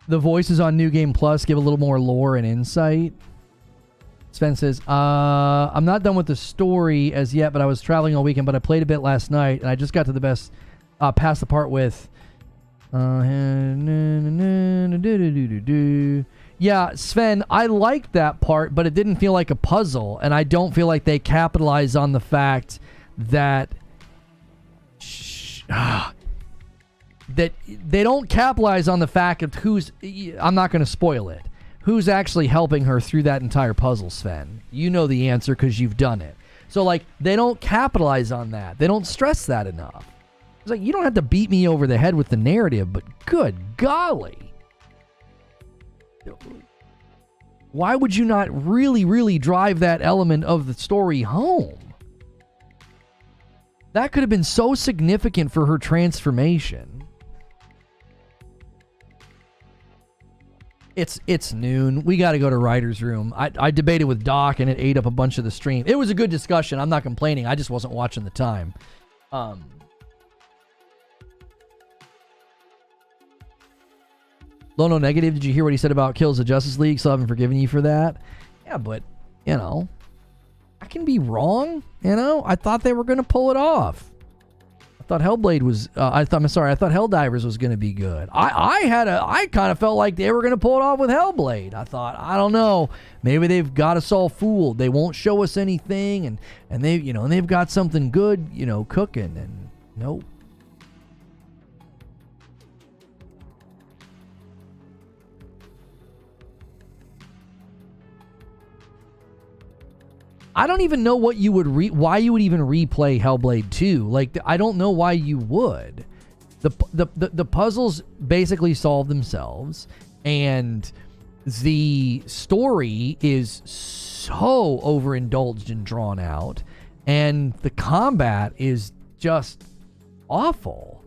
The voices on New Game Plus give a little more lore and insight. Sven says, I'm not done with the story as yet, but I was traveling all weekend, but I played a bit last night, and I just got to the best, past the part with... Yeah, Sven, I liked that part, but it didn't feel like a puzzle, and I don't feel like they capitalize on the fact that that they don't capitalize on the fact of who's, I'm not going to spoil it, who's actually helping her through that entire puzzle, Sven. You know the answer because you've done it. So, like, they don't capitalize on that. They don't stress that enough. It's like, you don't have to beat me over the head with the narrative, but good golly. Why would you not really, really drive that element of the story home? That could have been so significant for her transformation. It's noon. We got to go to writer's room. I debated with Doc, and it ate up a bunch of the stream. It was a good discussion. I'm not complaining. I just wasn't watching the time. Lono Negative, did you hear what he said about Kills of Justice League? Still haven't forgiven you for that. Yeah, but, you know, I can be wrong, you know? I thought they were going to pull it off. I thought Hellblade was, I thought Helldivers was going to be good. I kind of felt like they were going to pull it off with Hellblade. I thought, I don't know, maybe they've got us all fooled. They won't show us anything, and they, you know, and they've got something good, you know, cooking, and nope. I don't even know what you would why you would even replay Hellblade 2. Like, I don't know why you would. The puzzles basically solve themselves, and the story is so overindulged and drawn out, and the combat is just awful.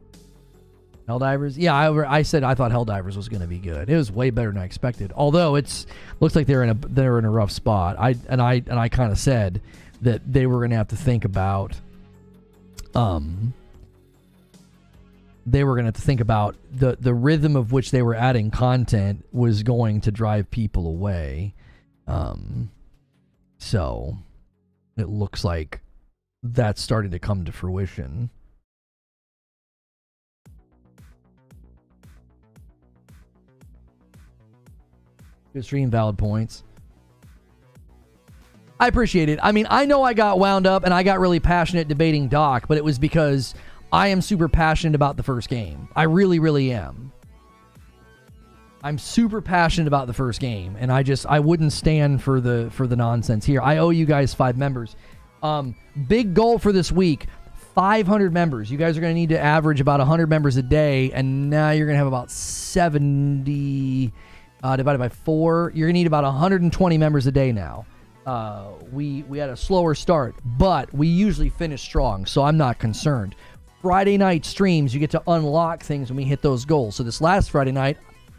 Helldivers? Yeah, I said I thought Helldivers was going to be good. It was way better than I expected. Although looks like they're in a rough spot. I kind of said that they were going to have to think about the rhythm of which they were adding content was going to drive people away. So it looks like that's starting to come to fruition. Good stream, valid points. I appreciate it. I mean, I know I got wound up and I got really passionate debating Doc, but it was because I am super passionate about the first game. I really, really am. I'm super passionate about the first game, and I wouldn't stand for the nonsense here. I owe you guys 5 members. Big goal for this week, 500 members. You guys are going to need to average about 100 members a day, and now you're going to have about 70 divided by 4. You're going to need about 120 members a day now. We had a slower start, but we usually finish strong, so I'm not concerned. Friday night streams, you get to unlock things when we hit those goals. So this last Friday night,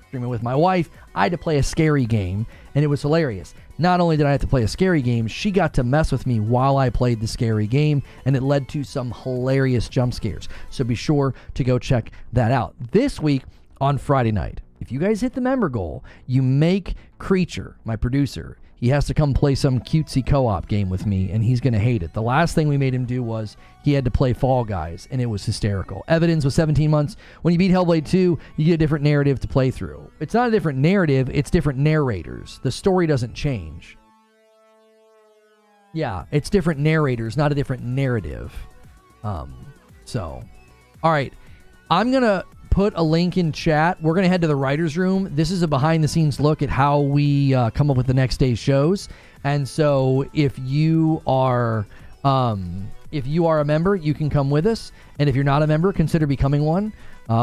streaming with my wife, I had to play a scary game, and it was hilarious. Not only did I have to play a scary game, she got to mess with me while I played the scary game, and it led to some hilarious jump scares. So be sure to go check that out. This week on Friday night, if you guys hit the member goal, you make Creature, my producer, he has to come play some cutesy co-op game with me, and he's going to hate it. The last thing we made him do was he had to play Fall Guys, and it was hysterical. Evidence was 17 months. When you beat Hellblade II, you get a different narrative to play through. It's not a different narrative, it's different narrators. The story doesn't change. Yeah, it's different narrators, not a different narrative. All right. I'm going to put a link in chat. We're going to head to the writer's room. This is a behind-the-scenes look at how we come up with the next day's shows. And so if you are a member, you can come with us. And if you're not a member, consider becoming one.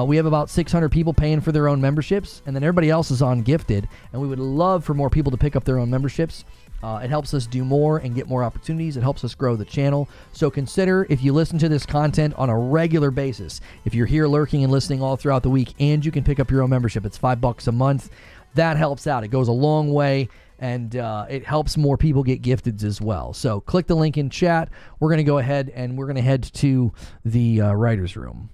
We have about 600 people paying for their own memberships, and then everybody else is on gifted. And we would love for more people to pick up their own memberships. It helps us do more and get more opportunities. It helps us grow the channel. So consider, if you listen to this content on a regular basis, if you're here lurking and listening all throughout the week, and you can pick up your own membership, it's $5 a month. That helps out. It goes a long way, and it helps more people get gifteds as well. So click the link in chat. We're going to go ahead and we're going to head to the writer's room.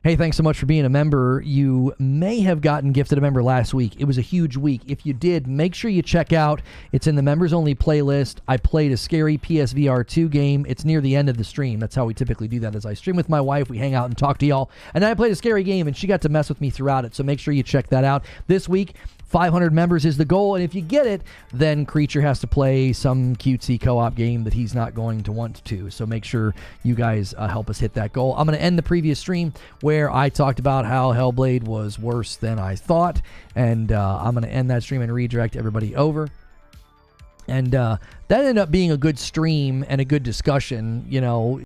Hey, thanks so much for being a member. You may have gotten gifted a member last week. It was a huge week. If you did, make sure you check out. It's in the members only playlist. I played a scary PSVR 2 game. It's near the end of the stream. That's how we typically do that. As I stream with my wife, we hang out and talk to y'all. And then I played a scary game, and she got to mess with me throughout it. So make sure you check that out. This week, 500 members is the goal, and if you get it, then Creature has to play some cutesy co-op game that he's not going to want to. So make sure you guys help us hit that goal. I'm going to end the previous stream where I talked about how Hellblade was worse than I thought, and I'm going to end that stream and redirect everybody over. And that ended up being a good stream and a good discussion, you know.